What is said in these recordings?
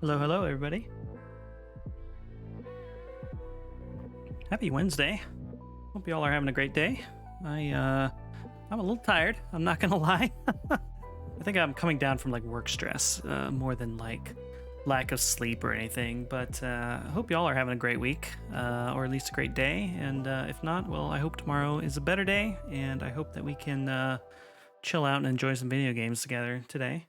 Hello, everybody. Happy Wednesday. Hope you all are having a great day. I'm a little tired. I'm not gonna lie. I think I'm coming down from like work stress more than like lack of sleep or anything. But I hope you all are having a great week, or at least a great day. And if not, well, I hope tomorrow is a better day. And I hope that we can chill out and enjoy some video games together today.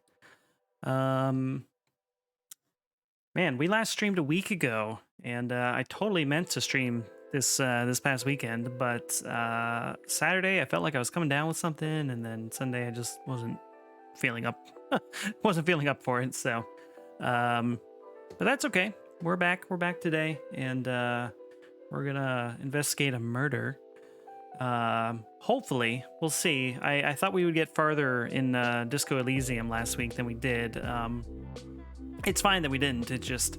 Man, we last streamed a week ago, and I totally meant to stream this past weekend, but Saturday I felt like I was coming down with something, and then Sunday I just wasn't feeling up for it. So, but that's okay. We're back today, and we're gonna investigate a murder. Hopefully, we'll see. I thought we would get farther in Disco Elysium last week than we did. It's fine that we didn't. It just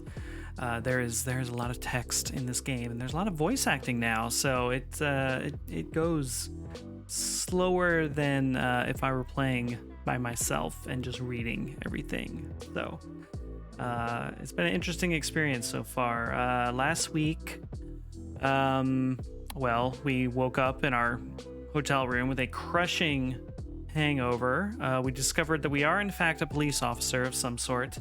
there's a lot of text in this game, and there's a lot of voice acting now, so it goes slower than if I were playing by myself and just reading everything. So it's been an interesting experience so far. Last week Well, we woke up in our hotel room with a crushing hangover. We discovered that we are, in fact, a police officer of some sort,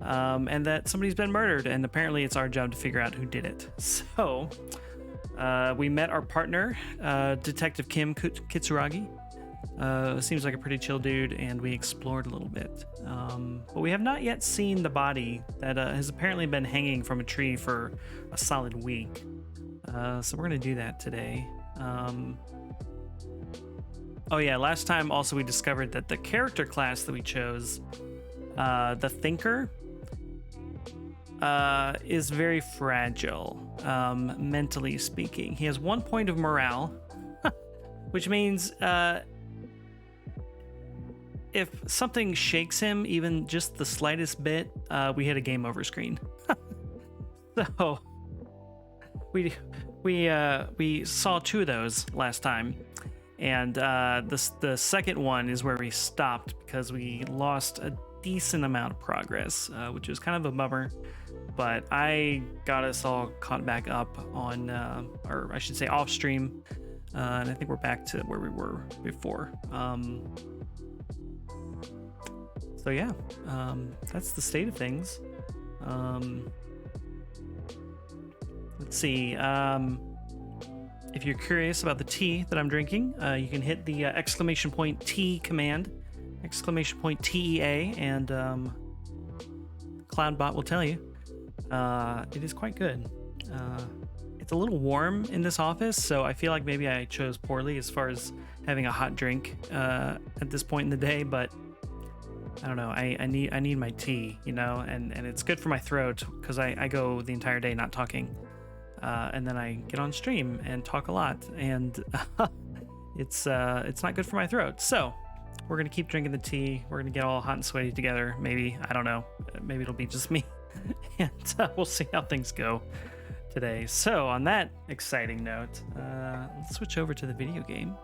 and that somebody's been murdered, and apparently it's our job to figure out who did it. So, we met our partner, Detective Kim Kitsuragi. Seems like a pretty chill dude, and we explored a little bit. But we have not yet seen the body that has apparently been hanging from a tree for a solid week. So we're going to do that today. Oh yeah, last time also we discovered that the character class that we chose, the Thinker, is very fragile, mentally speaking. He has 1 point of morale, which means if something shakes him even just the slightest bit, we hit a game over screen. So we saw 2 of those last time, and the second one is where we stopped because we lost a decent amount of progress, which was kind of a bummer. But I got us all caught back up on, or I should say off stream, and I think we're back to where we were before. So yeah, that's the state of things. Let's see. If you're curious about the tea that I'm drinking, you can hit the exclamation point T command, exclamation point TEA, and Cloudbot will tell you. It is quite good. It's a little warm in this office, so I feel like maybe I chose poorly as far as having a hot drink at this point in the day, but I don't know. I need my tea, you know, and it's good for my throat because I go the entire day not talking. And then I get on stream and talk a lot, and it's not good for my throat. So we're gonna keep drinking the tea. We're gonna get all hot and sweaty together. Maybe, I don't know. Maybe it'll be just me, and we'll see how things go today. So on that exciting note, let's switch over to the video game.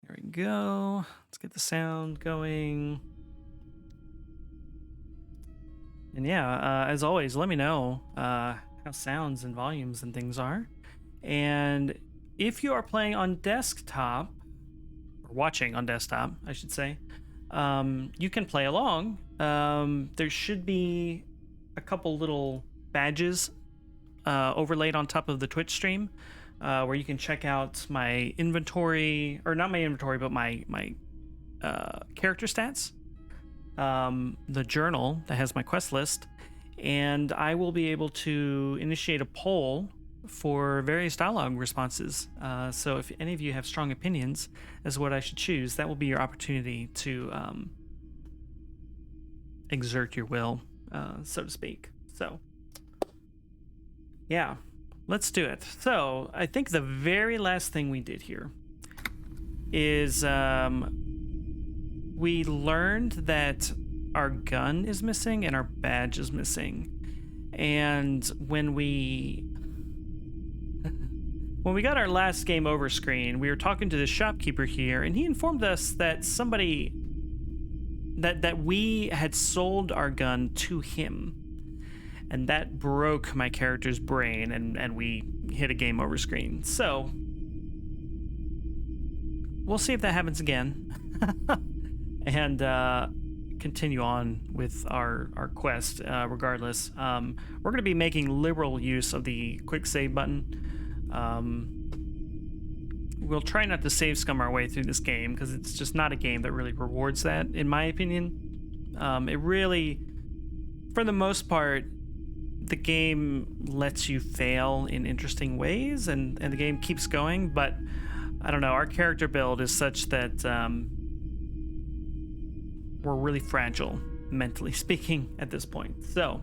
There we go. Let's get the sound going. And yeah, as always, let me know how sounds and volumes and things are. And if you are playing on desktop, or watching on desktop, I should say, you can play along. There should be a couple little badges overlaid on top of the Twitch stream where you can check out my inventory, or not my inventory, but my character stats. The journal that has my quest list, and I will be able to initiate a poll for various dialogue responses. So if any of you have strong opinions as to what I should choose, that will be your opportunity to exert your will, so to speak. So yeah, let's do it. So I think the very last thing we did here is we learned that our gun is missing and our badge is missing. And when we got our last game over screen, we were talking to the shopkeeper here, and he informed us that somebody that we had sold our gun to him. And that broke my character's brain, and we hit a game over screen. So we'll see if that happens again. And continue on with our quest regardless. We're going to be making liberal use of the quick save button. We'll try not to save scum our way through this game because it's just not a game that really rewards that, in my opinion. It really, for the most part, the game lets you fail in interesting ways, and the game keeps going, but I don't know, our character build is such that we're really fragile, mentally speaking, at this point. So,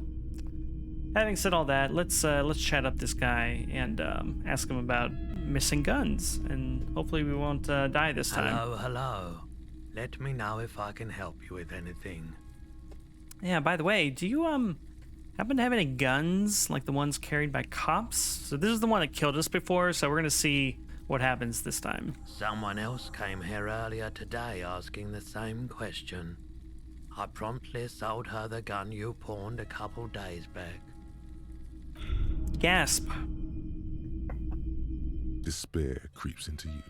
having said all that, let's chat up this guy and ask him about missing guns, and hopefully we won't die this time. Hello. Let me know if I can help you with anything. Yeah, by the way, do you happen to have any guns like the ones carried by cops? So this is the one that killed us before, so we're gonna see what happens this time. Someone else came here earlier today asking the same question. I promptly sold her the gun you pawned a couple days back. gasp. Despair creeps into you,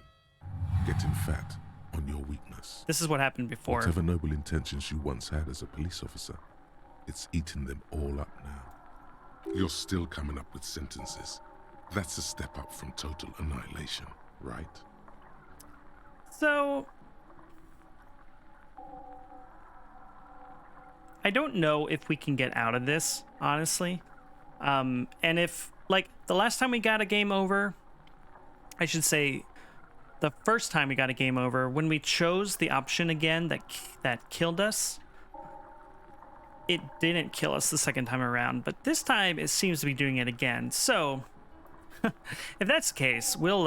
getting fat on your weakness. This is what happened before. Whatever noble intentions you once had as a police officer, it's eating them all up now. You're still coming up with sentences. That's a step up from total annihilation, right? So, I don't know if we can get out of this, honestly. And if, like, the last time we got a game over, I should say, the first time we got a game over, when we chose the option again that killed us, it didn't kill us the second time around. But this time, it seems to be doing it again. So, if that's the case, we'll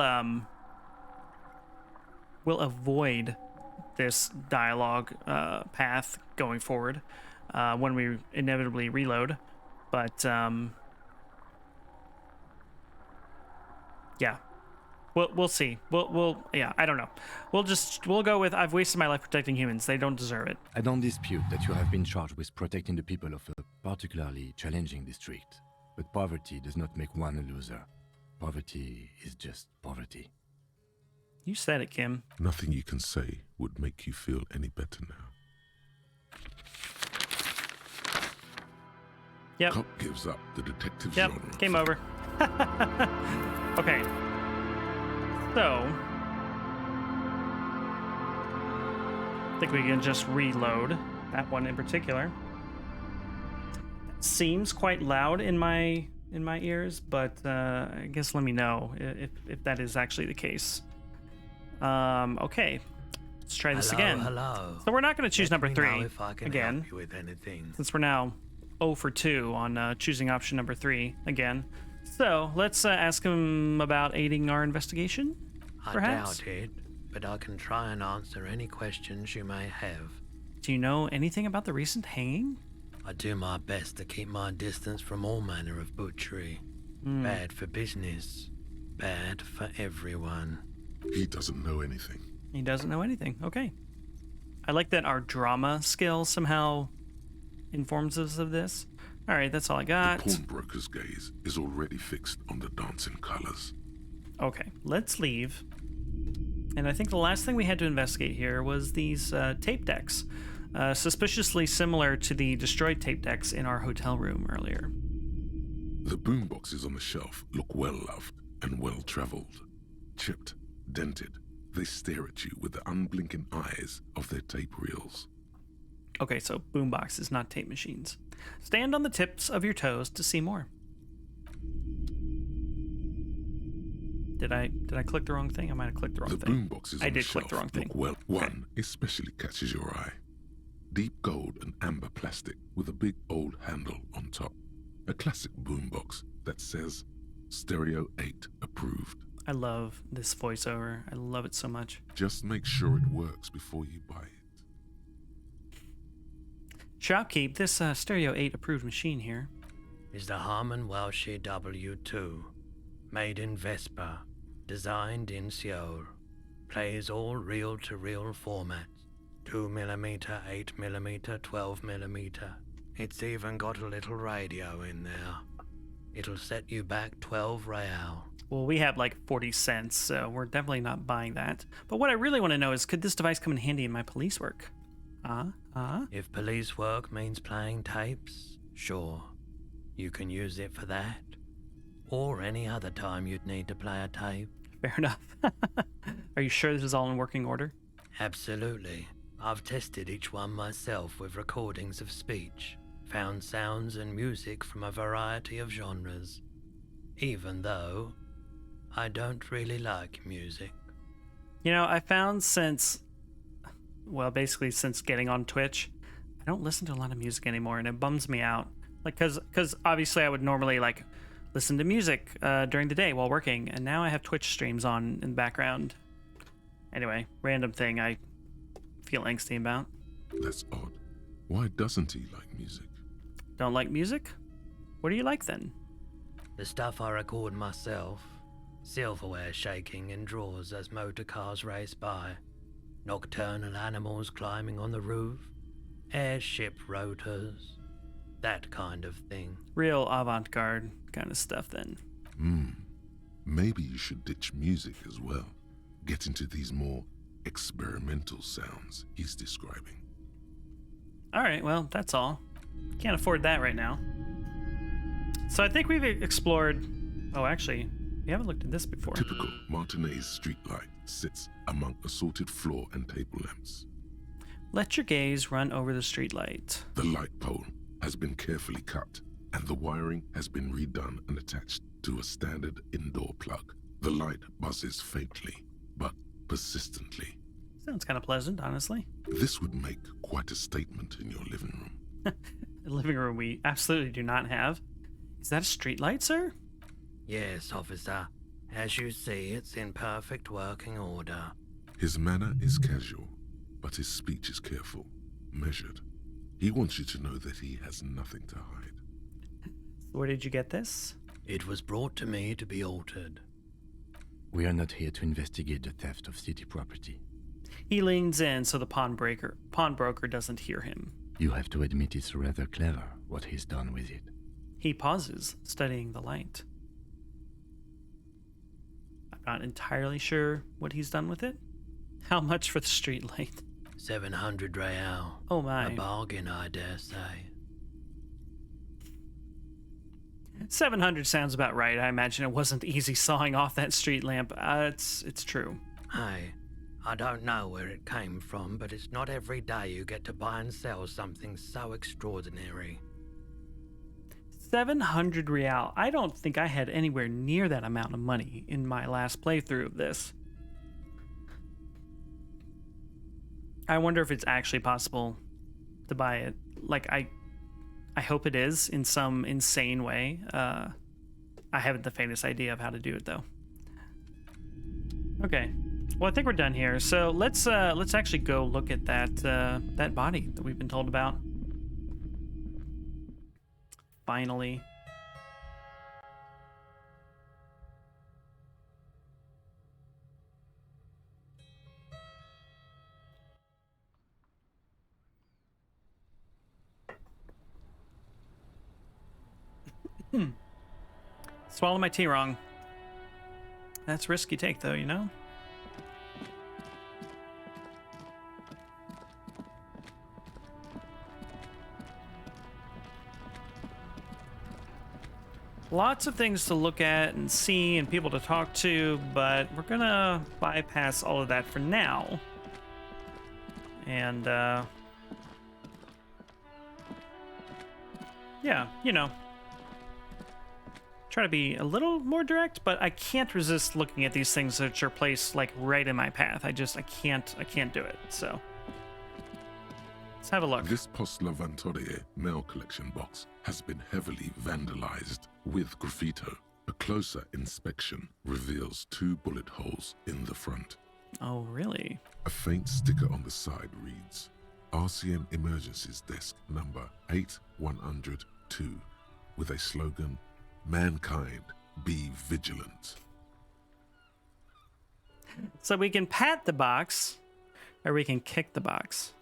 avoid this dialogue path going forward when we inevitably reload. But yeah, we'll see. Yeah, I don't know. We'll go with I've wasted my life protecting humans. They don't deserve it. I don't dispute that you have been charged with protecting the people of a particularly challenging district. But poverty does not make one a loser. Poverty is just poverty. You said it, Kim. Nothing you can say would make you feel any better now. Yep. Cop gives up the detective Yep. genre. Game over. Okay. So, I think we can just reload that one in particular. Seems quite loud in my ears, but I guess let me know if that is actually the case. Okay, let's try this again. Hello. So we're not going to choose Let number me 3 know if I can again, help you with anything. since we're now 0 for 2 on choosing option number 3 again. So let's ask him about aiding our investigation, perhaps? I doubt it, but I can try and answer any questions you may have. Do you know anything about the recent hanging? I do my best to keep my distance from all manner of butchery. Bad for business, bad for everyone. He doesn't know anything. He doesn't know anything. Okay. I like that our drama skill somehow informs us of this. All right, that's all I got. The pawnbroker's gaze is already fixed on the dancing colors. Okay, let's leave. And I think the last thing we had to investigate here was these tape decks, suspiciously similar to the destroyed tape decks in our hotel room earlier. The boomboxes on the shelf look well-loved and well-traveled. Chipped, dented, they stare at you with the unblinking eyes of their tape reels. Okay, so boomboxes, not tape machines. Stand on the tips of your toes to see more. Did I click the wrong thing? I might have clicked the wrong The thing. boomboxes I on did the click shelf the wrong thing. look well. One especially catches your eye. Deep gold and amber plastic with a big old handle on top. A classic boombox that says Stereo 8 approved. I love this voiceover. I love it so much. Just make sure it works before you buy it. Shopkeep, this Stereo 8 approved machine here. Is the Harman Welshie W2. Made in Vespa. Designed in Seoul. Plays all reel-to-reel formats. 2mm, 8mm, 12mm. It's even got a little radio in there. It'll set you back 12 real. Well, we have like 40 cents, so we're definitely not buying that. But what I really want to know is, could this device come in handy in my police work? If police work means playing tapes, sure. You can use it for that. Or any other time you'd need to play a tape. Fair enough. Are you sure this is all in working order? Absolutely. I've tested each one myself with recordings of speech. Found sounds and music from a variety of genres. Even though I don't really like music. You know, I found since getting on Twitch, I don't listen to a lot of music anymore, and it bums me out. Like, because obviously I would normally, like, listen to music during the day while working, and now I have Twitch streams on in the background. Anyway, random thing I feel angsty about. That's odd. Why doesn't he like music? Don't like music? What do you like then? The stuff I record myself. Silverware shaking in drawers as motor cars race by. Nocturnal animals climbing on the roof. Airship rotors. that kind of thing. Real avant-garde kind of stuff then. Maybe you should ditch music as well. Get into these more experimental sounds he's describing. All right, well, that's all. Can't afford that right now. So I think we've explored... Oh, actually, we haven't looked at this before. Typical Martinez streetlight sits among assorted floor and table lamps. Let your gaze run over the streetlight. The light pole has been carefully cut, and the wiring has been redone and attached to a standard indoor plug. The light buzzes faintly, but persistently. Sounds kind of pleasant, honestly. This would make quite a statement in your living room. A living room we absolutely do not have. Is that a streetlight, sir? Yes, officer. As you see, it's in perfect working order. His manner is casual, but his speech is careful, measured. He wants you to know that he has nothing to hide. Where did you get this? It was brought to me to be altered. We are not here to investigate the theft of city property. He leans in so the pawnbroker doesn't hear him. You have to admit it's rather clever what he's done with it. He pauses, studying the light. I'm not entirely sure what he's done with it. How much for the streetlight? 700 real. Oh my. A bargain, I dare say. 700 sounds about right. I imagine it wasn't easy sawing off that street lamp. It's true. Hey, I don't know where it came from, but it's not every day you get to buy and sell something so extraordinary. 700 real. I don't think I had anywhere near that amount of money in my last playthrough of this. I wonder if it's actually possible to buy it. Like, I hope it is in some insane way. I haven't the faintest idea of how to do it, though. Okay. Well, I think we're done here. So let's actually go look at that body that we've been told about. Finally. Swallow my tea wrong. That's a risky take, though, you know? Lots of things to look at and see and people to talk to, but we're gonna bypass all of that for now. And, yeah, you know. Try to be a little more direct, but I can't resist looking at these things which are placed like right in my path. I can't do it. So let's have a look. This Post Lavantorie mail collection box has been heavily vandalized with graffito. A closer inspection reveals 2 bullet holes in the front. Oh, really? A faint sticker on the side reads, RCN Emergencies Desk number 8102, with a slogan, Mankind, be vigilant. So we can pat the box, or we can kick the box.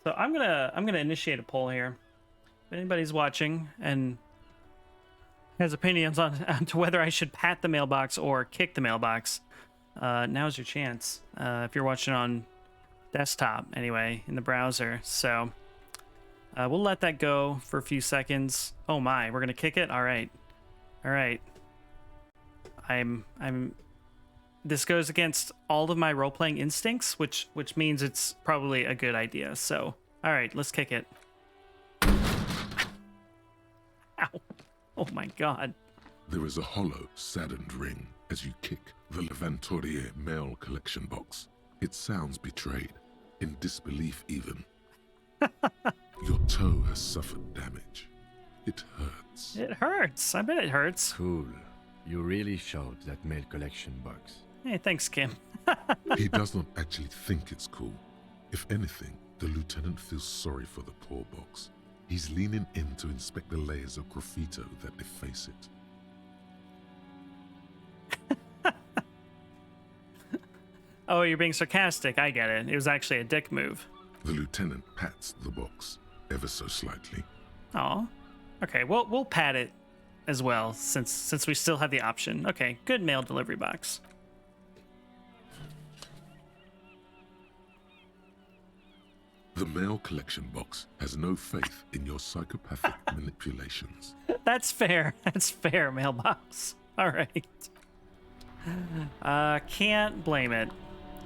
So I'm gonna initiate a poll here. If anybody's watching and has opinions on to whether I should pat the mailbox or kick the mailbox, now's your chance. If you're watching on desktop, anyway, in the browser. So we'll let that go for a few seconds. Oh my, we're gonna kick it. All right. This goes against all of my role-playing instincts, which means it's probably a good idea. So, all right, let's kick it. Ow. Oh my God. There is a hollow, saddened ring as you kick the Lavantorie mail collection box. It sounds betrayed, in disbelief even. Your toe has suffered damage. It hurts. It hurts. I bet it hurts. Cool. You really showed that mail collection box. Hey, thanks, Kim. He does not actually think it's cool. If anything, the lieutenant feels sorry for the poor box. He's leaning in to inspect the layers of graffito that deface it. Oh, you're being sarcastic. I get it. It was actually a dick move. The lieutenant pats the box, ever so slightly. Oh, okay. We'll pad it as well since we still have the option. Okay, good mail delivery box. The mail collection box has no faith in your psychopathic manipulations. That's fair. That's fair, mailbox. All right. Can't blame it.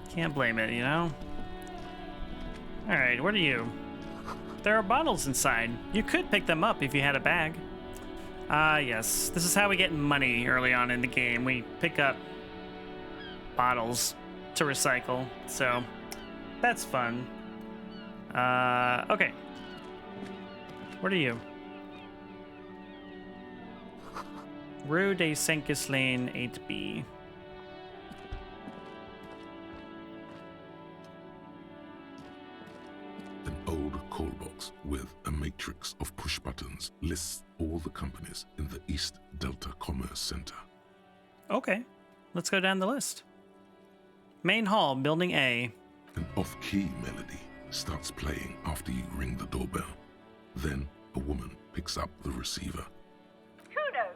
Can't blame it, you know? All right, what are you? There are bottles inside. You could pick them up if you had a bag. Yes. This is how we get money early on in the game. We pick up bottles to recycle. So, that's fun. Okay. What are you? Rue de Saint-Ghislain 8B. An old call box with a matrix of push buttons lists all the companies in the East Delta Commerce Center. Okay. Let's go down the list. Main hall, building A. An off-key melody starts playing after you ring the doorbell. Then a woman picks up the receiver. Kuno,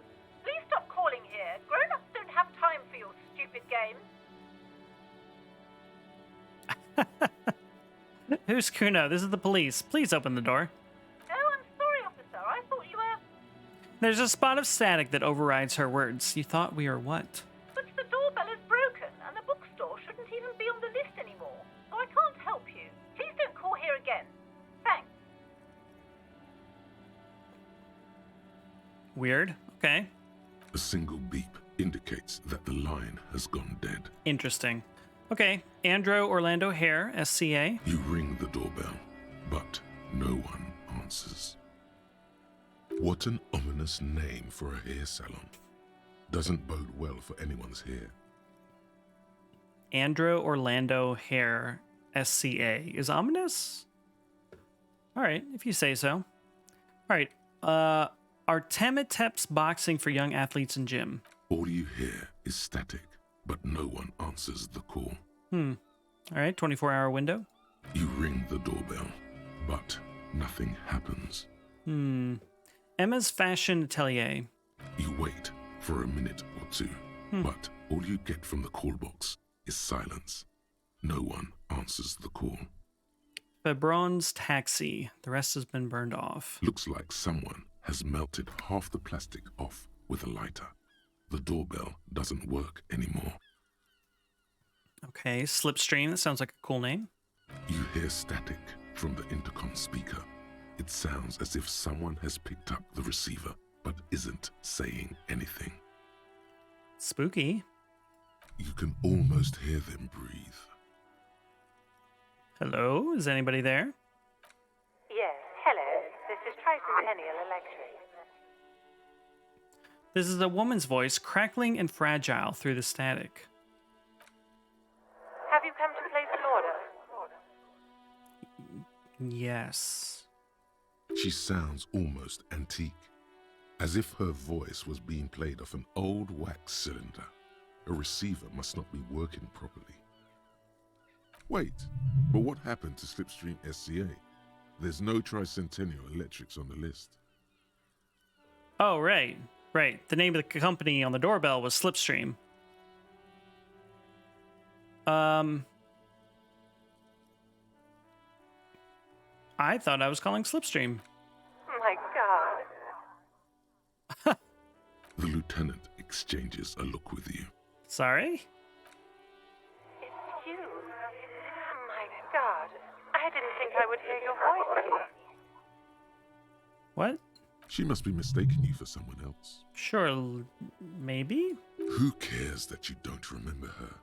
please stop calling here. Grown-ups don't have time for your stupid games. Who's Kuno? This is the police. Please open the door. Oh, I'm sorry, officer. I thought you were... There's a spot of static that overrides her words. You thought we were what? But the doorbell is broken, and the bookstore shouldn't even be on the list anymore. So I can't help you. Please don't call here again. Thanks. Weird. Okay. A single beep indicates that the line has gone dead. Interesting. Okay. Andrew Orlando Hare, SCA. You ring the doorbell, but no one answers. What an ominous name for a hair salon. Doesn't bode well for anyone's hair. Andrew Orlando Hare, SCA. Is ominous? All right, if you say so. All right. Artemitep's boxing for young athletes in gym. All you hear is static, but no one answers the call. All right, 24-hour window. You ring the doorbell, but nothing happens. Emma's Fashion Atelier. You wait for a minute or two, but all you get from the call box is silence. No one answers the call. Febron's Taxi. The rest has been burned off. Looks like someone has melted half the plastic off with a lighter. The doorbell doesn't work anymore. Okay, Slipstream. That sounds like a cool name. You hear static from the intercom speaker. It sounds as if someone has picked up the receiver, but isn't saying anything. Spooky. You can almost hear them breathe. Hello? Is anybody there? Yes, hello. This is Tricentennial Electric. This is a woman's voice crackling and fragile through the static. Have you come to place an order? Yes. She sounds almost antique, as if her voice was being played off an old wax cylinder. A receiver must not be working properly. Wait, but what happened to Slipstream SCA? There's no Tricentennial Electrics on the list. Oh, right. Right. The name of the company on the doorbell was Slipstream. I thought I was calling Slipstream. My God. The lieutenant exchanges a look with you. Sorry? It's you. My God. I didn't think I would hear your voice again. What? She must be mistaking you for someone else. Sure, maybe? Who cares that you don't remember her?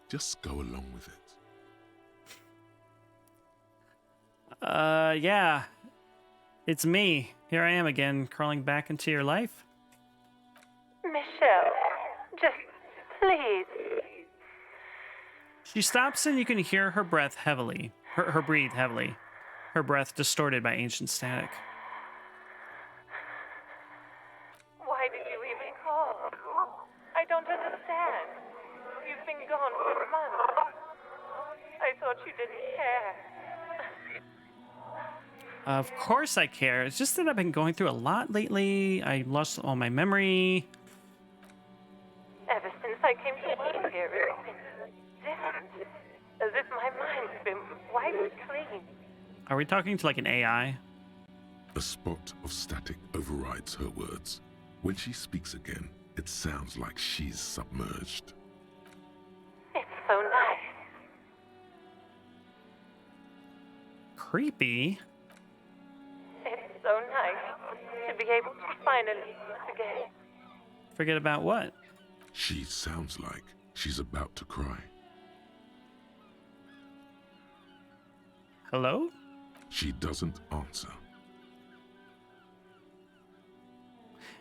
Just go along with it. Yeah. It's me. Here I am again, crawling back into your life. Michelle, just please. She stops and you can hear her breath heavily. Her breathe heavily. Her breath distorted by ancient static. Why did you even call? I don't understand. You've been gone for months. I thought you didn't care. Of course I care. It's just that I've been going through a lot lately. I lost all my memory. Ever since I came to work here, it's been different. As if my mind's been wiped clean. Are we talking to like an AI? A spot of static overrides her words. When she speaks again, it sounds like she's submerged. It's so nice. Creepy. It's so nice to be able to finally forget. Forget about what? She sounds like she's about to cry. Hello? She doesn't answer.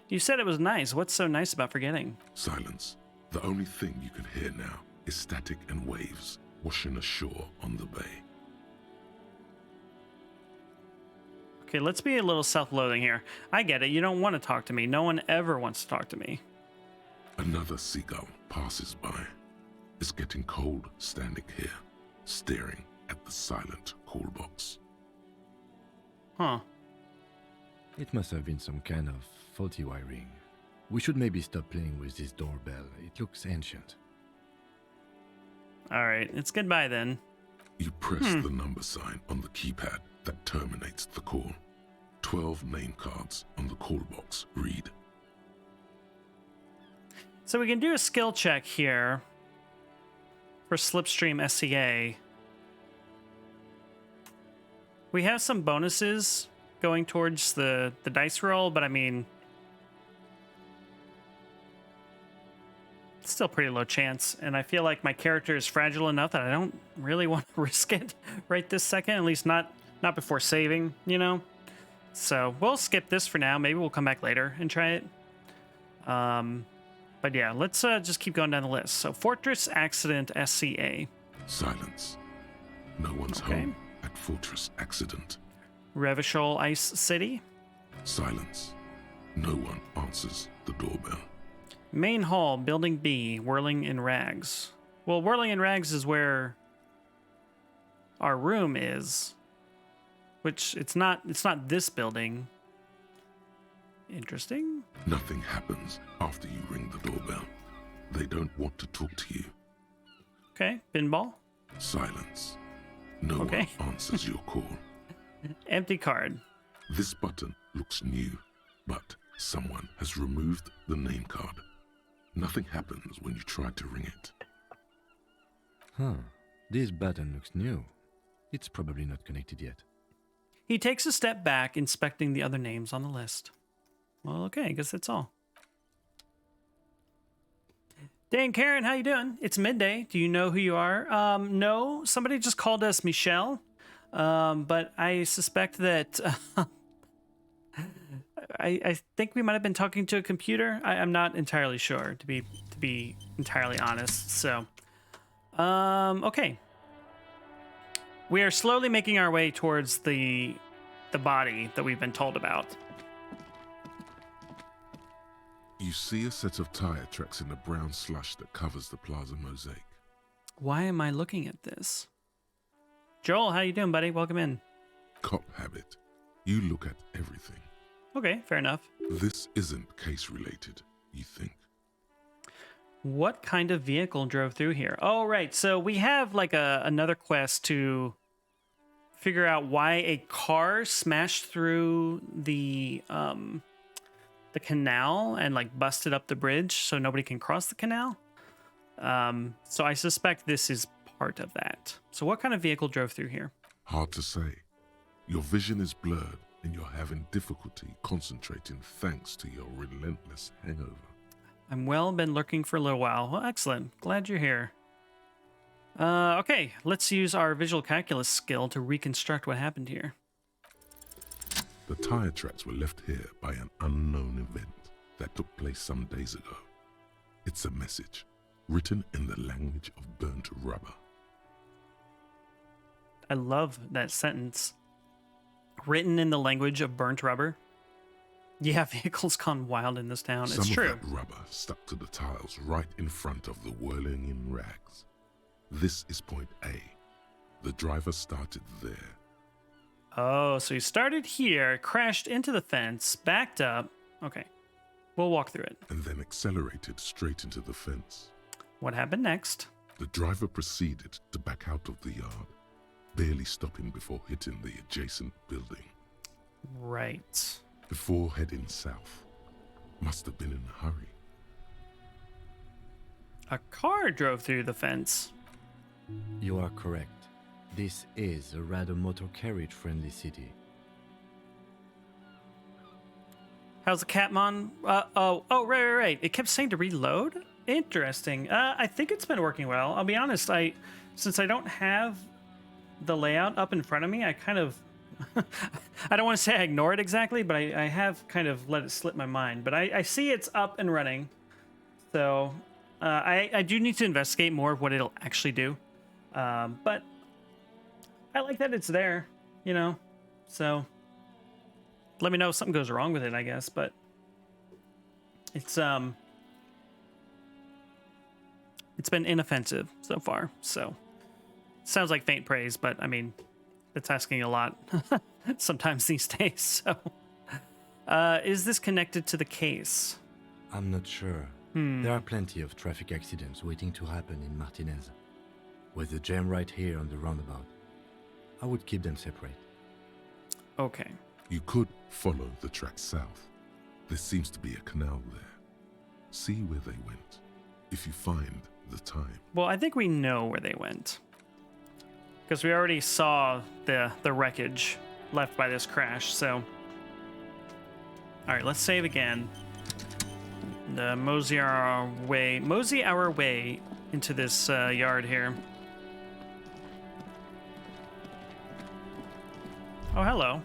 You said it was nice. What's so nice about forgetting? Silence. The only thing you can hear now is static and waves washing ashore on the bay. Okay, let's be a little self-loathing here. I get it. You don't want to talk to me. No one ever wants to talk to me. Another seagull passes by. It's getting cold standing here, staring at the silent call box. Huh. It must have been some kind of faulty wiring. We should maybe stop playing with this doorbell. It looks ancient. All right, it's goodbye then. You press the number sign on the keypad that terminates the call. 12 name cards on the call box read. So we can do a skill check here for Slipstream SCA. We have some bonuses going towards the dice roll, but I mean, it's still pretty low chance. And I feel like my character is fragile enough that I don't really want to risk it right this second, at least not before saving, you know? So we'll skip this for now. Maybe we'll come back later and try it. But yeah, let's just keep going down the list. So Fortress Accident SCA. Silence. No one's home at Fortress Accident. Revachol Ice City. Silence. No one answers the doorbell. Main Hall, Building B, Whirling in Rags. Well, Whirling in Rags is where our room is, which it's not this building. Interesting. Nothing happens after you ring the doorbell. They don't want to talk to you. Okay, pinball. Silence. No Okay. one answers your call. Empty card. This button looks new, but someone has removed the name card. Nothing happens when you try to ring it. Huh. This button looks new. It's probably not connected yet. He takes a step back, inspecting the other names on the list. Well, okay, I guess that's all. Dan Karen, how you doing? It's midday. Do you know who you are? No, somebody just called us Michelle. But I suspect that I think we might have been talking to a computer. I'm not entirely sure, to be entirely honest. So, okay. We are slowly making our way towards the body that we've been told about. You see a set of tire tracks in the brown slush that covers the plaza mosaic. Why am I looking at this? Joel, how you doing, buddy? Welcome in. Cop habit. You look at everything. Okay, fair enough. This isn't case related, you think. What kind of vehicle drove through here? Oh, right. So we have like another quest to figure out why a car smashed through the canal and like busted up the bridge so nobody can cross the canal. So I suspect this is part of that. So what kind of vehicle drove through here? Hard to say. Your vision is blurred and you're having difficulty concentrating thanks to your relentless hangover. I'm been lurking for a little while. Well, excellent. Glad you're here. Okay, let's use our visual calculus skill to reconstruct what happened here. The tire tracks were left here by an unknown event that took place some days ago. It's a message written in the language of burnt rubber. I love that sentence. Written in the language of burnt rubber. Yeah, vehicles gone wild in this town. Some It's true. of that rubber stuck to the tiles right in front of the whirling in rags. This is point A. The driver started there. Oh, so he started here, crashed into the fence, backed up. Okay, we'll walk through it. and then accelerated straight into the fence. What happened next? The driver proceeded to back out of the yard, barely stopping before hitting the adjacent building. Right. Before heading south. Must have been in a hurry. A car drove through the fence. You are correct. This is a rather motor carriage friendly city. How's the Catmon? Right. It kept saying to reload? Interesting. I think it's been working well. I'll be honest, since I don't have the layout up in front of me, I kind of I don't want to say I ignore it exactly, but I have kind of let it slip my mind. But I see it's up and running. So I do need to investigate more of what it'll actually do. But I like that it's there, you know. So let me know if something goes wrong with it, I guess. But it's been inoffensive so far. So sounds like faint praise, but I mean, it's asking a lot sometimes these days. So is this connected to the case? I'm not sure. There are plenty of traffic accidents waiting to happen in Martinez. With the jam right here on the roundabout, I would keep them separate. Okay. You could follow the track south. There seems to be a canal there. See where they went, if you find the time. Well, I think we know where they went. Because we already saw the wreckage left by this crash, so... Alright, let's save again. Mosey our way into this yard here. Oh, hello.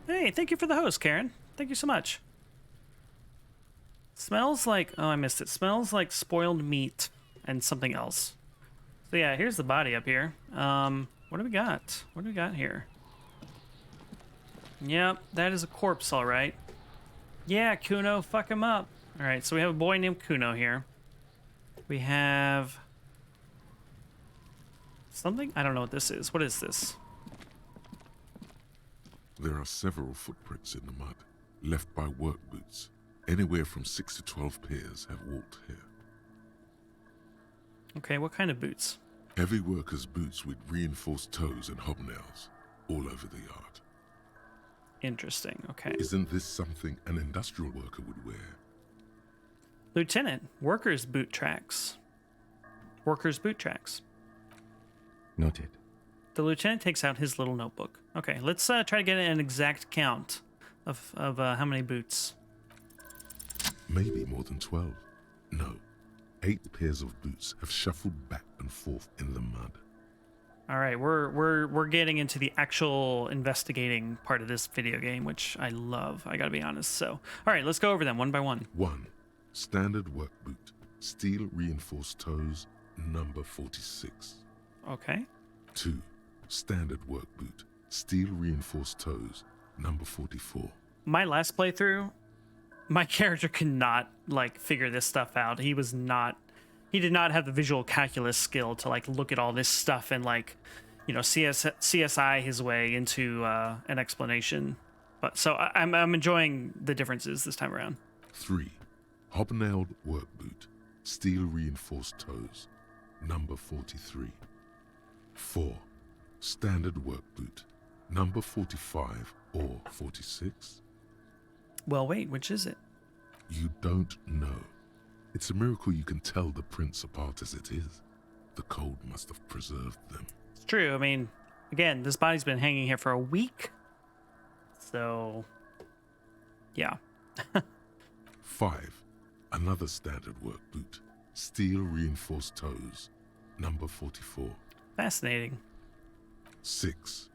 Hey, thank you for the host, Karen. Thank you so much. Smells like... Oh, I missed it. Smells like spoiled meat and something else. So yeah, here's the body up here. What do we got? What do we got here? Yep, that is a corpse, all right. Yeah, Kuno, fuck him up. All right, so we have a boy named Kuno here. We have... something? I don't know what this is. What is this? There are several footprints in the mud, left by work boots. Anywhere from 6 to 12 pairs have walked here. Okay, what kind of boots? Heavy workers' boots with reinforced toes and hobnails, all over the yard. Interesting, okay. Isn't this something an industrial worker would wear? Lieutenant, workers' boot tracks. Workers' boot tracks. Noted. The lieutenant takes out his little notebook. Okay, let's try to get an exact count of how many boots. Maybe more than 12. No. 8 pairs of boots have shuffled back and forth in the mud. All right, we're getting into the actual investigating part of this video game, which I love. I gotta be honest. So, all right, let's go over them one by one. 1. Standard work boot. Steel reinforced toes, number 46. Okay. 2. Standard work boot. Steel reinforced toes, number 44. My last playthrough, my character could not figure this stuff out. He did not have the visual calculus skill to look at all this stuff and CSI his way into an explanation. But so I'm enjoying the differences this time around. 3. Hobnailed work boot. Steel reinforced toes, number 43. 4. Standard work boot. Number 45 or 46? Well, wait, which is it? You don't know. It's a miracle you can tell the prints apart as it is. The cold must have preserved them. It's true. I mean, again, this body's been hanging here for a week. So, yeah. 5. Another standard work boot. Steel reinforced toes, number 44. Fascinating. 6.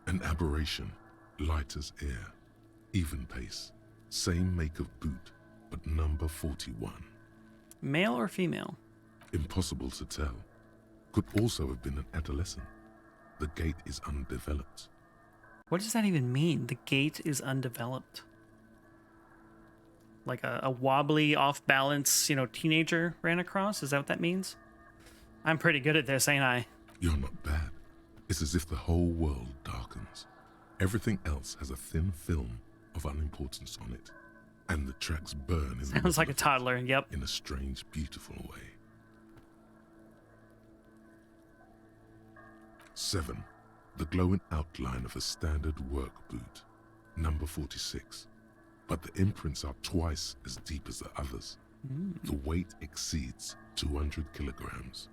An aberration, light as air, even pace, same make of boot, but number 41. Male or female? Impossible to tell. Could also have been an adolescent. The gait is undeveloped. What does that even mean? The gait is undeveloped. Like a wobbly, off-balance, teenager ran across? Is that what that means? I'm pretty good at this, ain't I? You're not bad. It's as if the whole world darkens. Everything else has a thin film of unimportance on it, and the tracks burn in the Sounds middle like a of it toddler. Yep. in a strange, beautiful way. 7. The glowing outline of a standard work boot, number 46. But the imprints are twice as deep as the others. The weight exceeds 200 kilograms.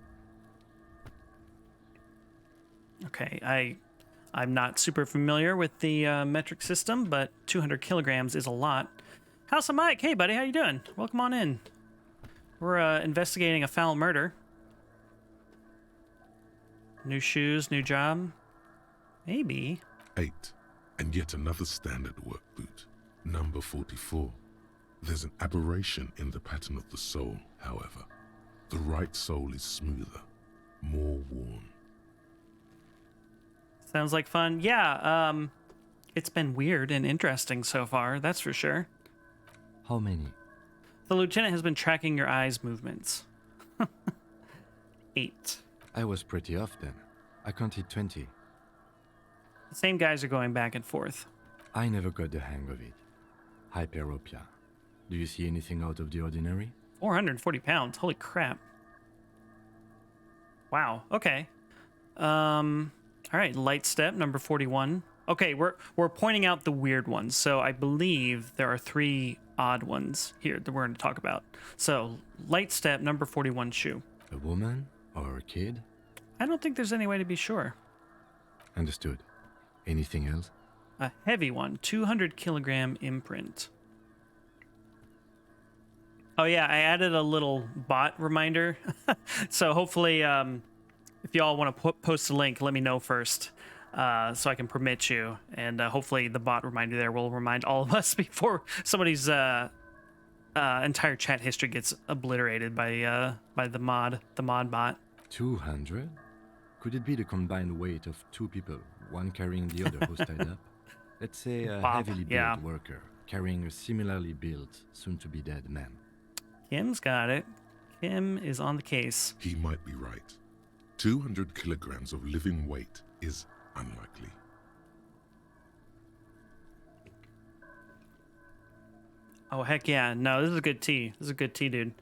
Okay, I'm not super familiar with the metric system, but 200 kilograms is a lot. House of Mike, hey buddy, how you doing? Welcome on in. We're investigating a foul murder. New shoes, new job. Maybe. 8. And yet another standard work boot, number 44. There's an aberration in the pattern of the sole, however. The right sole is smoother, more worn. Sounds like fun. Yeah, it's been weird and interesting so far, that's for sure. How many? The lieutenant has been tracking your eyes' movements. 8. I was pretty off then. I counted 20. The same guys are going back and forth. I never got the hang of it. Hyperopia. Do you see anything out of the ordinary? 440 pounds. Holy crap. Wow. Okay. All right. Light step number 41. Okay, we're pointing out the weird ones. So I believe there are 3 odd ones here that we're going to talk about. So light step number 41 shoe. A woman or a kid? I don't think there's any way to be sure. Understood. Anything else? A heavy one, 200 kilogram imprint. Oh yeah, I added a little bot reminder. So hopefully, if y'all want to post a link, let me know first, so I can permit you. And hopefully the bot reminder there will remind all of us before somebody's entire chat history gets obliterated by the mod bot. 200? Could it be the combined weight of 2 people, one carrying the other who's tied up? Let's say a Bob, heavily built yeah. worker carrying a similarly built, soon-to-be dead man. Kim's got it. Kim is on the case. He might be right. 200 kilograms of living weight is unlikely. Oh heck yeah! No, this is a good tea. This is a good tea, dude.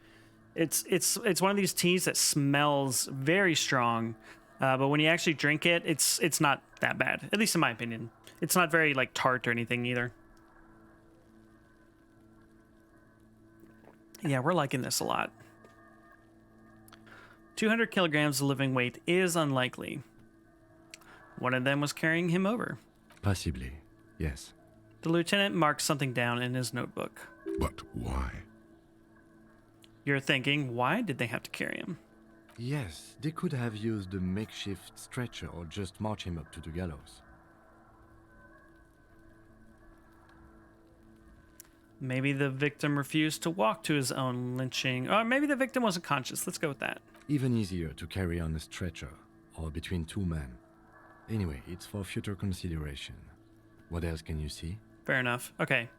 It's one of these teas that smells very strong, but when you actually drink it, it's not that bad. At least in my opinion, it's not very like tart or anything either. Yeah, we're liking this a lot. 200 kilograms of living weight is unlikely. One of them was carrying him over. Possibly, yes. The lieutenant marks something down in his notebook. But why? You're thinking, why did they have to carry him? Yes, they could have used a makeshift stretcher or just march him up to the gallows. Maybe the victim refused to walk to his own lynching. Or maybe the victim wasn't conscious. Let's go with that. Even easier to carry on a stretcher, or between 2 men. Anyway, it's for future consideration. What else can you see? Fair enough. Okay.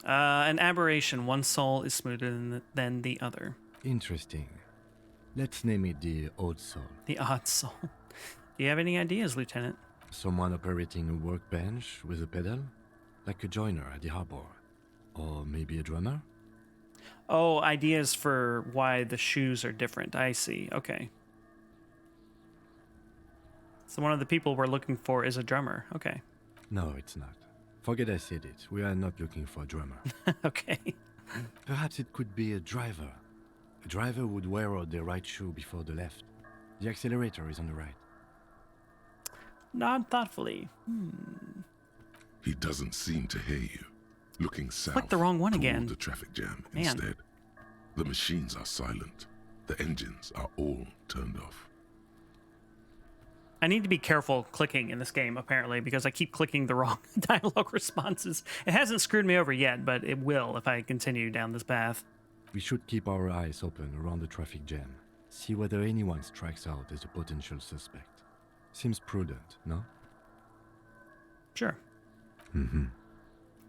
An aberration. One soul is smoother than the other. Interesting. Let's name it the odd soul. The odd soul. Do you have any ideas, Lieutenant? Someone operating a workbench with a pedal? Like a joiner at the harbor. Or maybe a drummer? Oh, ideas for why the shoes are different. I see. Okay. So one of the people we're looking for is a drummer. Okay. No, it's not. Forget I said it. We are not looking for a drummer. Okay. Perhaps it could be a driver. A driver would wear out their right shoe before the left. The accelerator is on the right. Nod thoughtfully. He doesn't seem to hear you. Looking south Click the wrong one toward again. the traffic jam Man. instead. The machines are silent. The engines are all turned off. I need to be careful clicking in this game, apparently, because I keep clicking the wrong dialogue responses. It hasn't screwed me over yet, but it will if I continue down this path. We should keep our eyes open around the traffic jam. See whether anyone strikes out as a potential suspect. Seems prudent, no? Sure. Mm-hmm.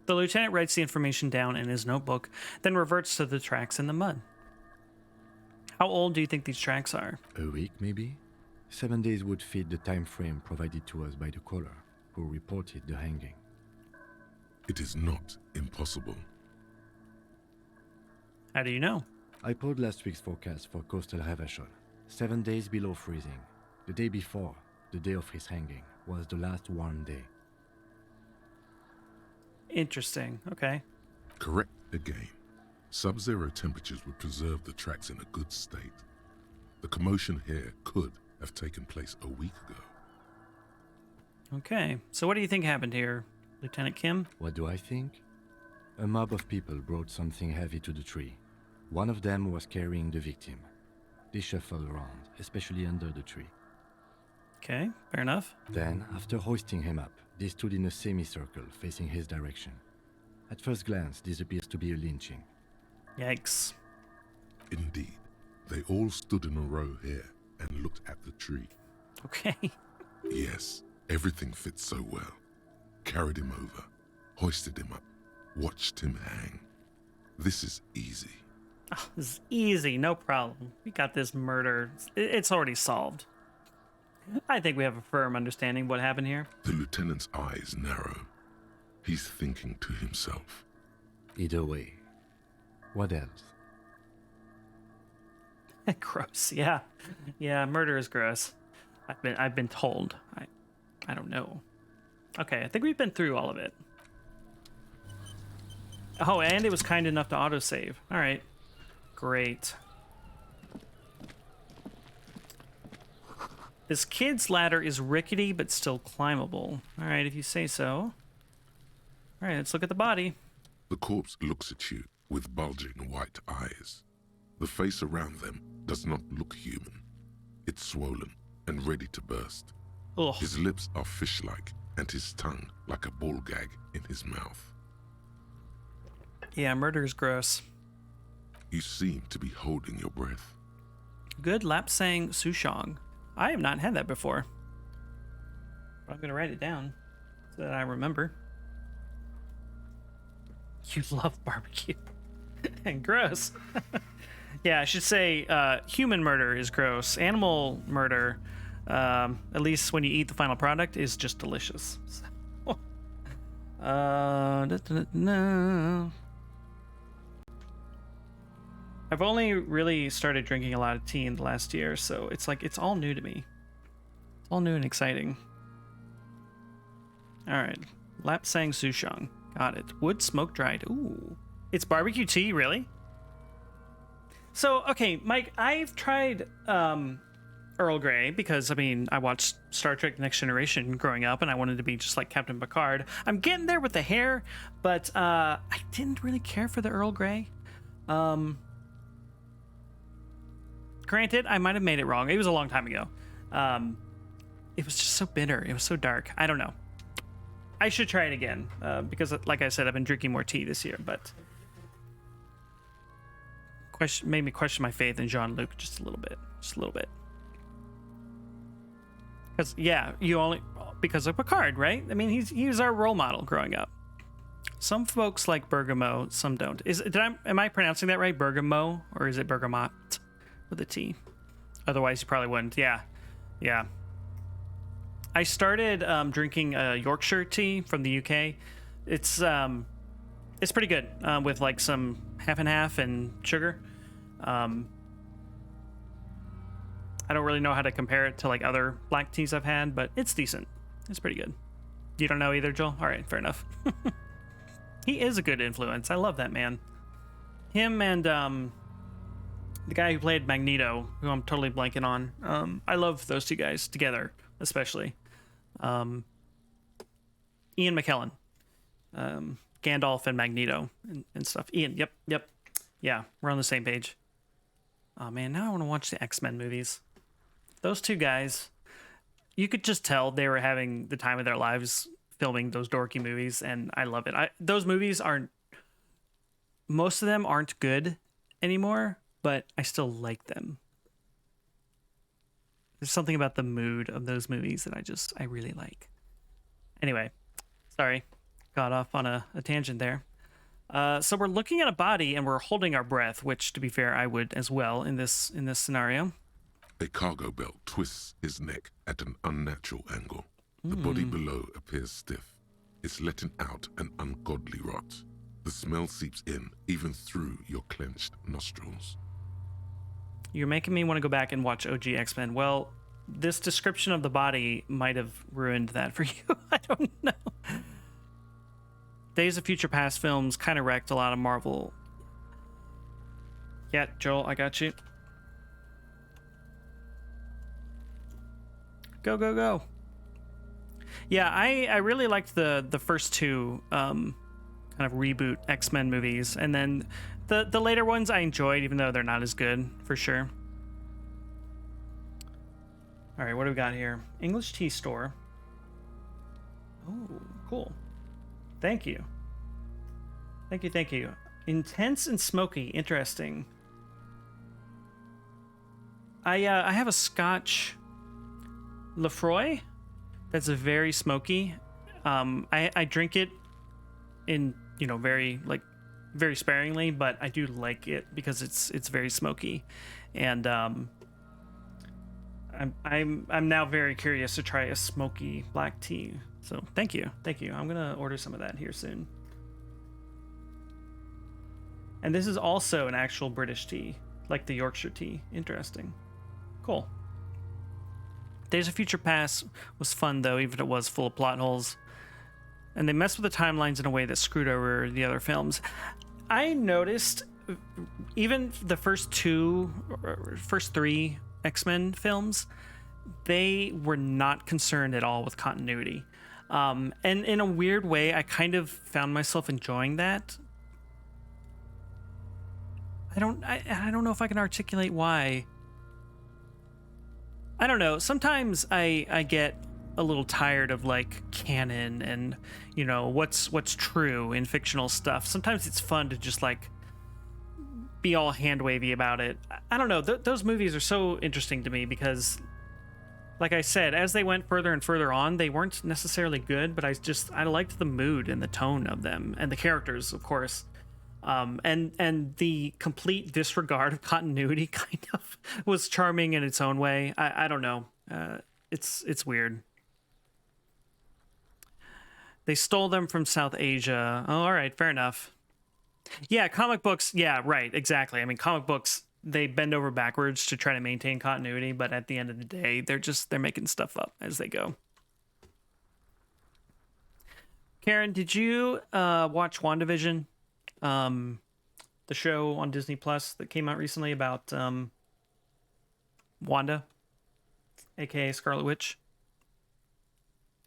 The lieutenant writes the information down in his notebook, then reverts to the tracks in the mud. How old do you think these tracks are? A week, maybe? 7 days would fit the time frame provided to us by the caller, who reported the hanging. It is not impossible. How do you know? I pulled last week's forecast for coastal Revachol. 7 days below freezing. The day before, the day of his hanging, was the last warm day. Interesting. Okay. Correct again. Sub-zero temperatures would preserve the tracks in a good state. The commotion here could have taken place a week ago. Okay. So what do you think happened here, Lieutenant Kim? What do I think? A mob of people brought something heavy to the tree. One of them was carrying the victim. They shuffled around, especially under the tree. Okay, fair enough. Then, after hoisting him up, they stood in a semicircle facing his direction. At first glance, this appears to be a lynching. Yikes. Indeed, they all stood in a row here and looked at the tree. Okay. Yes, everything fits so well. Carried him over, hoisted him up, watched him hang. This is easy. Oh, this is easy, no problem. We got this murder. It's already solved. I think we have a firm understanding of what happened here. The lieutenant's eyes narrow. He's thinking to himself. Either way. What else? Gross, yeah. Yeah, murder is gross. I've been told. I don't know. Okay, I think we've been through all of it. Oh, and it was kind enough to autosave. All right. Great. This kid's ladder is rickety but still climbable. All right, if you say so. All right, let's look at the body. The corpse looks at you with bulging white eyes. The face around them does not look human. It's swollen and ready to burst. Ugh. His lips are fish-like and his tongue like a ball gag in his mouth. Yeah, murder is gross. You seem to be holding your breath. Good lapsang souchong. I have not had that before. But I'm going to write it down so that I remember. You love barbecue. And gross. Yeah, I should say human murder is gross. Animal murder, at least when you eat the final product, is just delicious. So, I've only really started drinking a lot of tea in the last year, so it's like it's all new to me. It's all new and exciting. All right, lapsang souchong. Got it. Wood smoke dried. Ooh. It's barbecue tea, really? So, okay, Mike, I've tried Earl Grey because, I mean, I watched Star Trek Next Generation growing up and I wanted to be just like Captain Picard. I'm getting there with the hair, but I didn't really care for the Earl Grey. Granted, I might have made it wrong. It was a long time ago. It was just so bitter. It was so dark. I don't know. I should try it again because, like I said, I've been drinking more tea this year, but made me question my faith in Jean-Luc just a little bit. Because, yeah, because of Picard, right? I mean, he was our role model growing up. Some folks like Bergamo, some don't. Am I pronouncing that right? Bergamo, or is it Bergamot with a T? Otherwise, you probably wouldn't. Yeah. I started drinking Yorkshire tea from the UK. It's pretty good with like some half and half and sugar. I don't really know how to compare it to like other black teas I've had, but it's decent. It's pretty good. You don't know either, Joel? All right, fair enough. He is a good influence. I love that man. Him and the guy who played Magneto, who I'm totally blanking on. I love those two guys together, especially. Ian McKellen. Gandalf and Magneto and stuff. Ian, yep. Yeah, we're on the same page. Oh man, now I want to watch the X-Men movies. Those two guys, you could just tell they were having the time of their lives filming those dorky movies, and I love it. Those movies most of them aren't good anymore, but I still like them. There's something about the mood of those movies that I really like. Anyway, sorry, got off on a tangent there. So we're looking at a body and we're holding our breath, which, to be fair, I would as well in this scenario. A cargo belt twists his neck at an unnatural angle. The body below appears stiff. It's letting out an ungodly rot. The smell seeps in, even through your clenched nostrils. You're making me want to go back and watch OG X-Men. Well, this description of the body might have ruined that for you. I don't know. Days of Future Past films kind of wrecked a lot of Marvel. Yeah, Joel, I got you. Go, go, go. Yeah, I really liked the first two kind of reboot X-Men movies, and then the later ones I enjoyed, even though they're not as good, for sure. All right, what do we got here? English tea store. Oh, cool. Thank you. Thank you, thank you. Intense and smoky. Interesting. I have a Scotch Lefroy that's very smoky. I drink it in, very sparingly, but I do like it because it's very smoky. And I'm now very curious to try a smoky black tea. So thank you. I'm gonna order some of that here soon. And this is also an actual British tea, like the Yorkshire tea. Interesting. Cool. Days of Future Past was fun though, even if it was full of plot holes. And they messed with the timelines in a way that screwed over the other films. I noticed even the first three X-Men films, they were not concerned at all with continuity. And in a weird way, I kind of found myself enjoying that. I don't know if I can articulate why. I don't know. Sometimes I get a little tired of like canon and what's true in fictional stuff. Sometimes it's fun to just like be all hand wavy about it. I don't know. Those movies are so interesting to me because, like I said, as they went further and further on, they weren't necessarily good, but I liked the mood and the tone of them and the characters, of course. And the complete disregard of continuity kind of was charming in its own way. I don't know. It's weird. They stole them from South Asia. Oh, all right, fair enough. Yeah, comic books. Yeah, right, exactly. I mean, comic books, they bend over backwards to try to maintain continuity, but at the end of the day, they're making stuff up as they go. Karen, did you watch WandaVision? The show on Disney Plus that came out recently about Wanda, aka Scarlet Witch.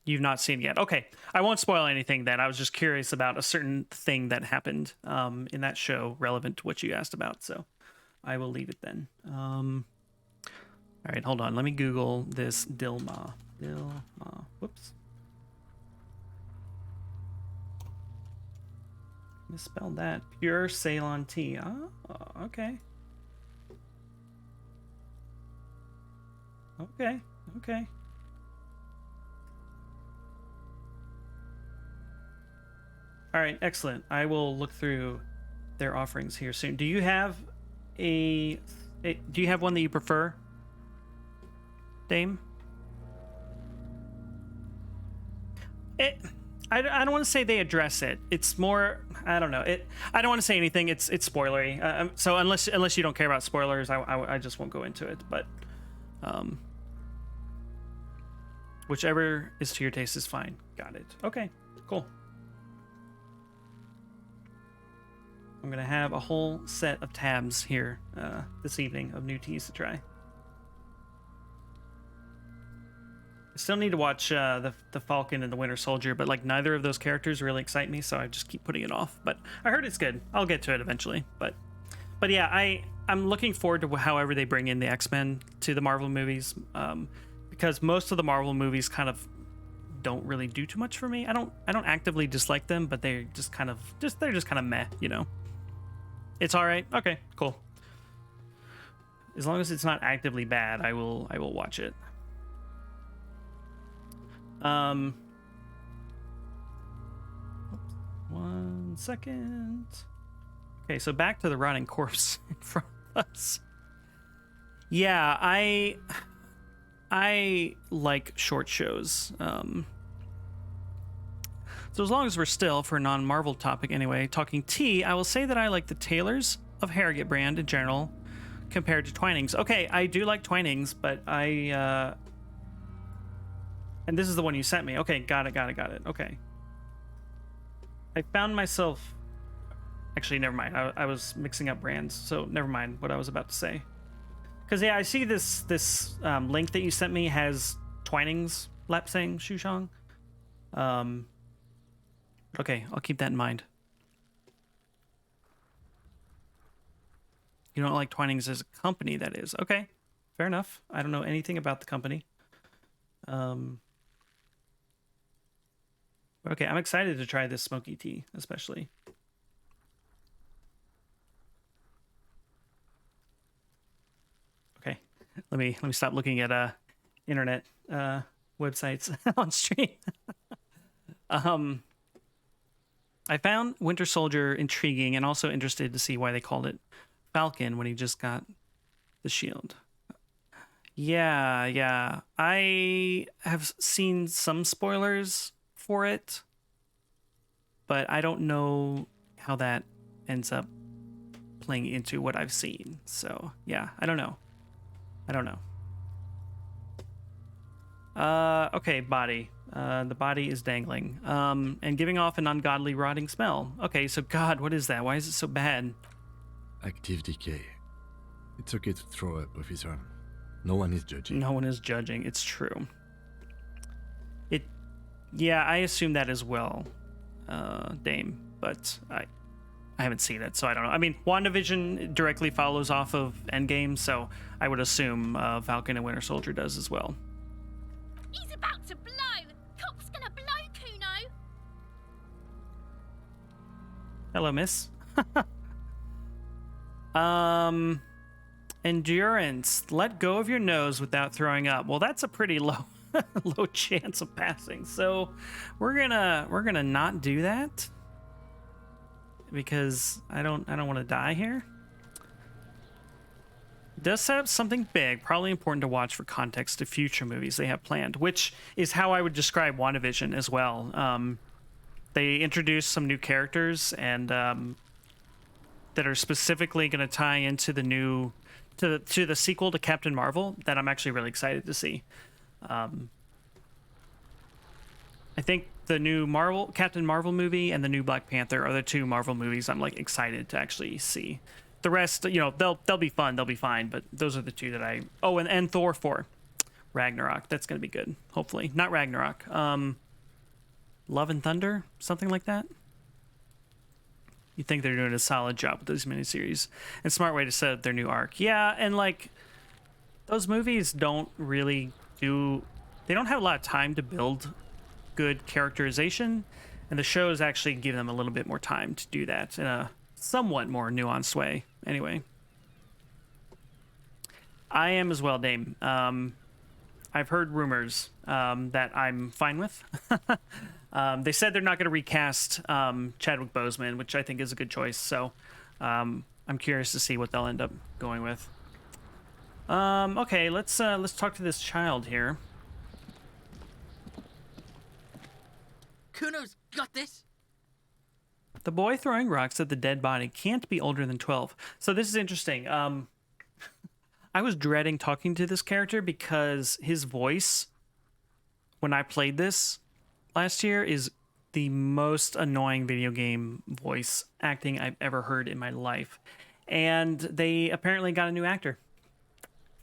You've not seen it yet. Okay, I won't spoil anything then. I was just curious about a certain thing that happened in that show relevant to what you asked about, so I will leave it then. All right, hold on. Let me Google this Dilma. Whoops. Misspelled that. Pure Ceylon tea. Oh, okay. Okay. All right, excellent. I will look through their offerings here soon. Do you have do you have one that you prefer, Dame? I don't want to say they address it. It's more, I don't know. I don't want to say anything. It's spoilery. So unless you don't care about spoilers, I just won't go into it. But whichever is to your taste is fine. Got it. Okay, cool. I'm gonna have a whole set of tabs here this evening of new teas to try. I still need to watch the Falcon and the Winter Soldier, but like neither of those characters really excite me, so I just keep putting it off. But I heard it's good. I'll get to it eventually. But yeah, I'm looking forward to however they bring in the X-Men to the Marvel movies, because most of the Marvel movies kind of don't really do too much for me. I don't actively dislike them, but they're just kind of meh, It's all right. Okay, cool. As long as it's not actively bad, I will watch it. Oops, 1 second. Okay, so back to the rotting corpse in front of us. Yeah, I like short shows. So as long as we're still, for a non-Marvel topic anyway, talking tea, I will say that I like the Taylors of Harrogate brand in general compared to Twinings. Okay, I do like Twinings, but and this is the one you sent me. Okay, got it. Okay. I found myself... Actually, never mind. I was mixing up brands, so never mind what I was about to say. Because, yeah, I see this link that you sent me has Twinings Lapsang Shushang. Okay, I'll keep that in mind. You don't like Twinings as a company, that is. Okay, fair enough. I don't know anything about the company. Okay, I'm excited to try this smoky tea, especially. Okay, let me stop looking at internet websites on stream. I found Winter Soldier intriguing and also interested to see why they called it Falcon when he just got the shield. Yeah. I have seen some spoilers for it, but I don't know how that ends up playing into what I've seen. So, yeah, I don't know. Okay, body. The body is dangling. And giving off an ungodly rotting smell. Okay, so God, what is that? Why is it so bad? Active decay. It's okay to throw up, officer. No one is judging. No one is judging. It's true. Yeah, I assume that as well, Dame. But I haven't seen it, so I don't know. I mean, WandaVision directly follows off of Endgame, so I would assume Falcon and Winter Soldier does as well. He's about to blow. Cop's gonna blow, Kuno. Hello, miss. Endurance. Let go of your nose without throwing up. Well, that's a pretty low low chance of passing. So we're gonna not do that because I don't want to die here. It does set up something big, probably important to watch for context to future movies they have planned, which is how I would describe WandaVision as well. They introduced some new characters and that are specifically going to tie into the new to the sequel to Captain Marvel that I'm actually really excited to see. I think the new Captain Marvel movie and the new Black Panther are the two Marvel movies I'm like excited to actually see. The rest, they'll be fun, they'll be fine, but those are the two that I... Oh, and Thor 4. Ragnarok, that's going to be good, hopefully. Not Ragnarok. Love and Thunder? Something like that? You think they're doing a solid job with those miniseries. And smart way to set up their new arc. Yeah, and like, those movies don't really do... They don't have a lot of time to build good characterization, and the shows actually give them a little bit more time to do that in a somewhat more nuanced way. Anyway, I am as well, Dame. I've heard rumors that I'm fine with. They said they're not going to recast Chadwick Boseman, which I think is a good choice. So I'm curious to see what they'll end up going with. Okay, let's talk to this child here. Kuno's got this. The boy throwing rocks at the dead body can't be older than 12. So this is interesting. I was dreading talking to this character because his voice, when I played this last year, is the most annoying video game voice acting I've ever heard in my life. And they apparently got a new actor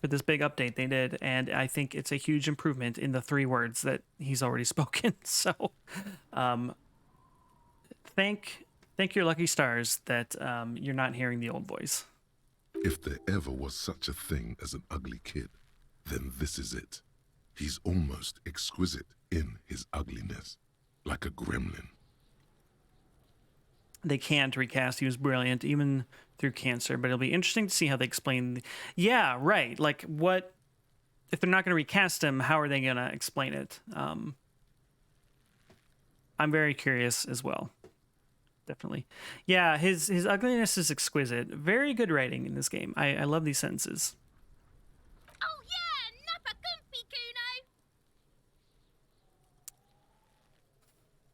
for this big update they did, and I think it's a huge improvement in the 3 words that he's already spoken. So thank your lucky stars that you're not hearing the old voice. If there ever was such a thing as an ugly kid, then this is it. He's almost exquisite in his ugliness, like a gremlin. They can't recast. He was brilliant, even through cancer, but it'll be interesting to see how they explain. Yeah, right. Like, what if they're not going to recast him? How are they going to explain it? I'm very curious as well. Definitely. Yeah, his ugliness is exquisite. Very good writing in this game. I love these sentences.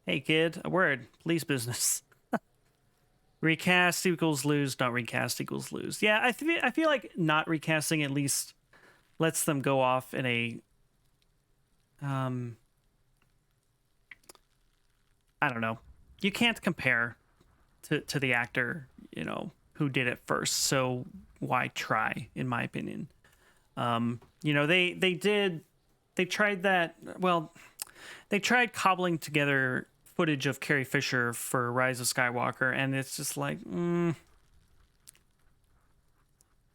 Hey, kid, a word. Police business. Recast equals lose, not recast equals lose. Yeah, I feel like not recasting at least lets them go off in a I don't know. You can't compare to the actor, who did it first. So why try, in my opinion? They tried that. Well, they tried cobbling together footage of Carrie Fisher for Rise of Skywalker, and it's just like,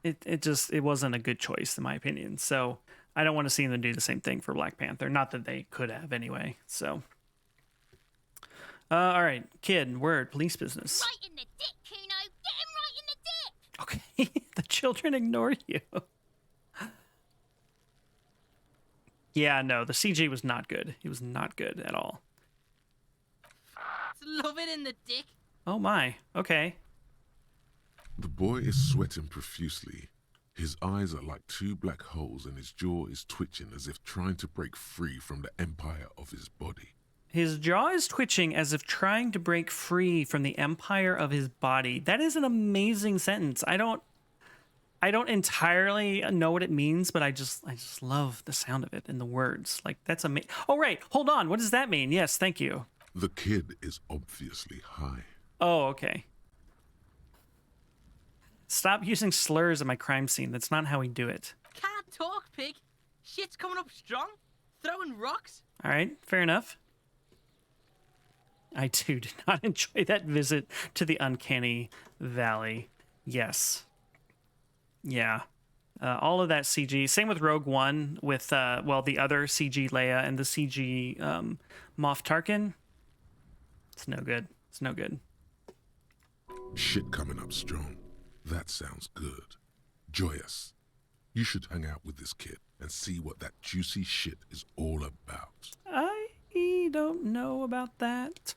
it wasn't a good choice in my opinion. So I don't want to see them do the same thing for Black Panther. Not that they could have anyway. So, all right, kid, word, police business. Right in the dick, Kuno. Get him right in the dick. Okay, the children ignore you. Yeah, no, the CG was not good. It was not good at all. Love it in the dick. Oh my, okay. The boy is sweating profusely. His eyes are like two black holes and his jaw is twitching as if trying to break free from the empire of his body. His jaw is twitching as if trying to break free from the empire of his body. That is an amazing sentence. I don't entirely know what it means, but I just love the sound of it and the words. Like, that's amazing. Oh, right. Hold on. What does that mean? Yes, thank you. The kid is obviously high. Oh, okay. Stop using slurs at my crime scene. That's not how we do it. Can't talk, pig. Shit's coming up strong. Throwing rocks. All right, fair enough. I too did not enjoy that visit to the uncanny valley. Yes. Yeah. All of that CG. Same with Rogue One with, the other CG Leia and the CG Moff Tarkin. It's no good. It's no good. Shit coming up strong. That sounds good. Joyous. You should hang out with this kid and see what that juicy shit is all about. I don't know about that.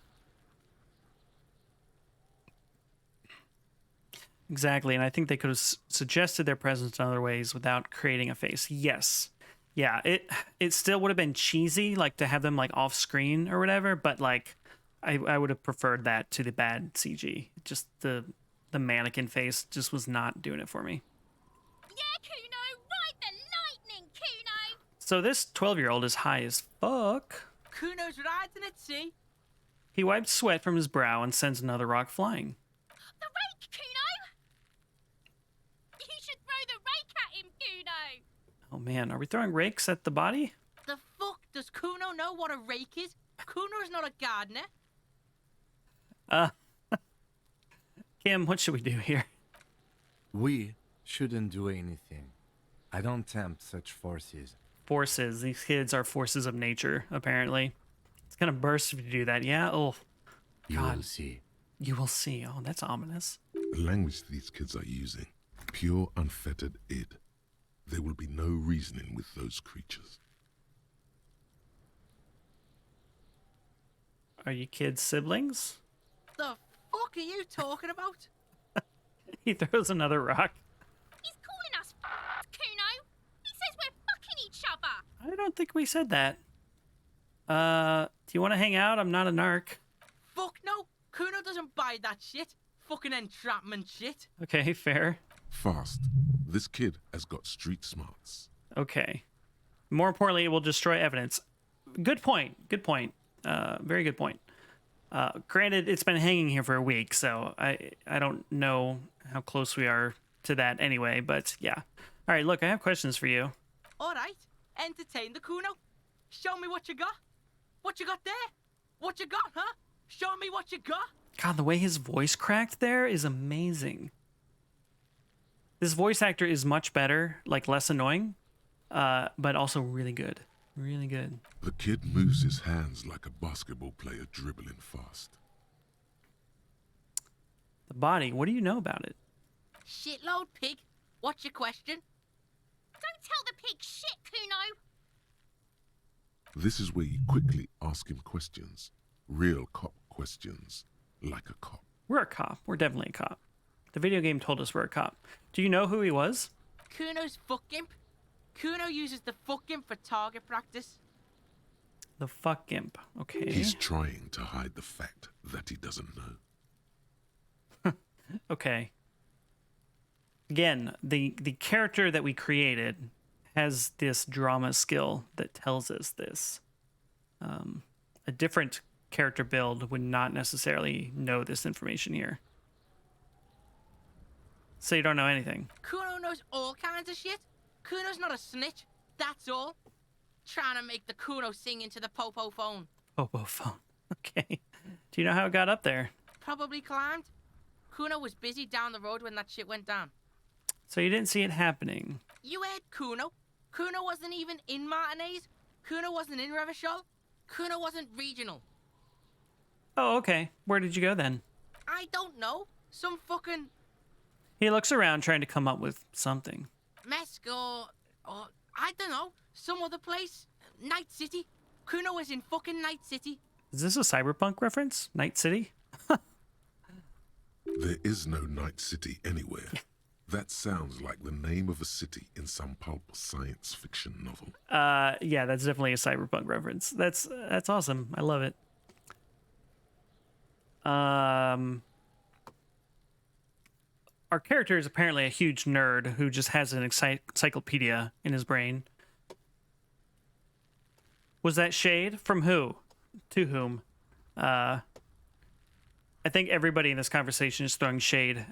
Exactly, and I think they could have suggested their presence in other ways without creating a face. Yes. Yeah, it still would have been cheesy, like, to have them, like, off screen or whatever, but, like, I would have preferred that to the bad CG. Just the mannequin face just was not doing it for me. Yeah, Kuno. Ride the lightning, Kuno. So this 12-year-old is high as fuck. Kuno's riding it, see? He wipes sweat from his brow and sends another rock flying. The rake, Kuno. You should throw the rake at him, Kuno. Oh man, are we throwing rakes at the body? The fuck? Does Kuno know what a rake is? Kuno's not a gardener. Kim, what should we do here? We shouldn't do anything. I don't tempt such forces. Forces. These kids are forces of nature, apparently. It's gonna burst if you do that. Yeah? Oh, You God. will see. You will see. Oh, that's ominous. The language these kids are using, pure unfettered id. There will be no reasoning with those creatures. Are you kids siblings? The fuck are you talking about? He throws another rock. He's calling us Kuno. He says we're fucking each other. I don't think we said that. Do you want to hang out? I'm not a narc. Fuck no. Kuno doesn't buy that shit. Fucking entrapment shit. Okay, fair. Fast. This kid has got street smarts. Okay. More importantly, it will destroy evidence. Good point. Good point. Very good point. Granted, it's been hanging here for a week, so I don't know how close we are to that anyway, but yeah. All right, look, I have questions for you. All right. Entertain the Kuno. Show me what you got. What you got there? What you got, huh? Show me what you got. God, the way his voice cracked there is amazing. This voice actor is much better, like less annoying, but also really good. Really good. The kid moves his hands like a basketball player dribbling fast. The body, what do you know about it? Shitload pig. What's your question? Don't tell the pig shit, Kuno. This is where you quickly ask him questions. Real cop questions. Like a cop. We're a cop. We're definitely a cop. The video game told us we're a cop. Do you know who he was? Kuno's fuck imp. Kuno uses the fuck imp for target practice. The fuck imp. Okay. He's trying to hide the fact that he doesn't know. Okay. Again, the character that we created has this drama skill that tells us this. A different character build would not necessarily know this information here. So you don't know anything. Kuno knows all kinds of shit. Kuno's not a snitch, that's all. Trying to make the Kuno sing into the popo phone. Popo phone. Okay. Do you know how it got up there? Probably climbed. Kuno was busy down the road when that shit went down. So you didn't see it happening. You heard Kuno. Kuno wasn't even in Martinez. Kuno wasn't in Revachol. Kuno wasn't regional. Oh, okay. Where did you go then? I don't know. Some fucking He looks around trying to come up with something. Mesk or I don't know. Some other place. Night City. Kuno was in fucking Night City. Is this a cyberpunk reference? Night City? There is no Night City anywhere. That sounds like the name of a city in some pulp science fiction novel. Yeah, that's definitely a cyberpunk reference. That's awesome. I love it. Our character is apparently a huge nerd who just has an encyclopedia in his brain. Was that shade from who? To whom? I think everybody in this conversation is throwing shade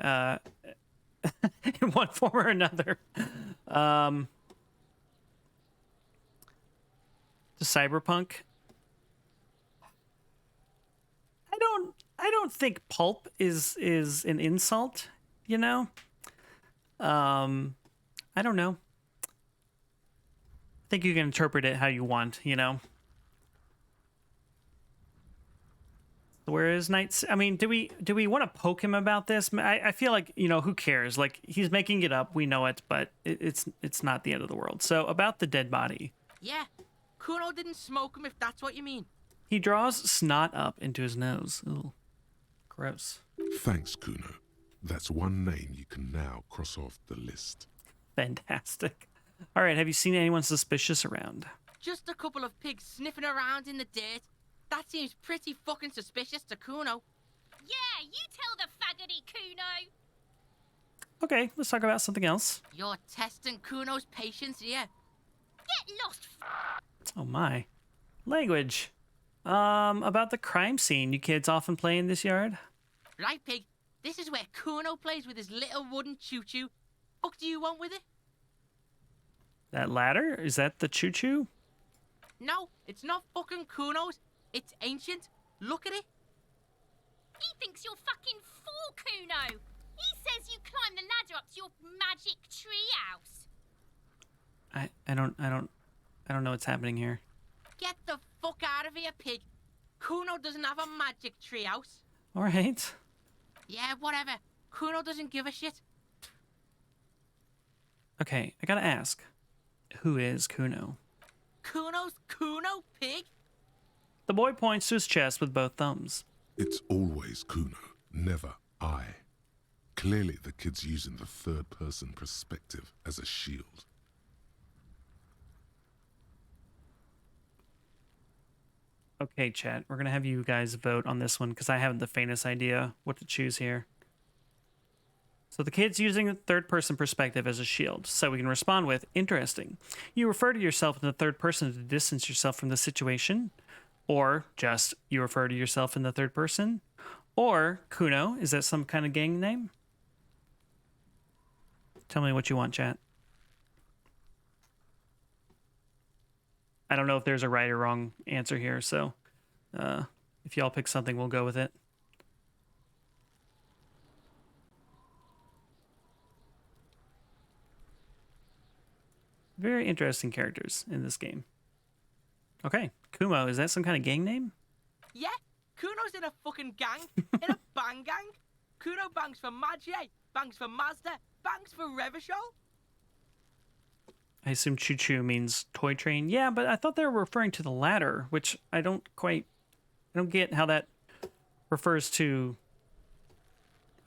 in one form or another. To cyberpunk. I don't think pulp is an insult, you know? I don't know. I think you can interpret it how you want, you know? Where is Knights? I mean, do we want to poke him about this? I feel like, you know, who cares? Like, he's making it up. We know it, but it's not the end of the world. So, about the dead body. Yeah. Kuno didn't smoke him, if that's what you mean. He draws snot up into his nose. Ooh, gross. Thanks, Kuno. That's one name you can now cross off the list. Fantastic. All right, have you seen anyone suspicious around? Just a couple of pigs sniffing around in the dirt. That seems pretty fucking suspicious to Kuno. Yeah, you tell the faggoty Kuno. Okay, let's talk about something else. You're testing Kuno's patience here. Get lost. Oh my. Language. About the crime scene you kids often play in this yard? Right, pig. This is where Kuno plays with his little wooden choo-choo. What do you want with it? That ladder? Is that the choo-choo? No, it's not fucking Kuno's. It's ancient. Look at it. He thinks you're fucking fool, Kuno. He says you climb the ladder up to your magic tree house. I don't know what's happening here. Get the fuck out of here, pig. Kuno doesn't have a magic tree house. All right. Yeah, whatever. Kuno doesn't give a shit. Okay, I gotta ask. Who is Kuno? Kuno's Kuno, pig? The boy points to his chest with both thumbs. It's always Kuno, never I. Clearly the kid's using the third-person perspective as a shield. Okay, chat, we're gonna have you guys vote on this one because I haven't the faintest idea what to choose here. So the kid's using the third-person perspective as a shield, so we can respond with, interesting. You refer to yourself in the third person to distance yourself from the situation, or just, you refer to yourself in the third person, or, Kuno, is that some kind of gang name? Tell me what you want, chat. I don't know if there's a right or wrong answer here, so if y'all pick something, we'll go with it. Very interesting characters in this game. Okay, Kumo, is that some kind of gang name? Yeah, Kuno's in a fucking gang. In a bang gang. Kuno bangs for Maggie, bangs for Mazda, bangs for Revachol. I assume choo-choo means toy train. Yeah, but I thought they were referring to the ladder, which I don't get how that refers to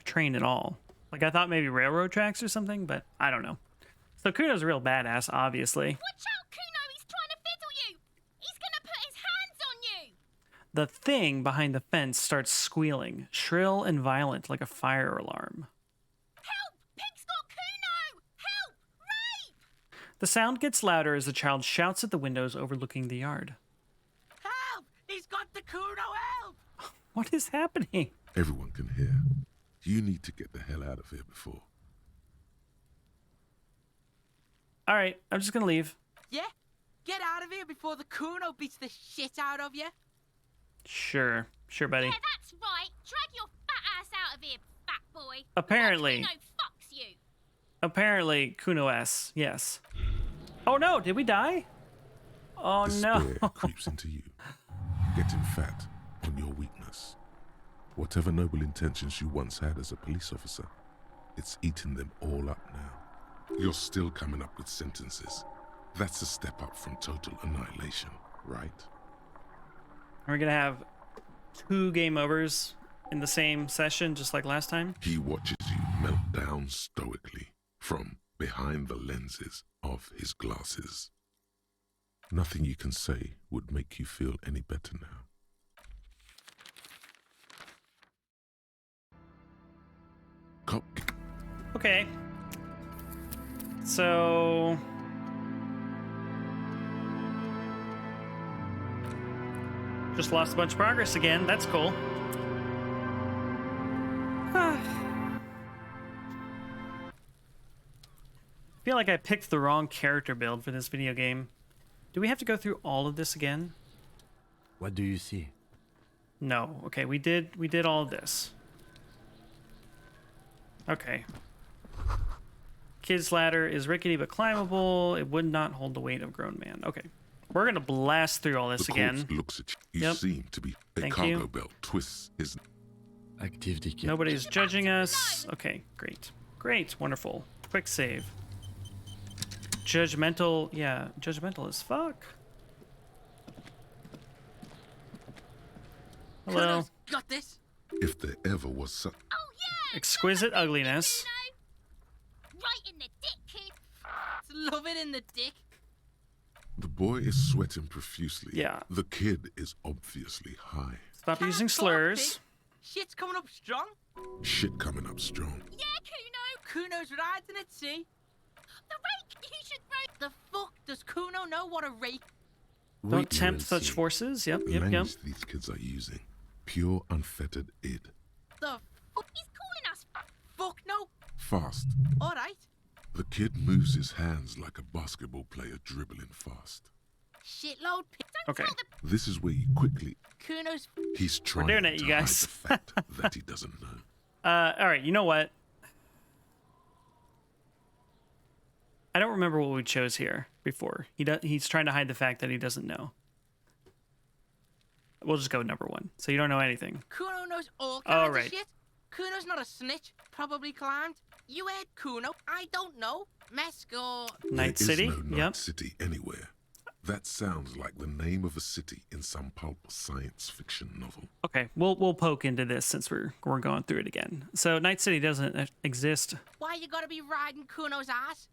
a train at all. Like, I thought maybe railroad tracks or something, but I don't know. So Kuno's a real badass, obviously. Watch out, Kuno. He's trying to fiddle you. He's going to put his hand The thing behind the fence starts squealing, shrill and violent like a fire alarm. Help! Pig's got Kuno! Help! Rape! The sound gets louder as the child shouts at the windows overlooking the yard. Help! He's got the Kuno, help! What is happening? Everyone can hear. You need to get the hell out of here before. All right, I'm just gonna leave. Yeah? Get out of here before the Kuno beats the shit out of you. Sure, buddy. Yeah, that's right. Drag your fat ass out of here, fat boy. Apparently. Kuno fucks you. Apparently, Kuno S. Yes. Oh no! Did we die? Oh Despair no! creeps into you, getting fat on your weakness. Whatever noble intentions you once had as a police officer, it's eating them all up now. You're still coming up with sentences. That's a step up from total annihilation, right? We're gonna have 2 game overs in the same session, just like last time. He watches you melt down stoically from behind the lenses of his glasses. Nothing you can say would make you feel any better now. Cop. Okay. So... just lost a bunch of progress again. That's cool. I feel like I picked the wrong character build for this video game. Do we have to go through all of this again? What do you see? No. Okay, we did all of this. Okay. Kid's ladder is rickety but climbable. It would not hold the weight of a grown man. Okay. We're gonna blast through all this The again. corpse looks at you. You Yep. seem to be a Thank cargo you. belt twists his. Activity kit. Nobody's judging us. Okay, great. Great, wonderful. Quick save. Judgmental, yeah, judgmental as fuck. Hello. Kuno's got this. If there ever was such. Oh yeah. Exquisite ugliness. Kuno. Right in the dick, kid. Love it in the dick. The boy is sweating profusely. Yeah. The kid is obviously high. Stop Can't using talk, slurs. pig. Shit's coming up strong. Shit coming up strong. Yeah, Kuno. Kuno's riding at sea. The rake. You should rake. The fuck does Kuno know what a rake? Don't Wait, you tempt will such see. forces. Yep, The yep, yep. language these kids are using. Pure unfettered id. The fuck? He's calling us. Fuck no. Fast. Alright. The kid moves his hands like a basketball player dribbling fast. Shitload pig. Okay. This is where you quickly. Kuno's He's trying doing it, to you hide guys. the fact that he doesn't know. All right, you know what? I don't remember what we chose here before. He's trying to hide the fact that he doesn't know. We'll just go number 1. So you don't know anything. Kuno knows all All kinds right. of shit. Kuno's not a snitch. Probably climbed. You heard Kuno. I don't know. Mesco. Night There is City? no Night Yep. City anywhere. That sounds like the name of a city in some pulp science fiction novel. Okay, we'll poke into this since we're going through it again. So Night City doesn't exist. Why you gotta be riding Kuno's ass?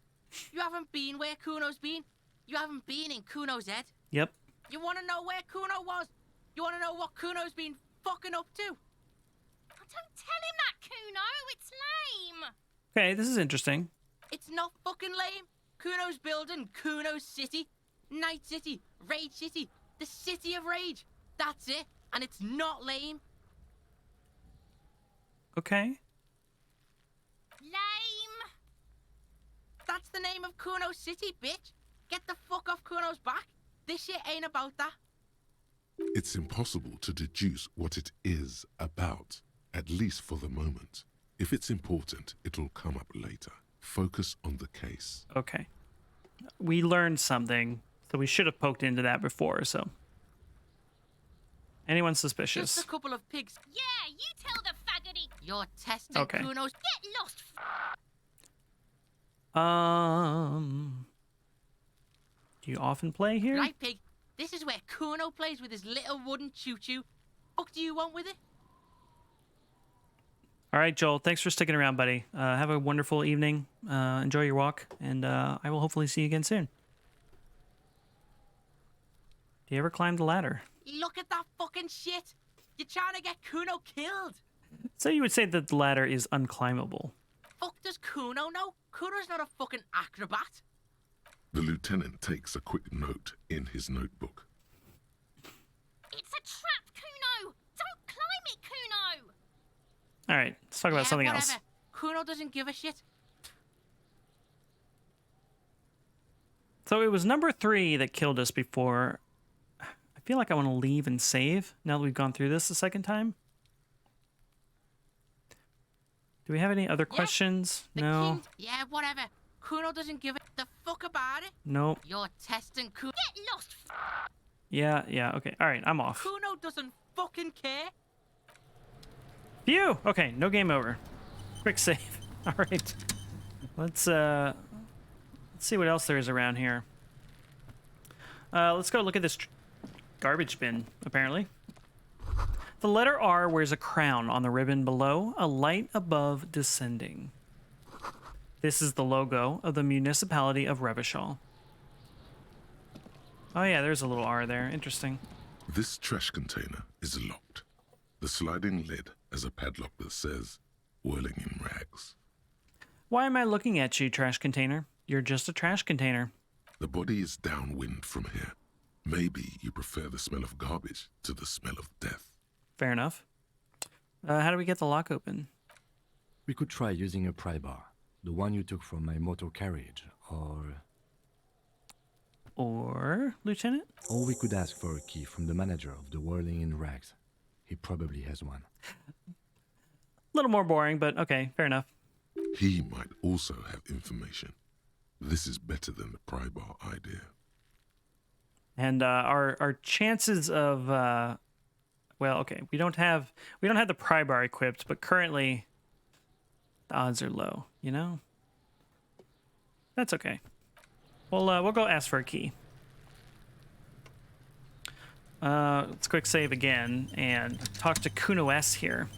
You haven't been where Kuno's been. You haven't been in Kuno's head. Yep. You wanna know where Kuno was? You wanna know what Kuno's been fucking up to? Oh, don't tell him that, Kuno. It's lame. Okay, this is interesting. It's not fucking lame. Kuno's building Kuno's city. Night City. Rage City. The city of rage. That's it. And it's not lame. Okay. Lame. That's the name of Kuno's city, bitch. Get the fuck off Kuno's back. This shit ain't about that. It's impossible to deduce what it is about, at least for the moment. If it's important, it'll come up later. Focus on the case. Okay. We learned something, so we should have poked into that before, so. Anyone suspicious? Just a couple of pigs. Yeah, you tell the faggoty. You're testing Okay. Kuno's. Get lost. Do you often play here? Right, pig. This is where Kuno plays with his little wooden choo-choo. Fuck do you want with it? All right, Joel. Thanks for sticking around, buddy. Have a wonderful evening. Enjoy your walk, and I will hopefully see you again soon. Do you ever climb the ladder? Look at that fucking shit. You're trying to get Kuno killed. So you would say that the ladder is unclimbable. Fuck does Kuno know? Kuno's not a fucking acrobat. The lieutenant takes a quick note in his notebook. It's a trap, Kuno! Don't climb it, Kuno! All right, let's talk about something whatever. else. Kuno doesn't give a shit. So it was number 3 that killed us before. I feel like I want to leave and save now that we've gone through this the second time. Do we have any other questions? The No. king, yeah, whatever. Kuno doesn't give the fuck about it. Nope. You're testing Kuno. Get lost! Yeah, okay. All right, I'm off. Kuno doesn't fucking care. Phew! Okay, no game over. Quick save. All right. Let's see what else there is around here. Let's go look at this garbage bin, apparently. The letter R wears a crown on the ribbon below, a light above descending. This is the logo of the municipality of Revachol. Oh yeah, there's a little R there. Interesting. This trash container is locked. The sliding lid has a padlock that says, "Whirling in rags." Why am I looking at you, trash container? You're just a trash container. The body is downwind from here. Maybe you prefer the smell of garbage to the smell of death. Fair enough. How do we get the lock open? We could try using a pry bar, the one you took from my motor carriage, Or, Lieutenant? or we could ask for a key from the manager of the Whirling in Rags. He probably has one. A little more boring, but okay, fair enough. He might also have information. This is better than the pry bar idea. And our chances of well, okay, we don't have the pry bar equipped, but currently the odds are low, you know? That's okay. We'll go ask for a key. Let's quick save again and talk to Kuno S here.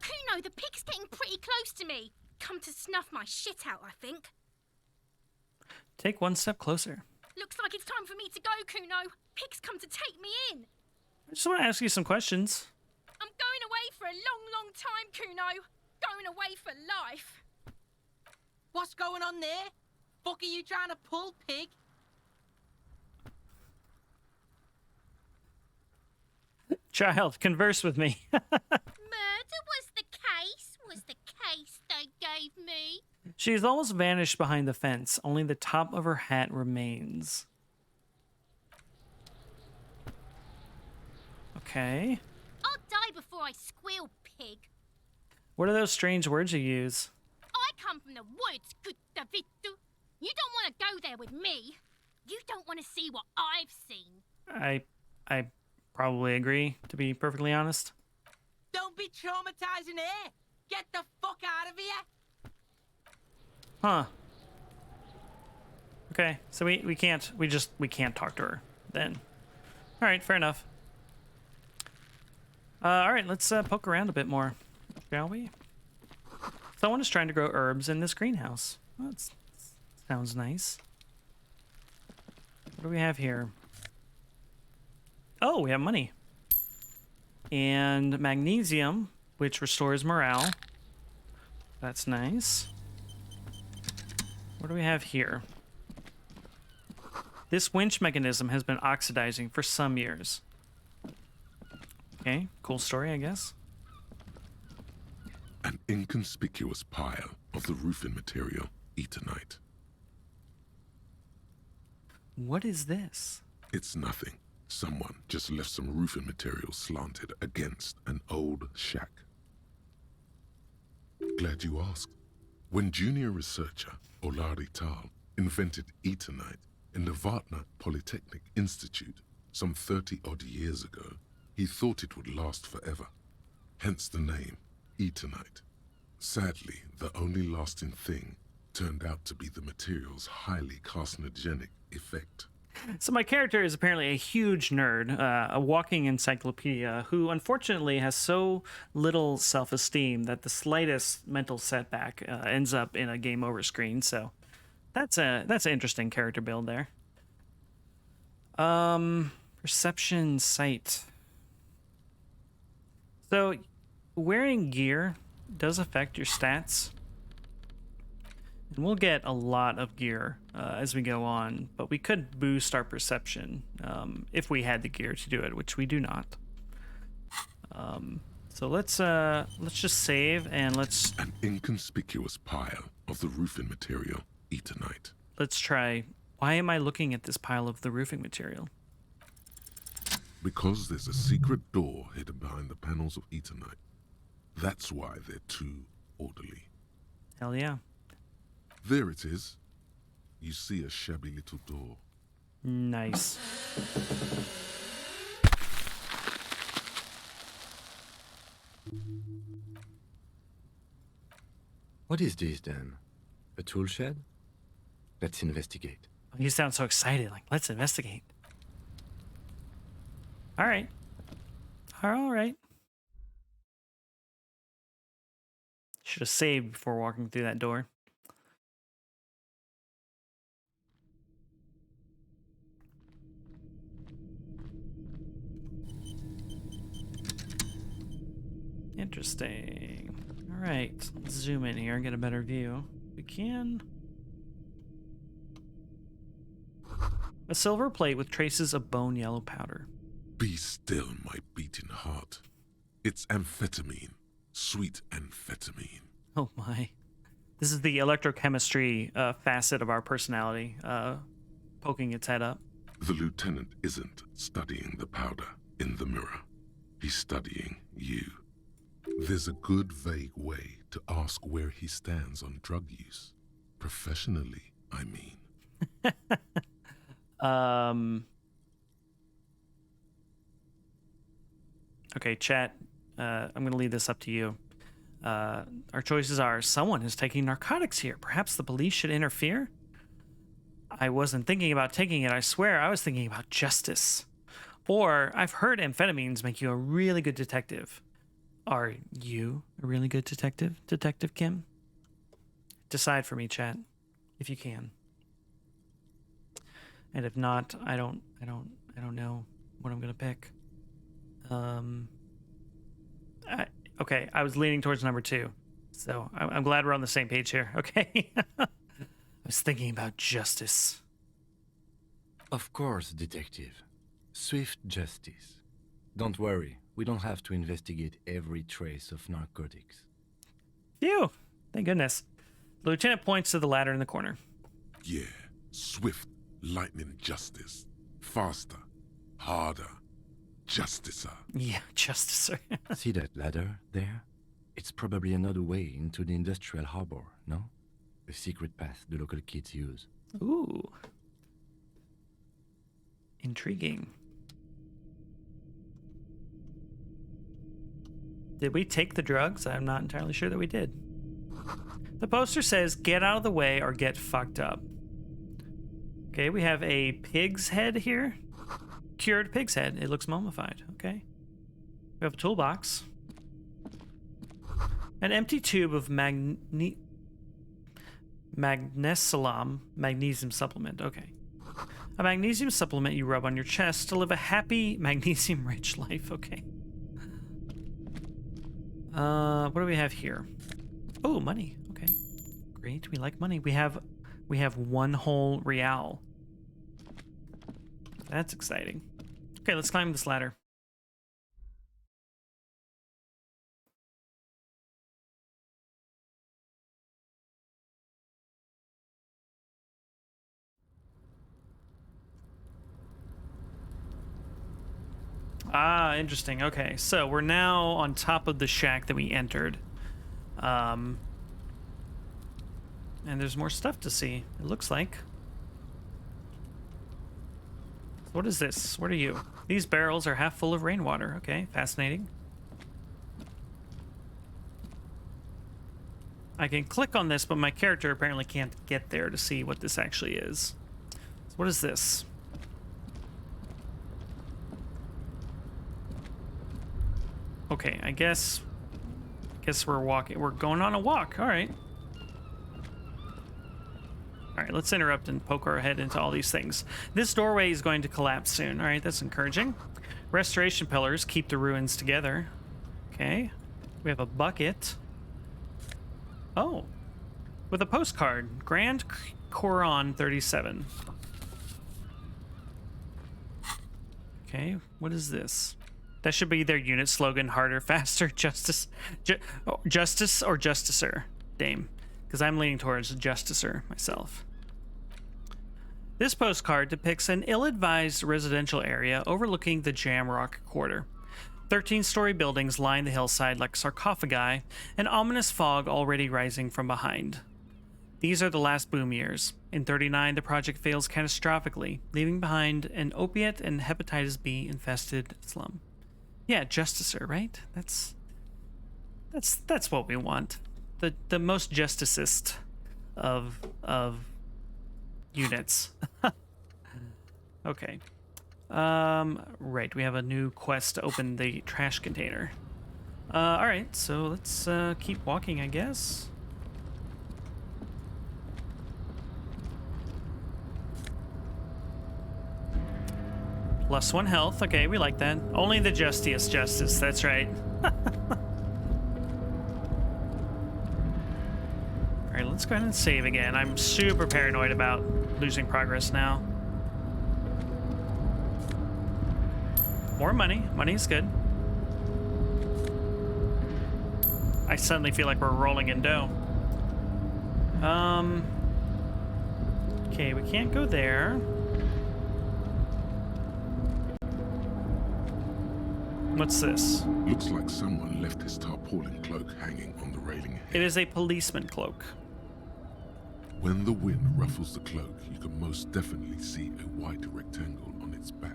Kuno, the pig's getting pretty close to me. Come to snuff my shit out, I think. Take one step closer. Looks like it's time for me to go, Kuno. Pig's come to take me in. I just want to ask you some questions. I'm going away for a long, long time, Kuno. Going away for life. What's going on there? Fuck are you trying to pull, pig? Child, converse with me. Murder was the case they gave me. She's almost vanished behind the fence. Only the top of her hat remains. Okay. I'll die before I squeal, pig. What are those strange words you use? I come from the woods, Guttavitu. You don't want to go there with me. You don't want to see what I've seen. I probably agree, to be perfectly honest. Don't be traumatizing her. Get the fuck out of here. Huh. Okay, so we can't talk to her then. All right, fair enough. All right, let's poke around a bit more, shall we? Someone is trying to grow herbs in this greenhouse. That sounds nice. What do we have here? Oh, we have money. And magnesium, which restores morale. That's nice. What do we have here? This winch mechanism has been oxidizing for some years. Okay, cool story, I guess. An inconspicuous pile of the roofing material, Eternite. What is this? It's nothing. Someone just left some roofing material slanted against an old shack. Glad you asked. When junior researcher Olari Tal invented Eternite in the Vatna Polytechnic Institute some 30-odd years ago, he thought it would last forever. Hence the name, Eternite. Sadly, the only lasting thing turned out to be the material's highly carcinogenic effect. So my character is apparently a huge nerd, a walking encyclopedia, who unfortunately has so little self-esteem that the slightest mental setback ends up in a game over screen. So that's an interesting character build there. Perception sight. So, wearing gear does affect your stats. And we'll get a lot of gear as we go on, but we could boost our perception if we had the gear to do it, which we do not. So let's just save and let's... An inconspicuous pile of the roofing material, Eternite. Let's try... Why am I looking at this pile of the roofing material? Because there's a secret door hidden behind the panels of Eternite. That's why they're too orderly. Hell yeah. There it is. You see a shabby little door. Nice. What is this then? A tool shed? Let's investigate. You sound so excited, like, let's investigate. All right. All right. Should have saved before walking through that door. Interesting. All right, let's zoom in here and get a better view. We can. A silver plate with traces of bone yellow powder. Be still, my beating heart. It's amphetamine. Sweet amphetamine. Oh my. This is the electrochemistry facet of our personality poking its head up. The lieutenant isn't studying the powder in the mirror. He's studying you. There's a good vague way to ask where he stands on drug use. Professionally, I mean. Okay, chat. I'm going to leave this up to you. Our choices are: someone is taking narcotics here. Perhaps the police should interfere. I wasn't thinking about taking it, I swear. I was thinking about justice. Or, I've heard amphetamines make you a really good detective. Are you a really good detective, Detective Kim? Decide for me, chat, if you can. And if not, I don't know what I'm gonna pick. Okay, I was leaning towards number 2, so I'm glad we're on the same page here. Okay, I was thinking about justice. Of course, detective. Swift justice. Don't worry, we don't have to investigate every trace of narcotics. Phew, thank goodness. The lieutenant points to the ladder in the corner. Yeah, swift, lightning justice. Faster, harder, justicer. Yeah, justicer. See that ladder there? It's probably another way into the industrial harbor, no? A secret path the local kids use. Ooh. Intriguing. Did we take the drugs? I'm not entirely sure that we did. The poster says, get out of the way or get fucked up. Okay, we have a pig's head here. Cured pig's head. It looks mummified. Okay. We have a toolbox. An empty tube of magnesium supplement. Okay. A magnesium supplement you rub on your chest to live a happy, magnesium-rich life. Okay. What do we have here? Oh, money. Okay. Great. We like money. We have 1 whole real. That's exciting. Okay, let's climb this ladder. Ah, interesting. Okay, so we're now on top of the shack that we entered. And there's more stuff to see, it looks like. What is this? What are you? These barrels are half full of rainwater. Okay, fascinating. I can click on this, but my character apparently can't get there to see what this actually is. So what is this? Okay, I guess we're walking. We're going on a walk. All right. All right, let's interrupt and poke our head into all these things. This doorway is going to collapse soon. All right, that's encouraging. Restoration pillars keep the ruins together. Okay. We have a bucket. Oh. With a postcard. Grand Coron 37. Okay, what is this? That should be their unit slogan: harder, faster, justice. Justice or justicer, Dame. Because I'm leaning towards justicer myself. This postcard depicts an ill-advised residential area overlooking the Jamrock Quarter. 13-story buildings line the hillside like sarcophagi, an ominous fog already rising from behind. These are the last boom years. In 39, the project fails catastrophically, leaving behind an opiate and hepatitis B infested slum. Yeah, justicer, right? That's what we want. The most justicist of units. Okay. Right, we have a new quest to open the trash container. Alright, so let's keep walking, I guess. +1 health. Okay, we like that. Only the justiest justice, that's right. Alright, let's go ahead and save again. I'm super paranoid about losing progress now. More money. Money is good. I suddenly feel like we're rolling in dough. Okay, we can't go there. What's this? Looks like someone left his tarpaulin cloak hanging on the railing. It is a policeman cloak. When the wind ruffles the cloak, you can most definitely see a white rectangle on its back.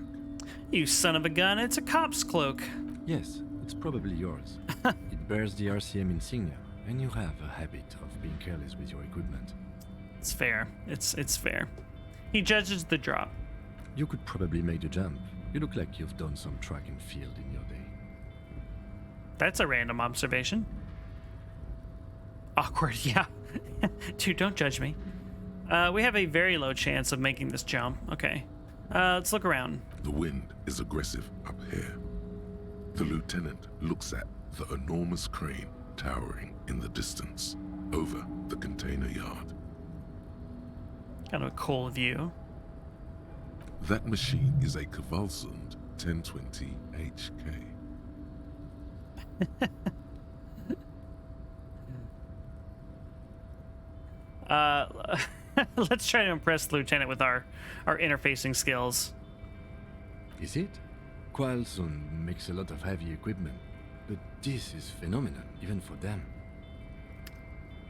You son of a gun, it's a cop's cloak. Yes, it's probably yours. It bears the RCM insignia, and you have a habit of being careless with your equipment. It's fair. It's fair. He judges the drop. You could probably make the jump. You look like you've done some track and field in your day. That's a random observation. Awkward, yeah. Dude, don't judge me. We have a very low chance of making this jump. Okay. Let's look around. The wind is aggressive up here. The lieutenant looks at the enormous crane towering in the distance over the container yard. Kind of a cool view. That machine is a Kvalsund 1020 HK. Let's try to impress the lieutenant with our interfacing skills. Is it? Kvalsund makes a lot of heavy equipment, but this is phenomenal, even for them.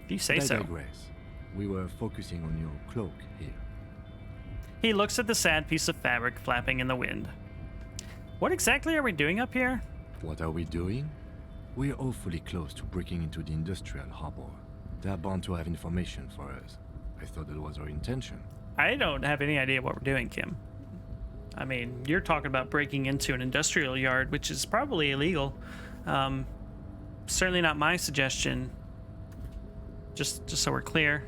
If you say But I so. digress. We were focusing on your cloak here. He looks at the sad piece of fabric flapping in the wind. What exactly are we doing up here? What are we doing? We're awfully close to breaking into the industrial harbor. They're bound to have information for us. I thought that was our intention. I don't have any idea what we're doing, Kim. I mean, you're talking about breaking into an industrial yard, which is probably illegal. Certainly not my suggestion. Just so we're clear.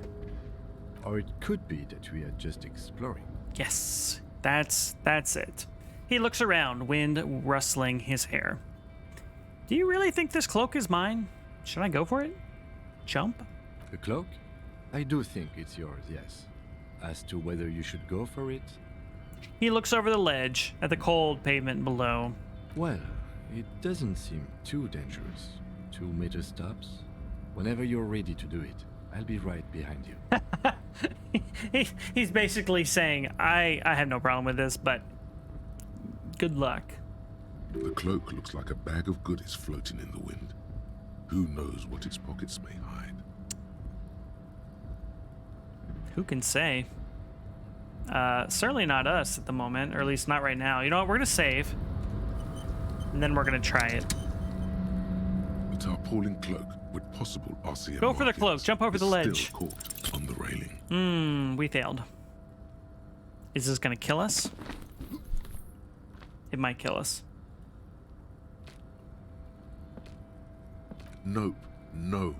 Or it could be that we are just exploring. Yes, that's it. He looks around, wind rustling his hair. Do you really think this cloak is mine? Should I go for it? Jump? The cloak? I do think it's yours, yes. As to whether you should go for it? He looks over the ledge at the cold pavement below. Well, it doesn't seem too dangerous. 2 meter stops. Whenever you're ready to do it, I'll be right behind you. He's basically saying, I have no problem with this, but good luck. The cloak looks like a bag of goodies floating in the wind. Who knows what its pockets may hide? Who can say? Certainly not us at the moment, or at least not right now. You know what? We're gonna save, and then we're gonna try it. The tarpaulin cloak with possible RCM Go for the markings cloak. Jump over is the ledge. Still caught on the railing. We failed. Is this gonna kill us? It might kill us. Nope, no.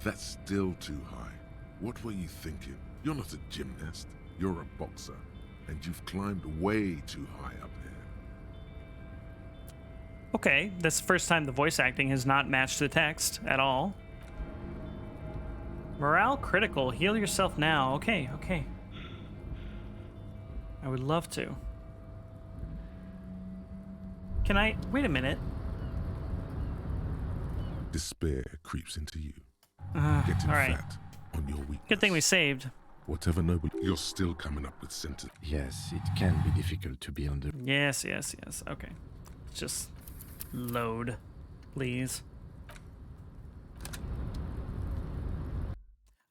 That's still too high. What were you thinking? You're not a gymnast, you're a boxer, and you've climbed way too high up there. Okay, that's the first time the voice acting has not matched the text at all. Morale critical. Heal yourself now. Okay, okay. I would love to. Can I... Wait a minute. Despair creeps into you, All getting right. fat on your weakness. Good thing we saved. Whatever noble, you're still coming up with sentence. Yes, it can be difficult to be under. Yes, yes, yes. Okay. Just load, please.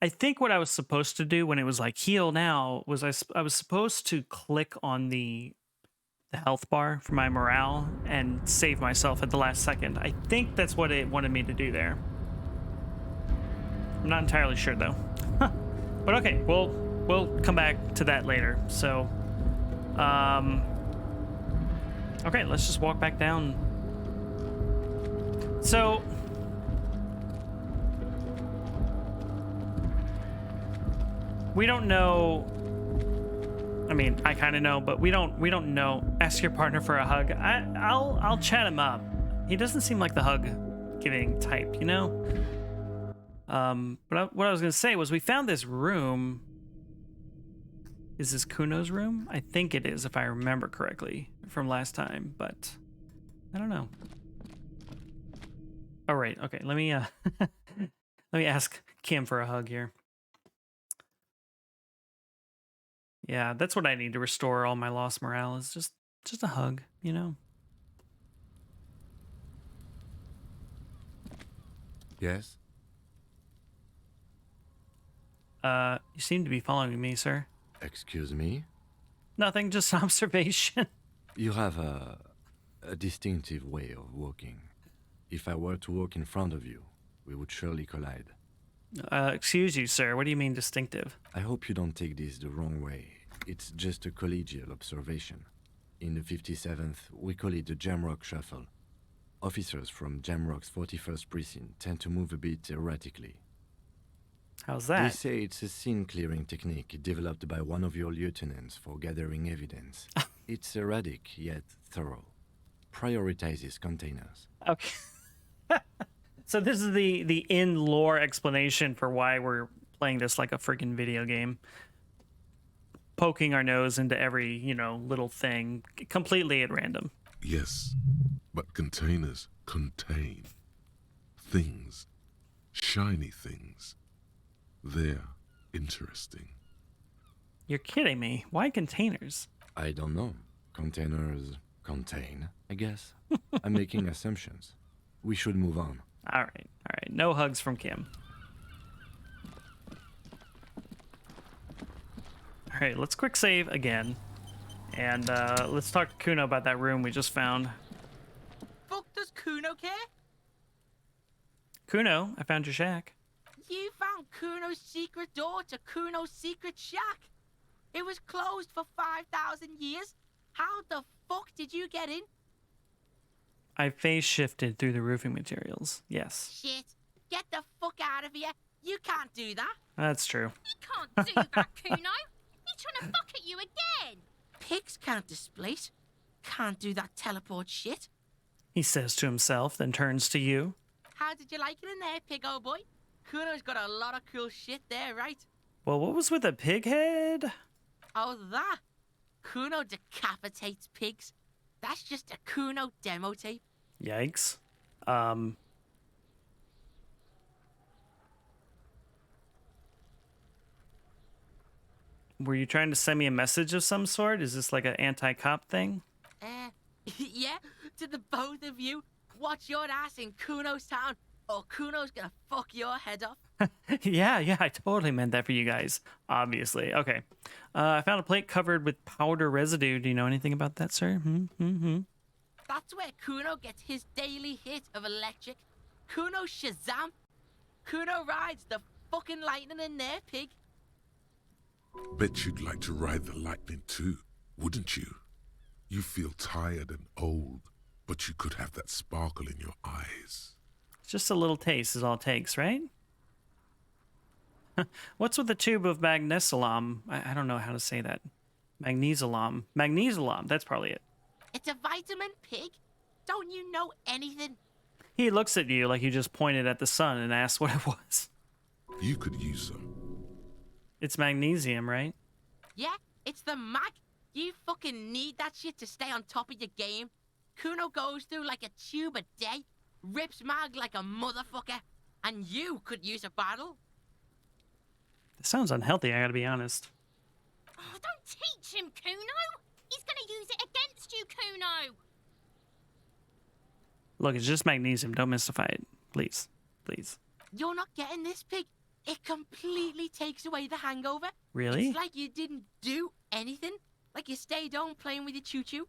I think what I was supposed to do when it was like heal now was I was supposed to click on the health bar for my morale and save myself at the last second. I think that's what it wanted me to do there. I'm not entirely sure though. But okay, we'll come back to that later. So, okay, let's just walk back down. So, we don't know. I mean, I kind of know, but we don't know. Ask your partner for a hug. I'll chat him up. He doesn't seem like the hug giving type, you know. But what I was gonna say was we found this room. Is this Kuno's room? I think it is, if I remember correctly from last time, but I don't know. All right, okay. Let me let me ask Kim for a hug here. Yeah, that's what I need to restore all my lost morale, is just a hug, you know? Yes? You seem to be following me, sir. Excuse me? Nothing, just observation. You have a distinctive way of walking. If I were to walk in front of you, we would surely collide. Excuse you, sir. What do you mean distinctive? I hope you don't take this the wrong way. It's just a collegial observation. In the 57th, we call it the Jamrock Shuffle. Officers from Jamrock's 41st Precinct tend to move a bit erratically. How's They that? say it's a scene-clearing technique developed by one of your lieutenants for gathering evidence. It's erratic, yet thorough. Prioritizes containers. Okay. So this is the in-lore explanation for why we're playing this like a freaking video game. Poking our nose into every, you know, little thing completely at random. Yes, but containers contain things, shiny things. They're interesting. You're kidding me. Why containers? I don't know. Containers contain, I guess. I'm making assumptions. We should move on. All right. No hugs from Kim. All right, let's quick save again. And let's talk to Kuno about that room we just found. Fuck does Kuno care? Kuno, I found your shack. You found Kuno's secret door to Kuno's secret shack. It was closed for 5,000 years. How the fuck did you get in? I phase shifted through the roofing materials. Yes, Shit. Get the fuck out of here. You can't do that. that's true. He can't do that, Kuno. He's trying to fuck at you again. Pigs can't displace. Can't do that teleport shit. He says to himself, then turns to you. How did you like it in there, pig old boy? Kuno's got a lot of cool shit there, right? Well, what was with the pig head? Oh, that? Kuno decapitates pigs. That's just a Kuno demo tape. Yikes. Were you trying to send me a message of some sort? Is this like an anti-cop thing? Yeah, to the both of you. Watch your ass in Kuno's town, or Kuno's gonna fuck your head off. Yeah, I totally meant that for you guys. Obviously. Okay. I found a plate covered with powder residue. Do you know anything about that, sir? That's where Kuno gets his daily hit of electric. Kuno Shazam. Kuno rides the fucking lightning in there, pig. Bet you'd like to ride the lightning too, wouldn't you? You feel tired and old, but you could have that sparkle in your eyes. Just a little taste is all it takes, right? What's with the tube of magnesalam? I don't know how to say that. Magnesalam. Magnesalam. That's probably it. It's a vitamin, pig. Don't you know anything? He looks at you like you just pointed at the sun and asked what it was. You could use some. It's magnesium, right? Yeah, it's the mag. You fucking need that shit to stay on top of your game. Kuno goes through like a tube a day, rips mag like a motherfucker, and you could use a bottle. It sounds unhealthy, I gotta be honest. Oh, don't teach him, Kuno. He's gonna use it against you, Kuno. Look, it's just magnesium. Don't mystify it. Please. Please. You're not getting this, pig. It completely takes away the hangover. Really? It's like you didn't do anything. Like you stayed home playing with your choo-choo.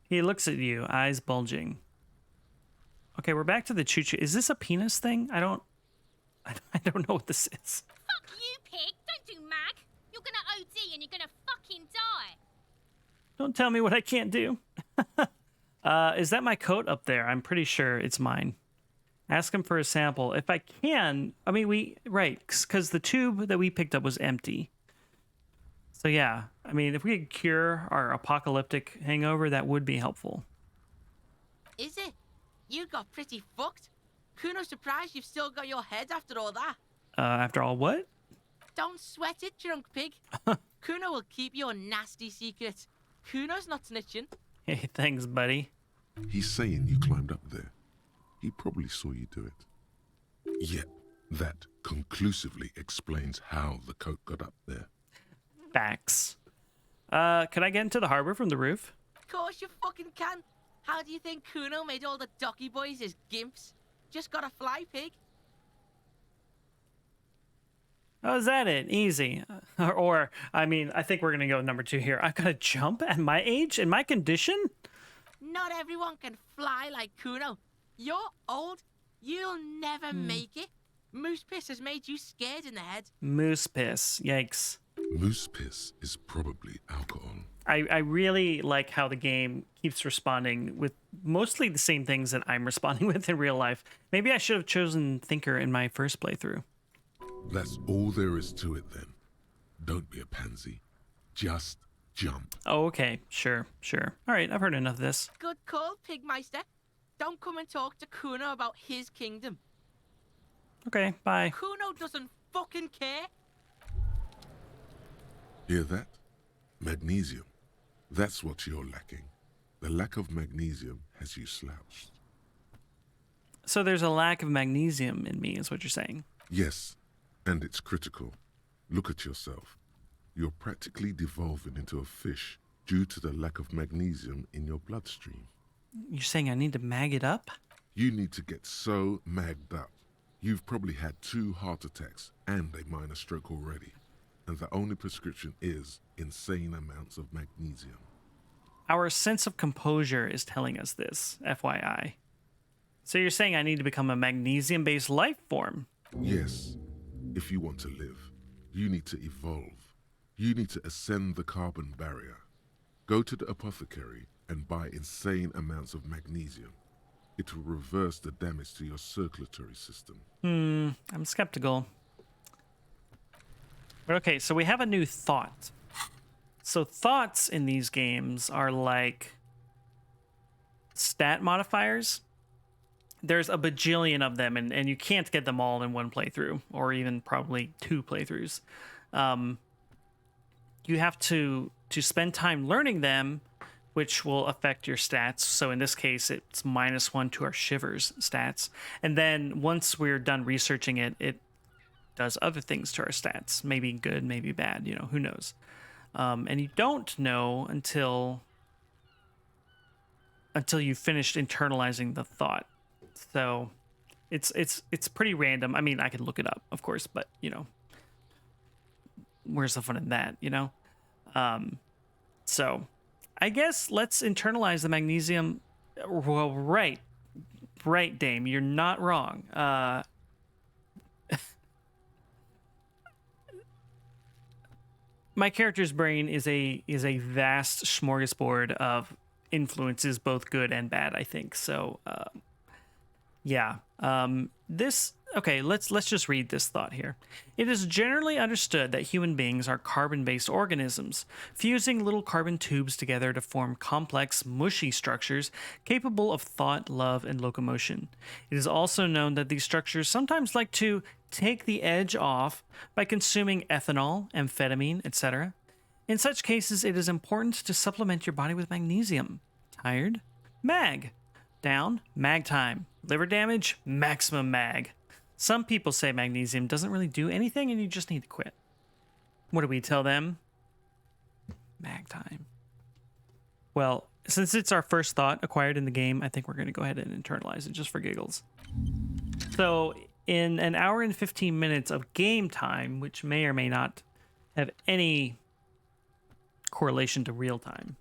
He looks at you, eyes bulging. Okay, we're back to the choo-choo. Is this a penis thing? I don't know what this is. Fuck you, pig. Don't do mag. You're gonna OD and you're gonna fucking die. Don't tell me what I can't do. Is that my coat up there? I'm pretty sure it's mine. Ask him for a sample. If I can, I mean, because the tube that we picked up was empty. So yeah, I mean, if we could cure our apocalyptic hangover, that would be helpful. Is it? You got pretty fucked. Kuno's surprised you've still got your head after all that. After all, what? Don't sweat it, drunk pig. Kuno will keep your nasty secrets. Kuno's not snitching. Hey, thanks, buddy. He's saying you climbed up there. He probably saw you do it. Yet, that conclusively explains how the coat got up there. Facts. Can I get into the harbor from the roof? Of course you fucking can. How do you think Kuno made all the docky boys his gimps? Just gotta fly, pig. Oh, is that it? Easy. Or, I mean, I think we're gonna go number 2 here. I've got to jump at my age, in my condition? Not everyone can fly like Kuno. You're old. You'll never make it. Moose piss has made you scared in the head. Moose piss. Yikes. Moose piss is probably alcohol. I really like how the game keeps responding with mostly the same things that I'm responding with in real life. Maybe I should have chosen Thinker in my first playthrough. That's all there is to it then. Don't be a pansy. Just jump. Oh, okay. Sure. All right, I've heard enough of this. Good call, Pigmeister. Don't come and talk to Kuno about his kingdom. Okay, bye. Kuno doesn't fucking care. Hear that? Magnesium. That's what you're lacking. The lack of magnesium has you slouched. So there's a lack of magnesium in me, is what you're saying. Yes, and it's critical. Look at yourself. You're practically devolving into a fish due to the lack of magnesium in your bloodstream. You're saying I need to mag it up? You need to get so magged up. You've probably had 2 heart attacks and a minor stroke already. And the only prescription is insane amounts of magnesium. Our sense of composure is telling us this, FYI. So you're saying I need to become a magnesium-based life form? Yes. If you want to live, you need to evolve. You need to ascend the carbon barrier. Go to the apothecary and buy insane amounts of magnesium. It will reverse the damage to your circulatory system. I'm skeptical. But okay, so we have a new thought. So thoughts in these games are like stat modifiers. There's a bajillion of them, and you can't get them all in one playthrough, or even probably 2 playthroughs. You have to spend time learning them, which will affect your stats. So in this case, it's -1 to our shivers stats. And then once we're done researching it, it does other things to our stats. Maybe good, maybe bad, who knows. And you don't know until you've finished internalizing the thought. So it's pretty random. I mean, I could look it up, of course, but where's the fun in that, So I guess let's internalize the magnesium. Well, right, Dame, you're not wrong. My character's brain is a vast smorgasbord of influences, both good and bad, I think. So, yeah. This okay, let's just read this thought here. It is generally understood that human beings are carbon-based organisms, fusing little carbon tubes together to form complex, mushy structures capable of thought, love, and locomotion. It is also known that these structures sometimes like to take the edge off by consuming ethanol, amphetamine, etc. In such cases, it is important to supplement your body with magnesium. Tired? Mag. Down? Mag time. Liver damage? Maximum mag. Some people say magnesium doesn't really do anything and you just need to quit. What do we tell them? Mag time. Well, since it's our first thought acquired in the game, I think we're going to go ahead and internalize it just for giggles. So, in an hour and 15 minutes of game time, which may or may not have any correlation to real time,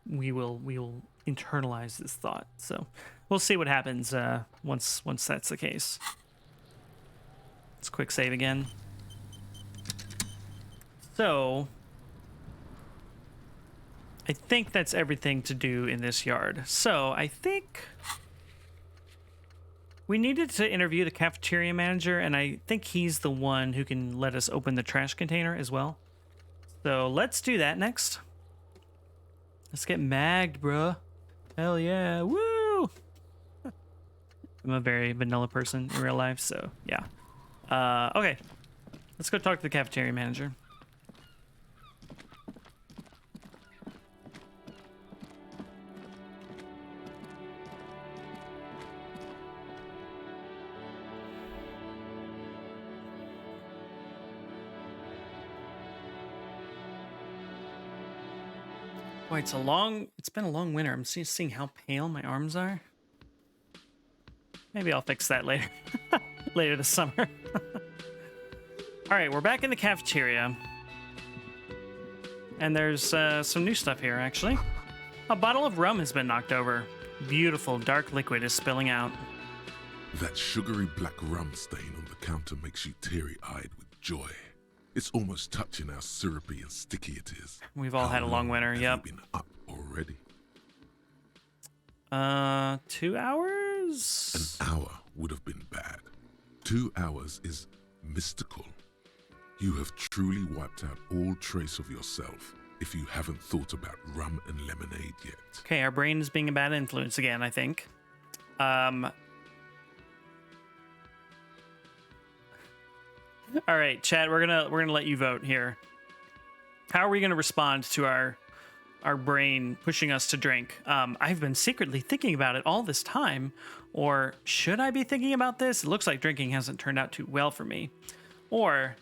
we will internalize this thought. So, we'll see what happens once that's the case. Let's quick save again. So, I think that's everything to do in this yard. So, I think we needed to interview the cafeteria manager, and I think he's the one who can let us open the trash container as well. So, let's do that next. Let's get magged, bruh. Hell yeah. Woo! I'm a very vanilla person in real life, so yeah. Okay. Let's go talk to the cafeteria manager. Boy, it's been a long winter. I'm seeing how pale my arms are. Maybe I'll fix that later. Later this summer. All right, we're back in the cafeteria. And there's some new stuff here, actually. A bottle of rum has been knocked over. Beautiful dark liquid is spilling out. That sugary black rum stain on the counter makes you teary-eyed with joy. It's almost touching how syrupy and sticky it is. We've all had a long winter, have yep. you been up already? 2 hours? An hour would have been bad. 2 hours is mystical. You have truly wiped out all trace of yourself if you haven't thought about rum and lemonade yet. Okay, our brain is being a bad influence again, I think. All right, Chad, we're gonna let you vote here. How are we gonna respond to our brain pushing us to drink? I've been secretly thinking about it all this time, or should I be thinking about this? It looks like drinking hasn't turned out too well for me. Or,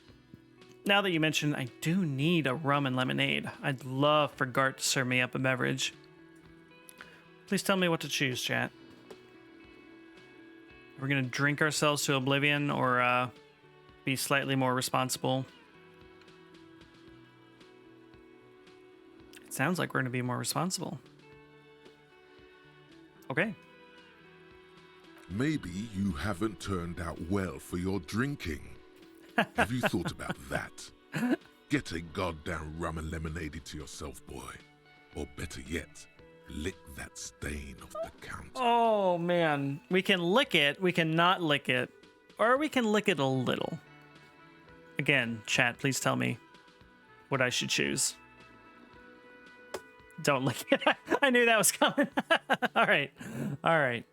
now that you mention, I do need a rum and lemonade. I'd love for Gart to serve me up a beverage. Please tell me what to choose, chat. We're gonna drink ourselves to oblivion, or be slightly more responsible. It sounds like we're gonna be more responsible. Okay. Maybe you haven't turned out well for your drinking. Have you thought about that? Get a goddamn rum and lemonade to yourself, boy. Or better yet, lick that stain off the counter. Oh man, we can lick it, we can not lick it, or we can lick it a little. Again, chat, please tell me what I should choose. Don't lick it. I knew that was coming. All right.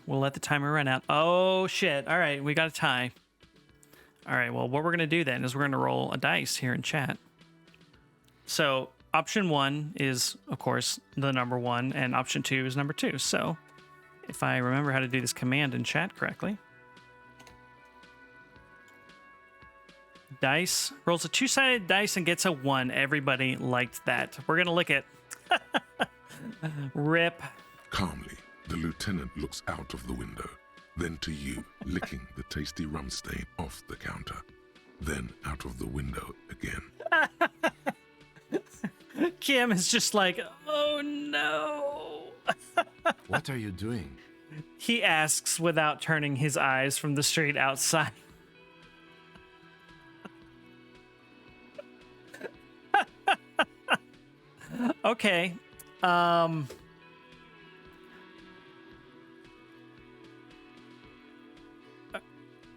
We'll let the timer run out. Oh shit. All right, we got a tie. All right, well, what we're gonna do then is we're gonna roll a dice here in chat. So option 1 is, of course, the number 1, and option 2 is number 2. So if I remember how to do this command in chat correctly, dice rolls a 2-sided dice and gets a 1. Everybody liked that. We're gonna lick it. Rip. Calmly, the lieutenant looks out of the window, then to you, licking the tasty rum stain off the counter, then out of the window again. Kim is just like, oh no. What are you doing? He asks without turning his eyes from the street outside. Okay.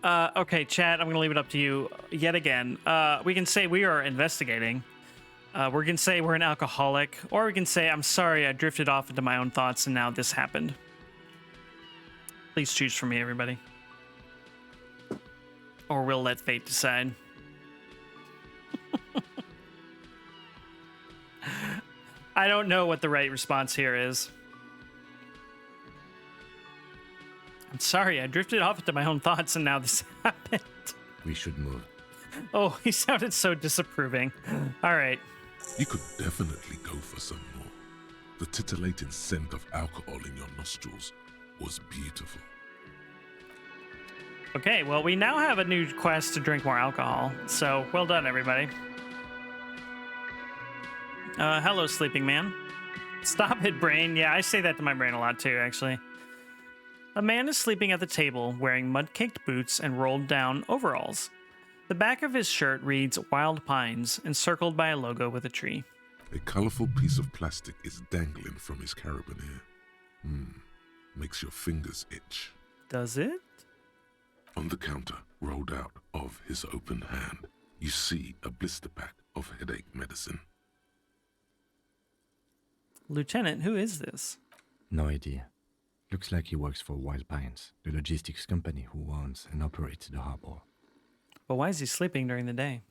Okay, chat, I'm going to leave it up to you yet again. We can say we are investigating. We can say we're an alcoholic, or we can say, I'm sorry, I drifted off into my own thoughts and now this happened. Please choose for me, everybody. Or we'll let fate decide. I don't know what the right response here is. I'm sorry, I drifted off into my own thoughts and now this happened. We should move. Oh, he sounded so disapproving. All right. You could definitely go for some more. The titillating scent of alcohol in your nostrils was beautiful. Okay, well, we now have a new quest to drink more alcohol. So, well done, everybody. Hello, sleeping man. Stop it, brain. Yeah, I say that to my brain a lot, too, actually. A man is sleeping at the table, wearing mud-caked boots and rolled-down overalls. The back of his shirt reads Wild Pines, encircled by a logo with a tree. A colorful piece of plastic is dangling from his carabiner. Makes your fingers itch. Does it? On the counter, rolled out of his open hand, you see a blister pack of headache medicine. Lieutenant, who is this? No idea. Looks like he works for Wild Pines, the logistics company who owns and operates the harbor. But why is he sleeping during the day?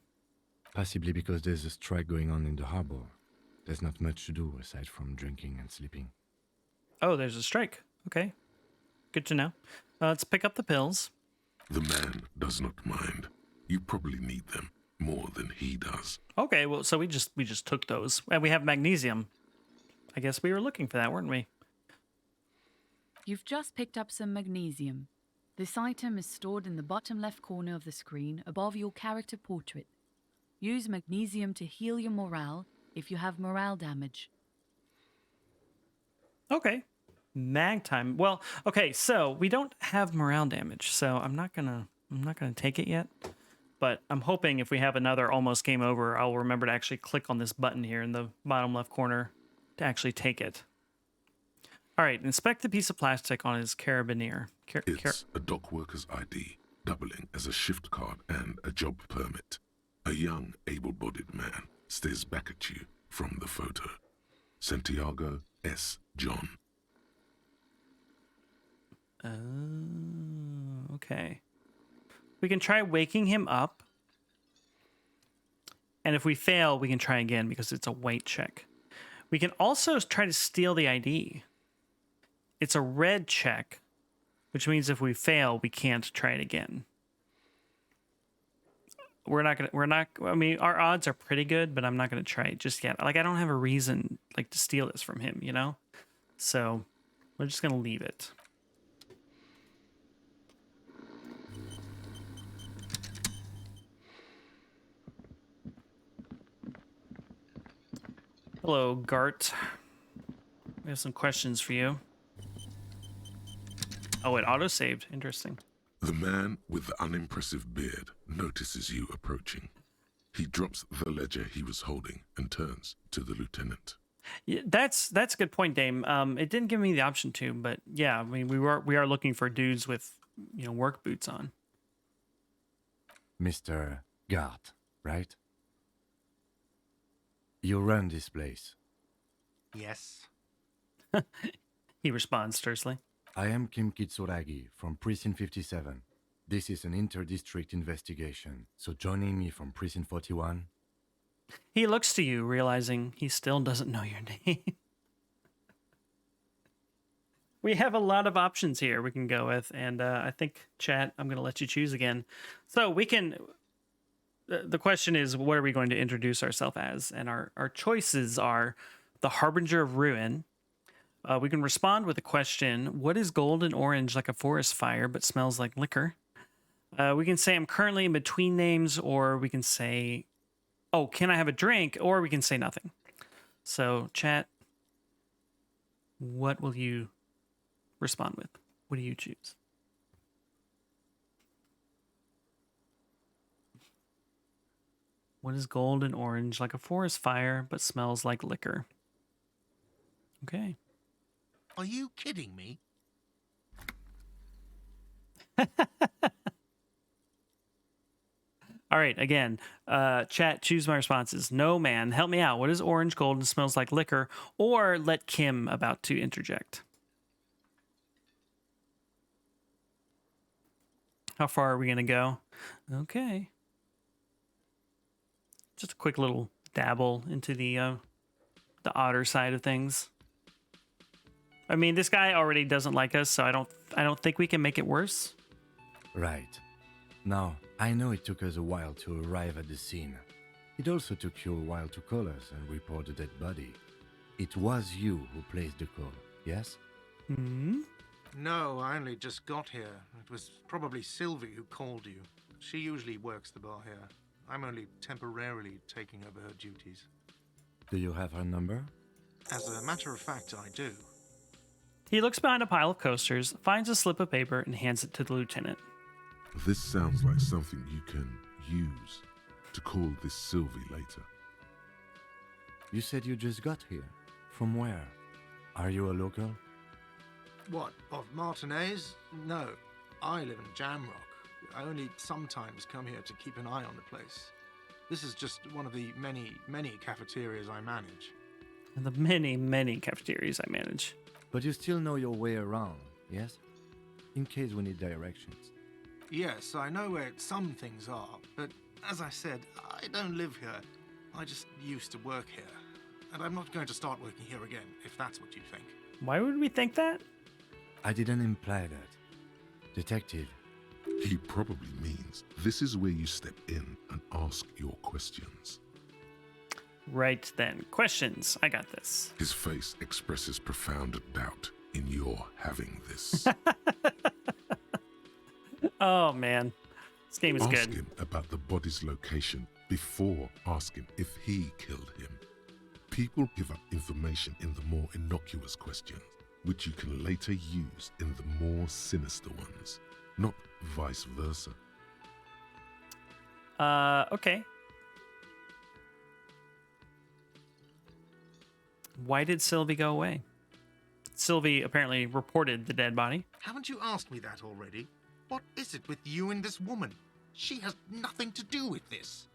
Possibly because there's a strike going on in the harbor. There's not much to do aside from drinking and sleeping. Oh, there's a strike. Okay. Good to know. Let's pick up the pills. The man does not mind. You probably need them more than he does. Okay, well, so we just took those. And we have magnesium. I guess we were looking for that, weren't we? You've just picked up some magnesium. This item is stored in the bottom left corner of the screen above your character portrait. Use magnesium to heal your morale if you have morale damage. Okay. Mag time. Well, okay, so we don't have morale damage, so I'm not gonna take it yet. But I'm hoping if we have another almost game over, I'll remember to actually click on this button here in the bottom left corner to actually take it. All right, inspect the piece of plastic on his carabiner. It's a dock worker's ID, doubling as a shift card and a job permit. A young, able-bodied man stares back at you from the photo. Santiago S. John. Oh, okay. We can try waking him up. And if we fail, we can try again because it's a white check. We can also try to steal the ID. It's a red check, which means if we fail, we can't try it again. I mean, our odds are pretty good, but I'm not going to try it just yet. Like, I don't have a reason, like, to steal this from him, you know? So, we're just going to leave it. Hello, Gart. We have some questions for you. Oh, it auto-saved. Interesting. The man with the unimpressive beard notices you approaching. He drops the ledger he was holding and turns to the lieutenant. Yeah, that's a good point, Dame. It didn't give me the option to, but yeah, I mean, we are looking for dudes with, you know, work boots on. Mr. Gart, right? You run this place. Yes. He responds tersely. I am Kim Kitsuragi from Precinct 57. This is an inter-district investigation, so joining me from Precinct 41... He looks to you, realizing he still doesn't know your name. We have a lot of options here we can go with, and I think, chat, I'm going to let you choose again. So we can... The question is, what are we going to introduce ourselves as? And our choices are the Harbinger of Ruin. We can respond with a question, what is gold and orange like a forest fire but smells like liquor? We can say I'm currently in between names, or we can say, oh, can I have a drink? Or we can say nothing. So, chat, what will you respond with? What do you choose? What is gold and orange like a forest fire but smells like liquor? Okay. Are you kidding me? All right, again, chat, choose my responses. No, man, help me out. What is orange, gold, and smells like liquor? Or let Kim about to interject. How far are we going to go? Okay. Just a quick little dabble into the otter side of things. I mean, this guy already doesn't like us, so I don't think we can make it worse. Right. Now, I know it took us a while to arrive at the scene. It also took you a while to call us and report the dead body. It was you who placed the call, yes? Hmm? No, I only just got here. It was probably Sylvie who called you. She usually works the bar here. I'm only temporarily taking over her duties. Do you have her number? As a matter of fact, I do. He looks behind a pile of coasters, finds a slip of paper, and hands it to the lieutenant. This sounds like something you can use to call this Sylvie later. You said you just got here. From where? Are you a local? What, of Martinez? No, I live in Jamrock. I only sometimes come here to keep an eye on the place. This is just one of the many, many cafeterias I manage. And the many, many cafeterias I manage. But you still know your way around, yes? In case we need directions. Yes, I know where some things are, but as I said, I don't live here. I just used to work here. And I'm not going to start working here again, if that's what you think. Why would we think that? I didn't imply that. Detective. He probably means this is where you step in and ask your questions. Right then. Questions. I got this. His face expresses profound doubt in your having this. Oh, man. This game is Ask good. him about the body's location before asking if he killed him. People give up information in the more innocuous questions, which you can later use in the more sinister ones, not vice versa. Okay. Why did Sylvie go away? Sylvie apparently reported the dead body. Haven't you asked me that already? What is it with you and this woman? She has nothing to do with this.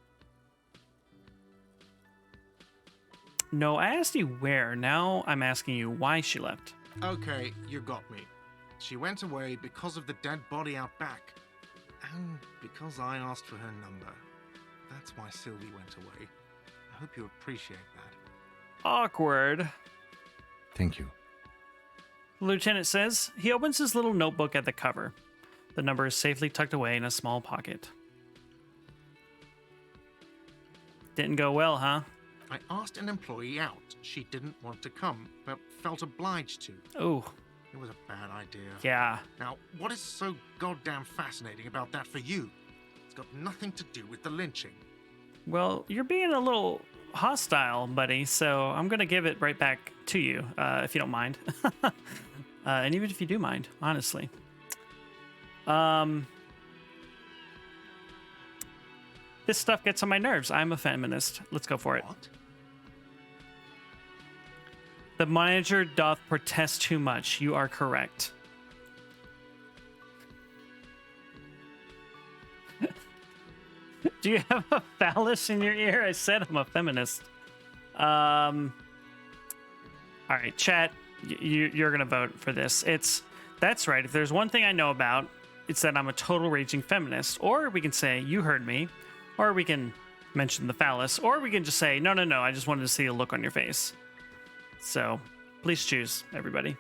No, I asked you where. Now I'm asking you why she left. Okay, you got me. She went away because of the dead body out back. And because I asked for her number. That's why Sylvie went away. I hope you appreciate that. Awkward. Thank you. The lieutenant says he opens his little notebook at the cover. The number is safely tucked away in a small pocket. Didn't go well, huh? I asked an employee out. She didn't want to come, but felt obliged to. Oh, It was a bad idea. yeah. Now, what is so goddamn fascinating about that for you? It's got nothing to do with the lynching. Well, you're being a little hostile, buddy, so I'm going to give it right back to you, if you don't mind. And even if you do mind, honestly. This stuff gets on my nerves. I'm a feminist. Let's go for it. What? The manager doth protest too much. You are correct. Do you have a phallus in your ear? I said I'm a feminist. All right, chat. You're gonna vote for this. That's right. If there's one thing I know about, it's that I'm a total raging feminist. Or we can say you heard me, or we can mention the phallus, or we can just say no. I just wanted to see a look on your face. So, please choose, everybody.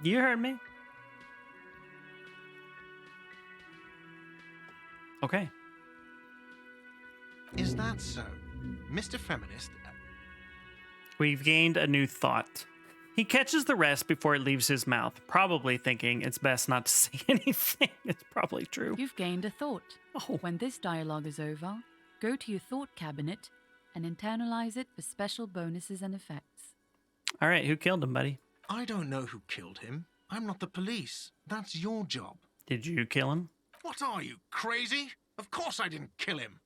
You heard me. Okay. Is that so? Mr. Feminist? We've gained a new thought. He catches the rest before it leaves his mouth, probably thinking it's best not to say anything. It's probably true. You've gained a thought. Oh. When this dialogue is over, go to your thought cabinet and internalize it for special bonuses and effects. All right, who killed him, buddy? I don't know who killed him. I'm not the police. That's your job. Did you kill him? What are you, crazy? Of course I didn't kill him.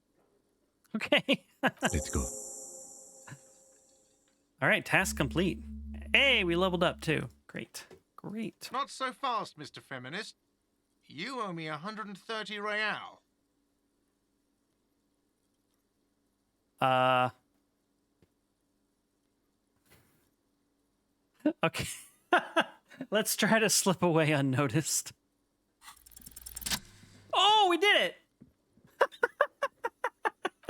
Okay. Let's go. All right, task complete. Hey, we leveled up too. Great. Great. Not so fast, Mr. Feminist. You owe me 130 real. Okay. Let's try to slip away unnoticed. Oh, we did it!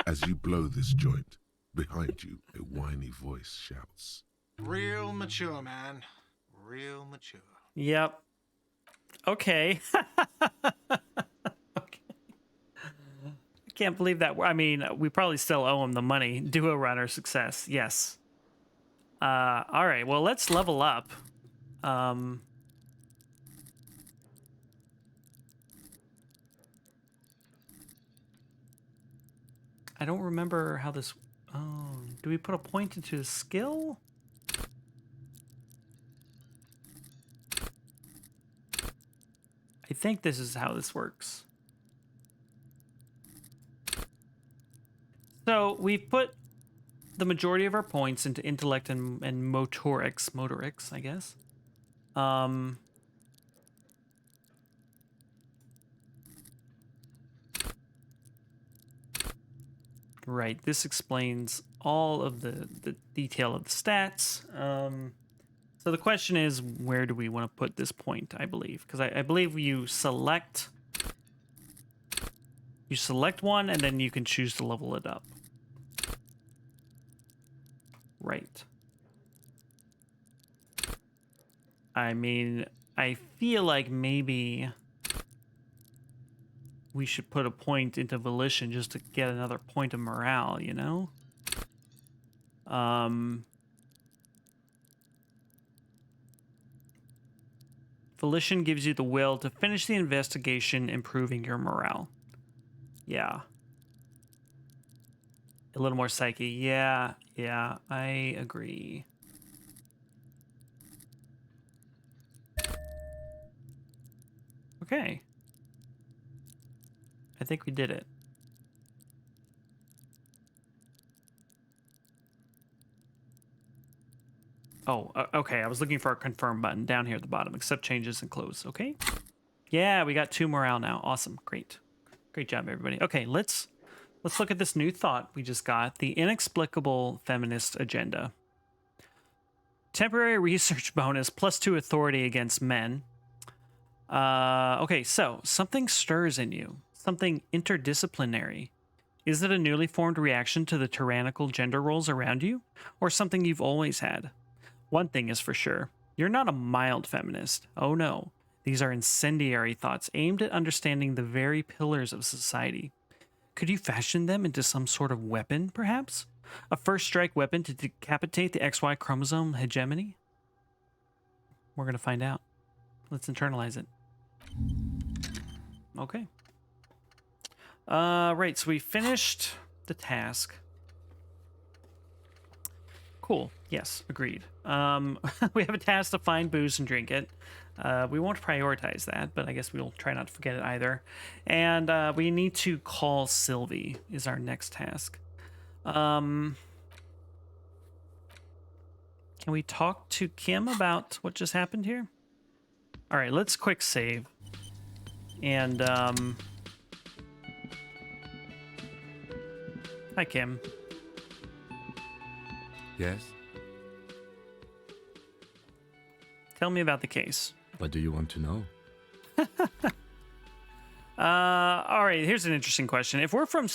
As you blow this joint, behind you, a whiny voice shouts. Real mature, man. Real mature. Yep. Okay. Okay. I can't believe that. I mean, we probably still owe him the money. Duo runner success. Yes. All right. Well, let's level up. I don't remember how this. Oh, do we put a point into the skill? I think this is how this works. So we've put the majority of our points into intellect and motorics, I guess. Right, this explains all of the detail of the stats. So the question is, where do we want to put this point, I believe? Because I believe you select one, and then you can choose to level it up. Right. I mean, I feel like maybe we should put a point into volition just to get another point of morale, you know? Volition gives you the will to finish the investigation, improving your morale. Yeah. A little more psyche. Yeah, I agree. Okay. I think we did it. Oh, okay. I was looking for a confirm button down here at the bottom. Accept changes and close. Okay. Yeah, we got 2 morale now. Awesome. Great. Great job, everybody. Okay, let's look at this new thought we just got. The inexplicable feminist agenda. Temporary research bonus +2 authority against men. Okay, so something stirs in you. Something interdisciplinary. Is it a newly formed reaction to the tyrannical gender roles around you? Or something you've always had? One thing is for sure. You're not a mild feminist. Oh no. These are incendiary thoughts aimed at understanding the very pillars of society. Could you fashion them into some sort of weapon, perhaps? A first strike weapon to decapitate the XY chromosome hegemony? We're going to find out. Let's internalize it. Okay. Right, so we finished the task. Cool. Yes, agreed. We have a task to find booze and drink it. We won't prioritize that, but I guess we'll try not to forget it either. And we need to call Sylvie is our next task. Can we talk to Kim about what just happened here? All right, let's quick save. And hi, Kim. Yes? Tell me about the case. What do you want to know? All right, here's an interesting question. If we're from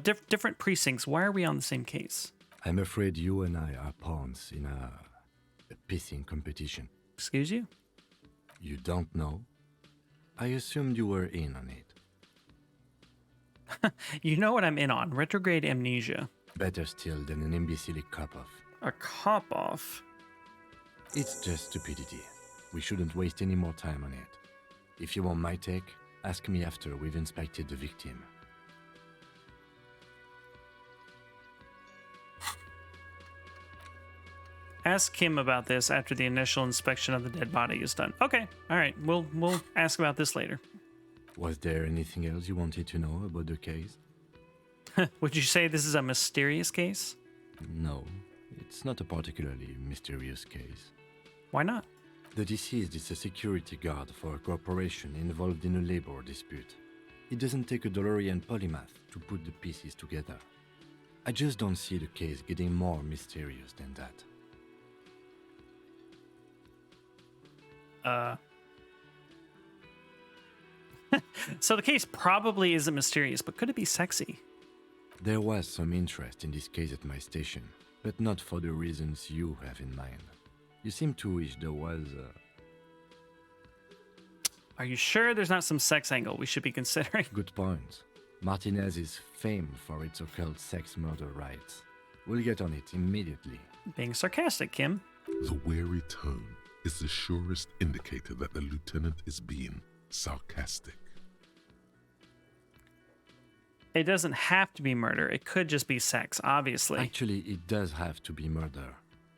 different precincts, why are we on the same case? I'm afraid you and I are pawns in a pissing competition. Excuse you? You don't know? I assumed you were in on it. You know what I'm in on. Retrograde amnesia. Better still than an imbecilic cop-off. A cop-off? It's just stupidity. We shouldn't waste any more time on it. If you want my take, ask me after we've inspected the victim. Ask Kim about this after the initial inspection of the dead body is done. Okay, all right. We'll ask about this later. Was there anything else you wanted to know about the case? Would you say this is a mysterious case? No, it's not a particularly mysterious case. Why not? The deceased is a security guard for a corporation involved in a labor dispute. It doesn't take a DeLorean polymath to put the pieces together. I just don't see the case getting more mysterious than that. So the case probably isn't mysterious, but could it be sexy? There was some interest in this case at my station, but not for the reasons you have in mind. You seem to wish there was Are you sure there's not some sex angle we should be considering? Good point. Martinez is famed for its occult sex murder rites. We'll get on it immediately. Being sarcastic, Kim. The wary tone is the surest indicator that the lieutenant is being sarcastic. It doesn't have to be murder. It could just be sex, obviously. Actually, it does have to be murder.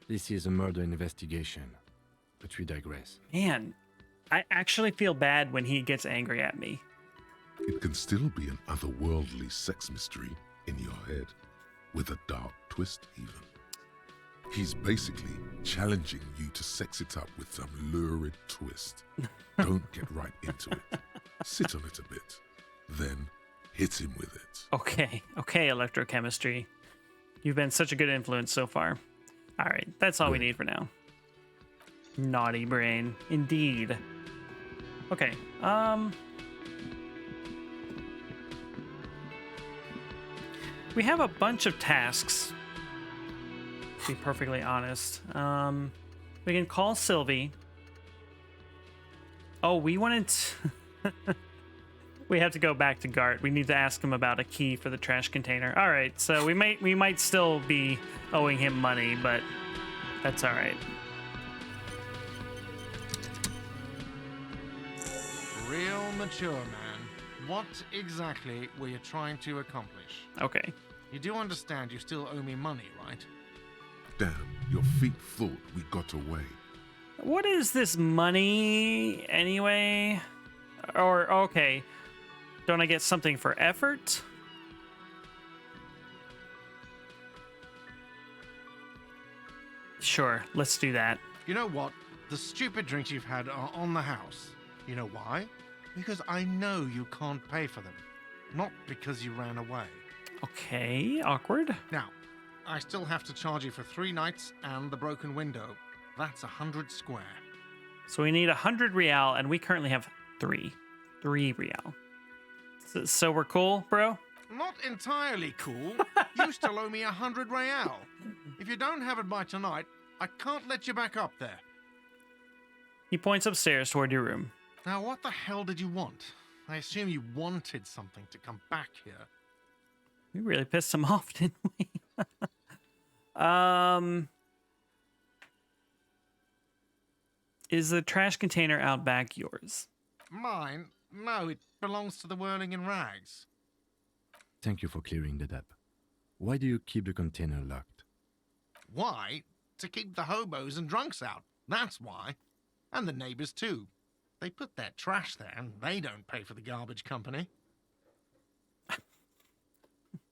This is a murder investigation. But we digress. Man, I actually feel bad when he gets angry at me. It can still be an otherworldly sex mystery in your head, with a dark twist even. He's basically challenging you to sex it up with some lurid twist. Don't get right into it. Sit on it a bit, then hit him with it. Okay, electrochemistry. You've been such a good influence so far. All right, that's all we need for now. Naughty brain, indeed. Okay, we have a bunch of tasks, to be perfectly honest. We can call Sylvie. Oh, we wanted to... We have to go back to Gart. We need to ask him about a key for the trash container. All right, so we might still be owing him money, but that's all right. Real mature, man. What exactly were you trying to accomplish? Okay. You do understand you still owe me money, right? Damn, your feet thought we got away. What is this money anyway? Or, okay, don't I get something for effort? Sure, let's do that. You know what? The stupid drinks you've had are on the house. You know why? Because I know you can't pay for them. Not because you ran away. Okay, awkward. Now, I still have to charge you for 3 nights and the broken window. That's 100 square. So we need 100 real, and we currently have 3 real. So we're cool, bro? Not entirely cool. You still owe me 100 real. If you don't have it by tonight, I can't let you back up there. He points upstairs toward your room. Now, what the hell did you want? I assume you wanted something to come back here. We really pissed him off, didn't we? Is the trash container out back yours? Mine? No, it belongs to the Whirling in Rags. Thank you for clearing that up. Why do you keep the container locked? Why? To keep the hobos and drunks out. That's why. And the neighbors, too. They put their trash there, and they don't pay for the garbage company.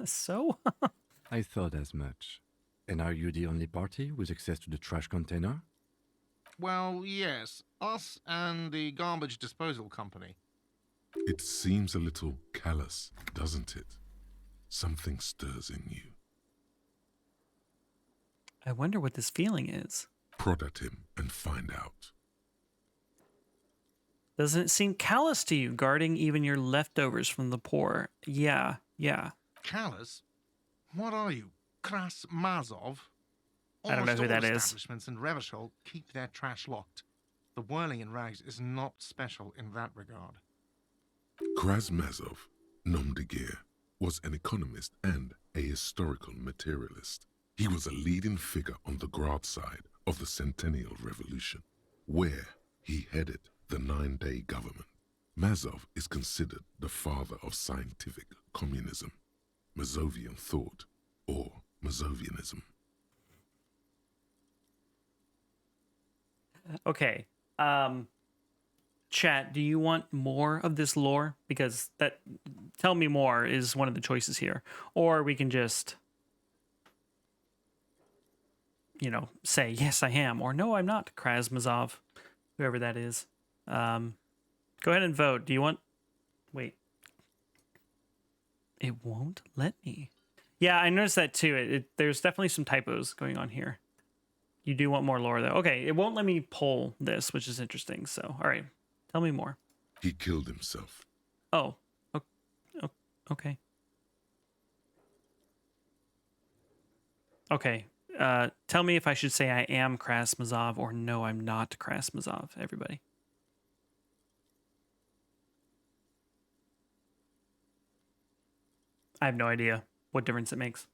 So? I thought as much. And are you the only party with access to the trash container? Well, yes. Us and the garbage disposal company. It seems a little callous, doesn't it? Something stirs in you. I wonder what this feeling is. Prod at him and find out. Doesn't it seem callous to you, guarding even your leftovers from the poor? Yeah. Callous? What are you, Kras Mazov? I don't know who that is. Establishments in Revachol keep their trash locked. The Whirling in Rags is not special in that regard. Krasmazov, nom de guerre, was an economist and a historical materialist. He was a leading figure on the Grad side of the Centennial Revolution, where he headed the 9-day government. Mazov is considered the father of scientific communism, Mazovian thought, or Mazovianism. Okay. Chat, do you want more of this lore? Because that tell me more is one of the choices here. Or we can just, say, yes, I am, or no, I'm not, Krasmazov. whoever that is. Go ahead and vote. Do you want... Wait. It won't let me. Yeah, I noticed that too. There's definitely some typos going on here. You do want more lore, though. Okay, it won't let me pull this, which is interesting. So, all right. Tell me more. He killed himself. Oh. Okay. Okay. Tell me if I should say I am Krasmazov or no, I'm not Krasmazov, everybody. I have no idea what difference it makes.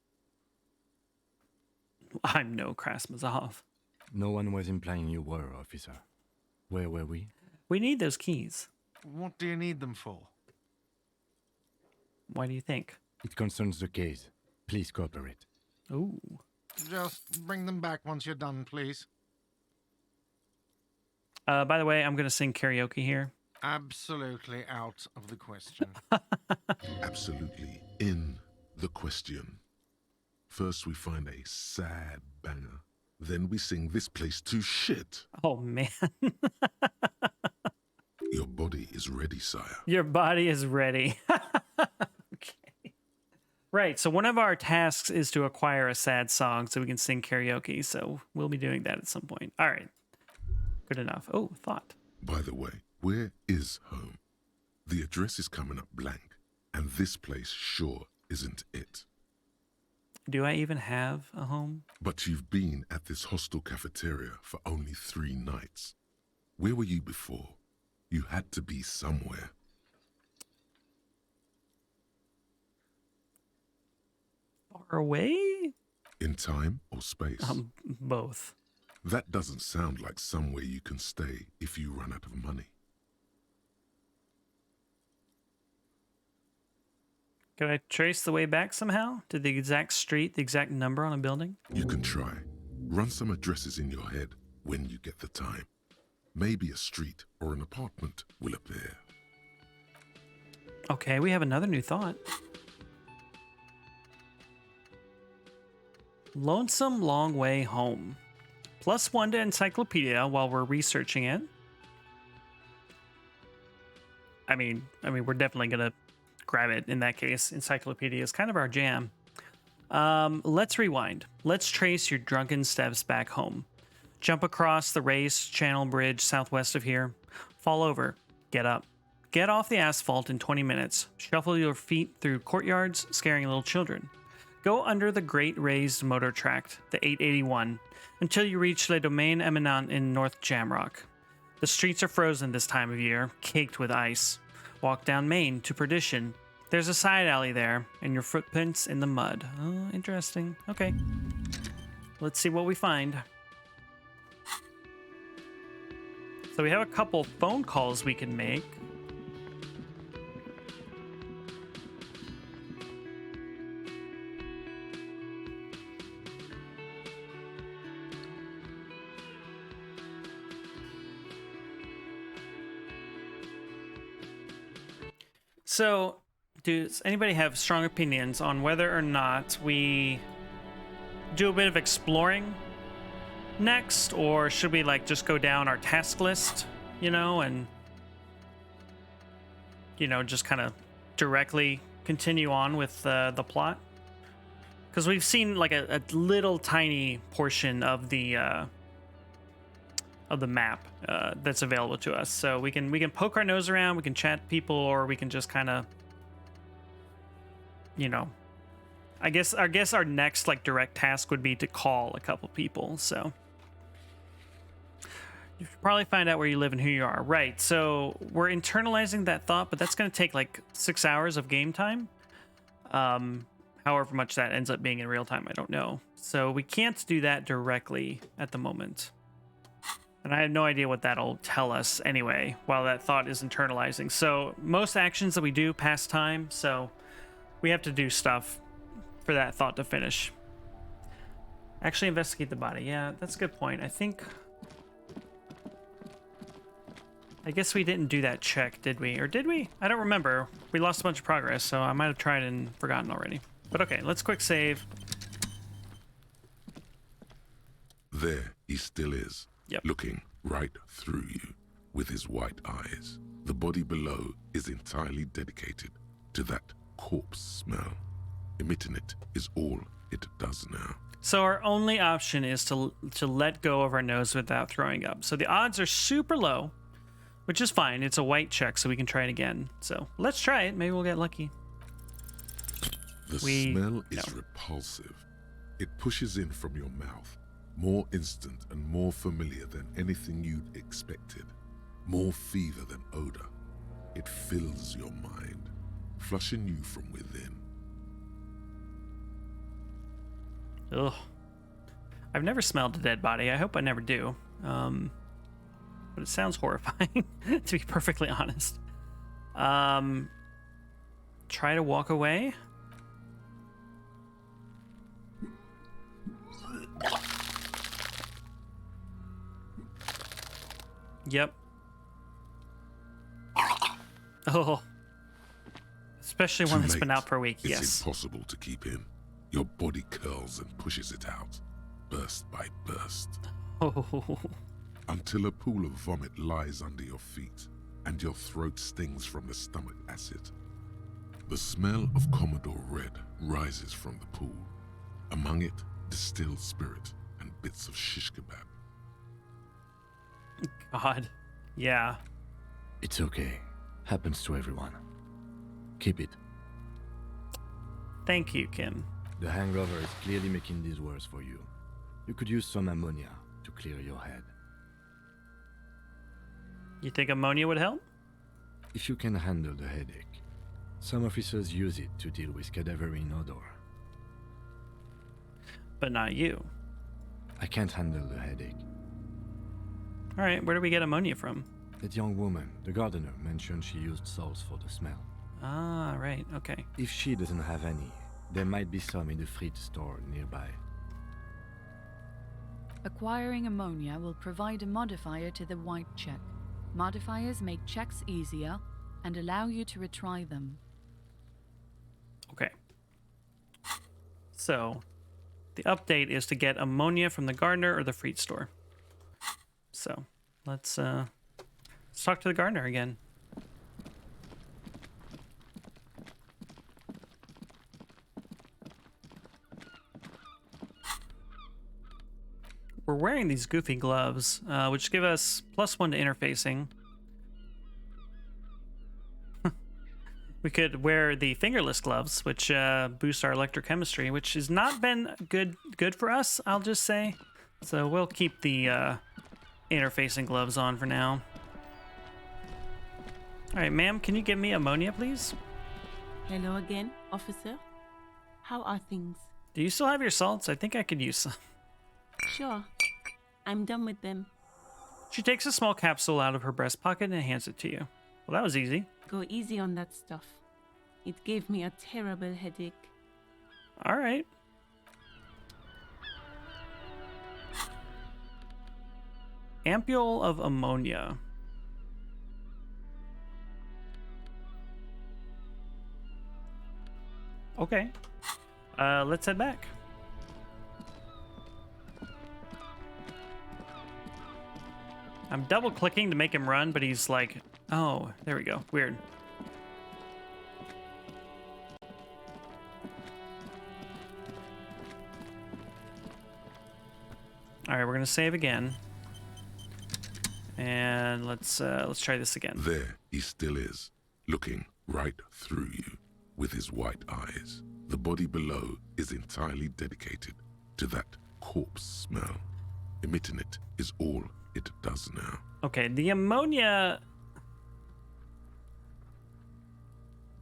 I'm no Krasmazov. No one was implying you were, officer. Where were we? We need those keys. What do you need them for? Why do you think? It concerns the case. Please cooperate. Ooh. Just bring them back once you're done, please. By the way, I'm going to sing karaoke here. Absolutely out of the question. Absolutely in the question. First we find a sad banger. Then we sing this place to shit. Oh, man. Your body is ready, sire. Your body is ready. Okay. Right, so one of our tasks is to acquire a sad song so we can sing karaoke. So we'll be doing that at some point. All right. Good enough. Oh, thought. By the way, where is home? The address is coming up blank, and this place sure isn't it. Do I even have a home? But you've been at this hostel cafeteria for only 3 nights. Where were you before? You had to be somewhere. Far away? In time or space? Both. That doesn't sound like somewhere you can stay if you run out of money. Can I trace the way back somehow? To the exact street, the exact number on a building? You can try. Run some addresses in your head when you get the time. Maybe a street or an apartment will appear. Okay, we have another new thought. Lonesome Long Way Home. +1 to encyclopedia while we're researching it. I mean, we're definitely gonna grab it in that case. Encyclopedia is kind of our jam. Let's rewind. Let's trace your drunken steps back home. Jump across the raised channel bridge southwest of here. Fall over. Get up. Get off the asphalt in 20 minutes. Shuffle your feet through courtyards, scaring little children. Go under the great raised motor tract, the 881, until you reach Le Domaine Eminent in North Jamrock. The streets are frozen this time of year, caked with ice. Walk down Main to Perdition. There's a side alley there, and your footprints in the mud. Oh, interesting. Okay. Let's see what we find. So we have a couple phone calls we can make. So, does anybody have strong opinions on whether or not we do a bit of exploring next, or should we just go down our task list, and just kind of directly continue on with the plot? Because we've seen a little tiny portion of the map that's available to us, so we can poke our nose around, we can chat to people, or we can just kind of, I guess our next direct task would be to call a couple people. So you should probably find out where you live and who you are. Right. So we're internalizing that thought, but that's going to take 6 hours of game time. However much that ends up being in real time, I don't know. So we can't do that directly at the moment. And I have no idea what that'll tell us anyway, while that thought is internalizing. So most actions that we do pass time, so we have to do stuff for that thought to finish. Actually investigate the body. Yeah, that's a good point. I guess we didn't do that check, did we? Or did we? I don't remember. We lost a bunch of progress, so I might have tried and forgotten already. But okay, let's quick save. There he still is. Yep. Looking right through you with his white eyes. The body below is entirely dedicated to that corpse smell. Emitting it is all it does now. So our only option is to let go of our nose without throwing up. So the odds are super low, which is fine. It's a white check, so we can try it again. So let's try it. Maybe we'll get lucky. The smell is repulsive. It pushes in from your mouth, more instant and more familiar than anything you'd expected. More fever than odor. It fills your mind, flushing you from within. Ugh. I've never smelled a dead body. I hope I never do. But it sounds horrifying, to be perfectly honest. Try to walk away. Yep. Oh. Especially one that's been out for a week, It's yes. impossible to keep in. Your body curls and pushes it out, burst by burst. Oh. Until a pool of vomit lies under your feet and your throat stings from the stomach acid. The smell of Commodore Red rises from the pool. Among it, distilled spirit and bits of shish kebab. God. Yeah. It's okay. Happens to everyone. Keep it. Thank you, Kim. The hangover is clearly making this worse for you. You could use some ammonia to clear your head. You think ammonia would help? If you can handle the headache. Some officers use it to deal with cadaverine odor. But not you. I can't handle the headache. All right, where do we get ammonia from? That young woman, the gardener, mentioned she used salts for the smell. Ah, right, okay. If she doesn't have any, there might be some in the fruit store nearby. Acquiring ammonia will provide a modifier to the white check. Modifiers make checks easier and allow you to retry them. Okay. So, the update is to get ammonia from the gardener or the fruit store. So, let's talk to the gardener again. We're wearing these goofy gloves, which give us +1 to interfacing. We could wear the fingerless gloves, which boost our electrochemistry, which has not been good for us, I'll just say. So we'll keep the interfacing gloves on for now. All right, ma'am, can you give me ammonia, please? Hello again, officer. How are things? Do you still have your salts? I think I could use some. Sure. I'm done with them. She takes a small capsule out of her breast pocket and hands it to you. Well, that was easy. Go easy on that stuff. It gave me a terrible headache. All right. Ampule of ammonia. Okay. Let's head back. I'm double clicking to make him run, but he's like, oh, there we go. Weird. All right, we're gonna save again, and let's try this again. There he still is, looking right through you with his white eyes. The body below is entirely dedicated to that corpse smell. Emitting it is all it does now. Okay, the ammonia,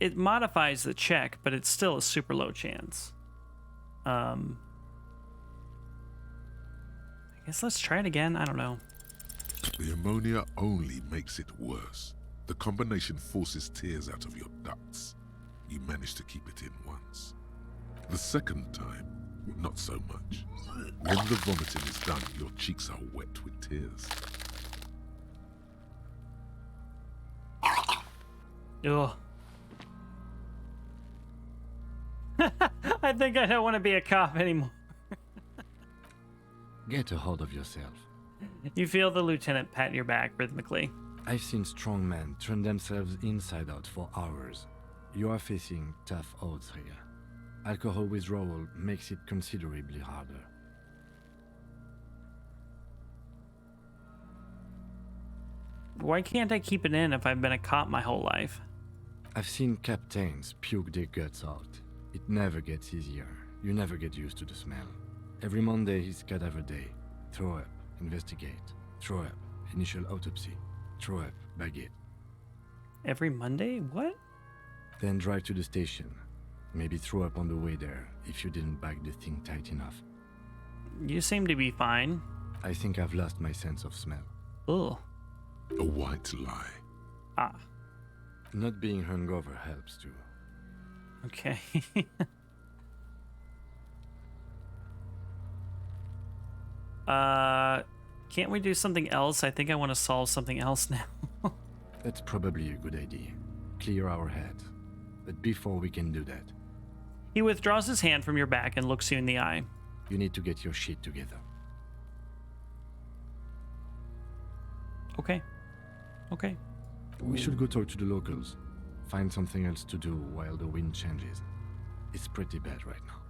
it modifies the check, but it's still a super low chance. I guess let's try it again. I don't know. The ammonia only makes it worse. The combination forces tears out of your ducts. You manage to keep it in once. The second time, not so much. When the vomiting is done, your cheeks are wet with tears. Ugh. I think I don't want to be a cop anymore. Get a hold of yourself. You feel the lieutenant pat your back rhythmically. I've seen strong men turn themselves inside out for hours. You are facing tough odds here. Alcohol withdrawal makes it considerably harder. Why can't I keep it in if I've been a cop my whole life? I've seen captains puke their guts out. It never gets easier. You never get used to the smell. Every Monday is cadaver day. Throw up, investigate. Throw up, initial autopsy. Throw up, bag it. Every Monday? What? Then drive to the station. Maybe throw up on the way there if you didn't bag the thing tight enough. You seem to be fine. I think I've lost my sense of smell. Ugh. A white lie. Ah. Not being hungover helps too. Okay. Can't we do something else? I think I want to solve something else now. That's probably a good idea. Clear our head. But before we can do that, He withdraws his hand from your back and looks you in the eye. you need to get your shit together. Okay. Okay. We should go talk to the locals. Find something else to do while the wind changes. It's pretty bad right now.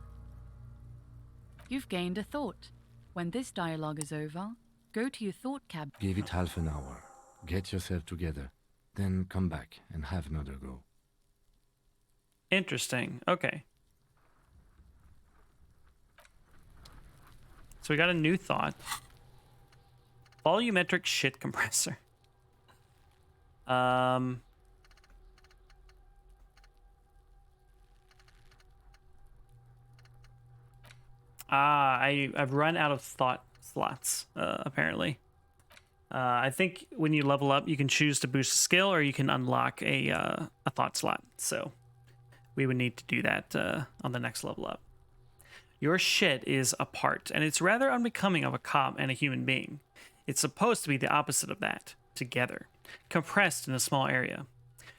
You've gained a thought. When this dialogue is over, go to your thought cab. Give it half an hour. Get yourself together. Then come back and have another go. Interesting. Okay. So we got a new thought. Volumetric shit compressor. I've run out of thought slots, apparently. I think when you level up, you can choose to boost a skill or you can unlock a thought slot. So we would need to do that on the next level up. Your shit is apart, and it's rather unbecoming of a cop and a human being. It's supposed to be the opposite of that, together, compressed in a small area.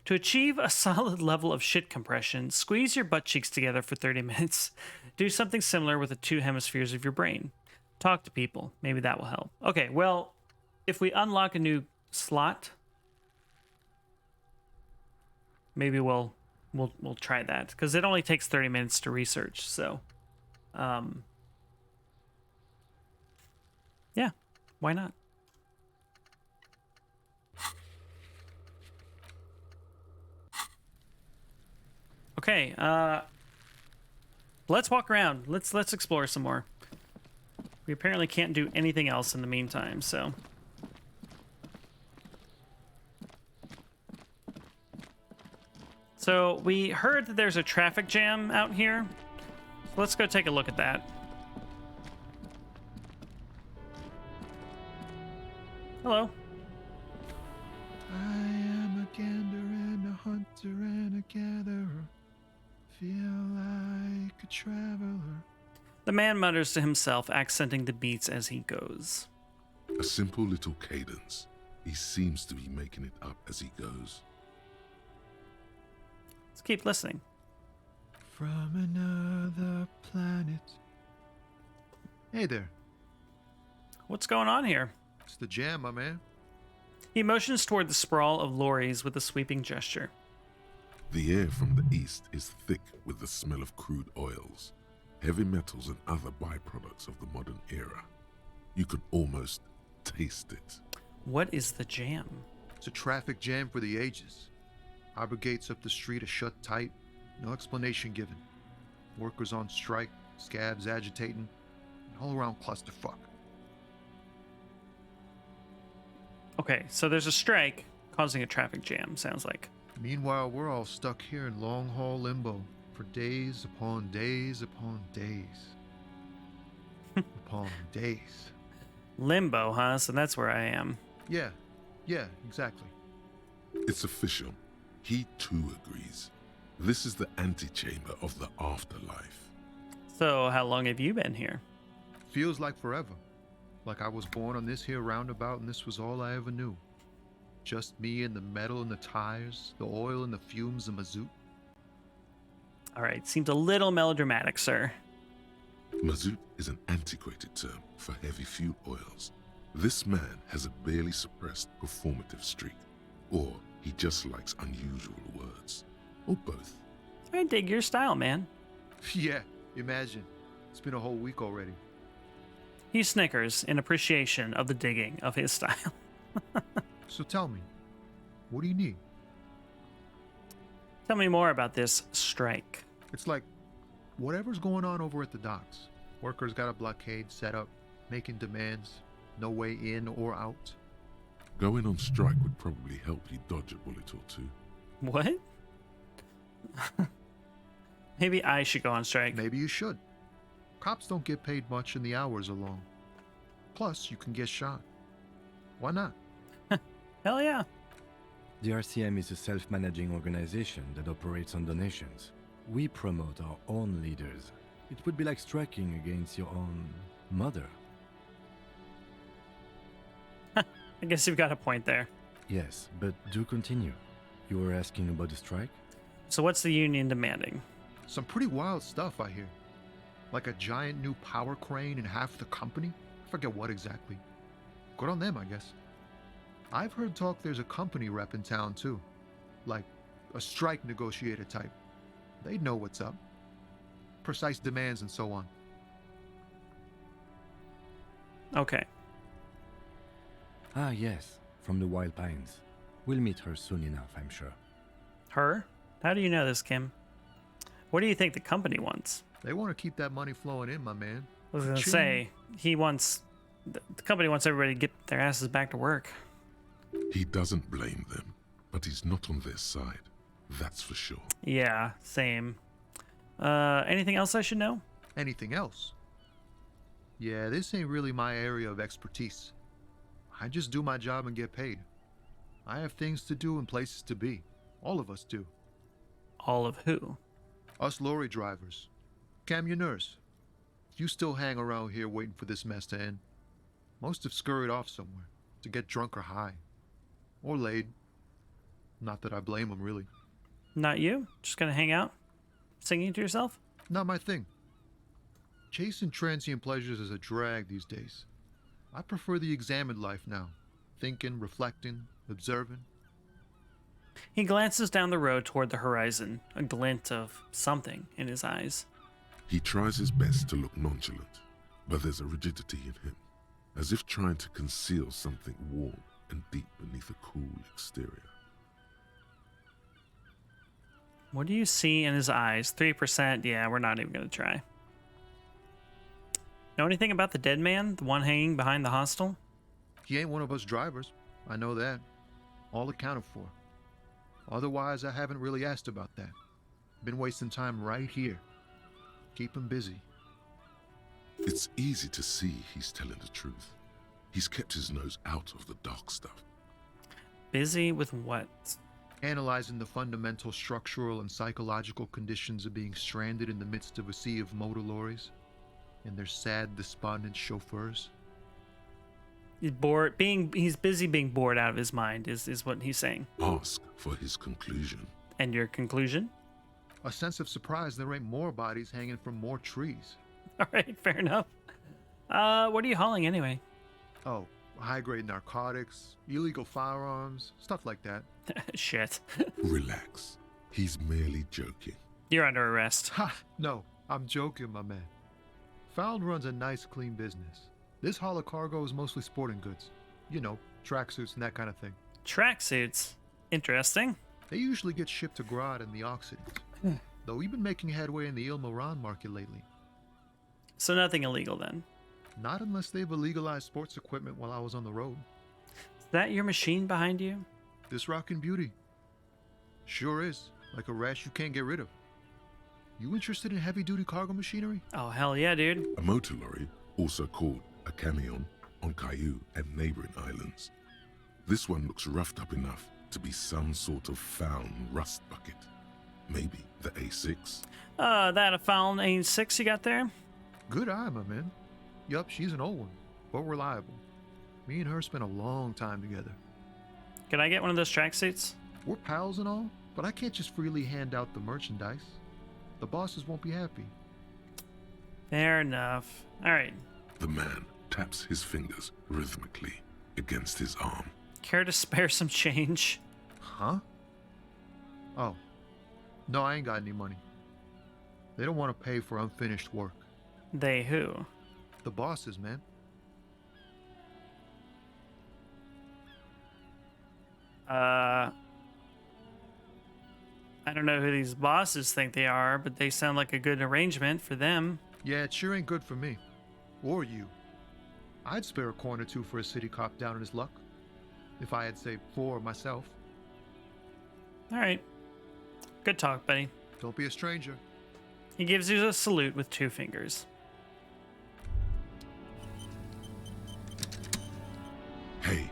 To achieve a solid level of shit compression, squeeze your butt cheeks together for 30 minutes. Do something similar with the two hemispheres of your brain. Talk to people. Maybe that will help. Okay, well, if we unlock a new slot, maybe we'll try that, because it only takes 30 minutes to research. So, yeah, why not? Okay, let's walk around. Let's explore some more. We apparently can't do anything else in the meantime, so. So we heard that there's a traffic jam out here. So let's go take a look at that. Hello. I am a gander and a hunter and a gatherer. Feel like a traveler. The man mutters to himself, accenting the beats as he goes. A simple little cadence. He seems to be making it up as he goes. Let's keep listening. From another planet. Hey there. What's going on here? It's the jam, my man. He motions toward the sprawl of lorries with a sweeping gesture. The air from the east is thick with the smell of crude oils, heavy metals and other byproducts of the modern era. You can almost taste it. What is the jam? It's a traffic jam for the ages. Harbor gates up the street are shut tight. No explanation given. Workers on strike, scabs agitating, an all-around clusterfuck. Okay, so there's a strike causing a traffic jam, sounds like. Meanwhile, we're all stuck here in long-haul limbo for days upon days upon days. Upon days. Limbo, huh? So that's where I am. Yeah, exactly. It's official. He too agrees. This is the antechamber of the afterlife. So how long have you been here? Feels like forever. Like I was born on this here roundabout and this was all I ever knew. Just me and the metal and the tires, the oil and the fumes of mazout. All right, seems a little melodramatic, sir. Mazout is an antiquated term for heavy fuel oils. This man has a barely suppressed performative streak, or he just likes unusual words, or both. I dig your style, man. Yeah, imagine. It's been a whole week already. He snickers in appreciation of the digging of his style. So tell me, what do you need? Tell me more about this strike. It's like whatever's going on over at the docks. Workers got a blockade set up, making demands, no way in or out. Going on strike would probably help you dodge a bullet or two. What? Maybe I should go on strike. Maybe you should. Cops don't get paid much and the hours are long. Plus, you can get shot. Why not? Hell yeah. The RCM is a self-managing organization that operates on donations. We promote our own leaders. It would be like striking against your own mother. I guess you've got a point there. Yes, but do continue. You were asking about the strike? So what's the union demanding? Some pretty wild stuff, I hear. Like a giant new power crane in half the company? I forget what exactly. Good on them, I guess. I've heard talk there's a company rep in town, too. Like a strike negotiator type. They'd know what's up. Precise demands and so on. Okay. Ah, yes, from the Wild Pines. We'll meet her soon enough, I'm sure. Her? How do you know this, Kim? What do you think the company wants? They want to keep that money flowing in, my man. I was going to Ching. say, the company wants everybody to get their asses back to work. He doesn't blame them, but he's not on their side. That's for sure. Yeah, same. Anything else I should know? Anything else? Yeah, this ain't really my area of expertise. I just do my job and get paid. I have things to do and places to be. All of us do. All of who? Us lorry drivers. Camionneurs. You still hang around here waiting for this mess to end. Most have scurried off somewhere to get drunk or high. Or laid. Not that I blame them, really. Not you? Just gonna hang out? Singing to yourself? Not my thing. Chasing transient pleasures is a drag these days. I prefer the examined life now. Thinking, reflecting, observing. He glances down the road toward the horizon, a glint of something in his eyes. He tries his best to look nonchalant, but there's a rigidity in him, as if trying to conceal something warm and deep beneath a cool exterior. What do you see in his eyes? 3%? Yeah, we're not even gonna try. Know anything about the dead man? The one hanging behind the hostel? He ain't one of us drivers. I know that. All accounted for. Otherwise, I haven't really asked about that. Been wasting time right here. Keep him busy. It's easy to see he's telling the truth. He's kept his nose out of the dark stuff. Busy with what? Analyzing the fundamental structural and psychological conditions of being stranded in the midst of a sea of motor lorries and their sad, despondent chauffeurs. He's bored. He's busy being bored out of his mind is what he's saying. Ask for his conclusion. And your conclusion? A sense of surprise there ain't more bodies hanging from more trees. All right, fair enough. What are you hauling anyway? Oh, high-grade narcotics, illegal firearms, stuff like that. Shit. Relax. He's merely joking. You're under arrest. Ha! No, I'm joking, my man. Found runs a nice, clean business. This haul of cargo is mostly sporting goods. You know, tracksuits and that kind of thing. Tracksuits? Interesting. They usually get shipped to Grodd and the Occident. Though we've been making headway in the Il Moran market lately. So nothing illegal then? Not unless they've illegalized sports equipment while I was on the road. Is that your machine behind you? This rockin' beauty. Sure is. Like a rash you can't get rid of. You interested in heavy-duty cargo machinery? Oh, hell yeah, dude. A motor lorry, also called a camion, on Caillou and neighboring islands. This one looks roughed up enough to be some sort of found rust bucket. Maybe the A6. That a foul A6 you got there? Good eye, my man. Yup, she's an old one, but reliable. Me and her spent a long time together. Can I get one of those tracksuits? We're pals and all, but I can't just freely hand out the merchandise. The bosses won't be happy. Fair enough. All right. The man taps his fingers rhythmically against his arm. Care to spare some change? Huh? Oh. No, I ain't got any money. They don't want to pay for unfinished work. They who? The bosses, man. I don't know who these bosses think they are, but they sound like a good arrangement for them. Yeah, it sure ain't good for me. Or you. I'd spare a coin or two for a city cop down in his luck. If I had, say, 4 myself. All right. Good talk, buddy. Don't be a stranger. He gives you a salute with 2 fingers. Hey.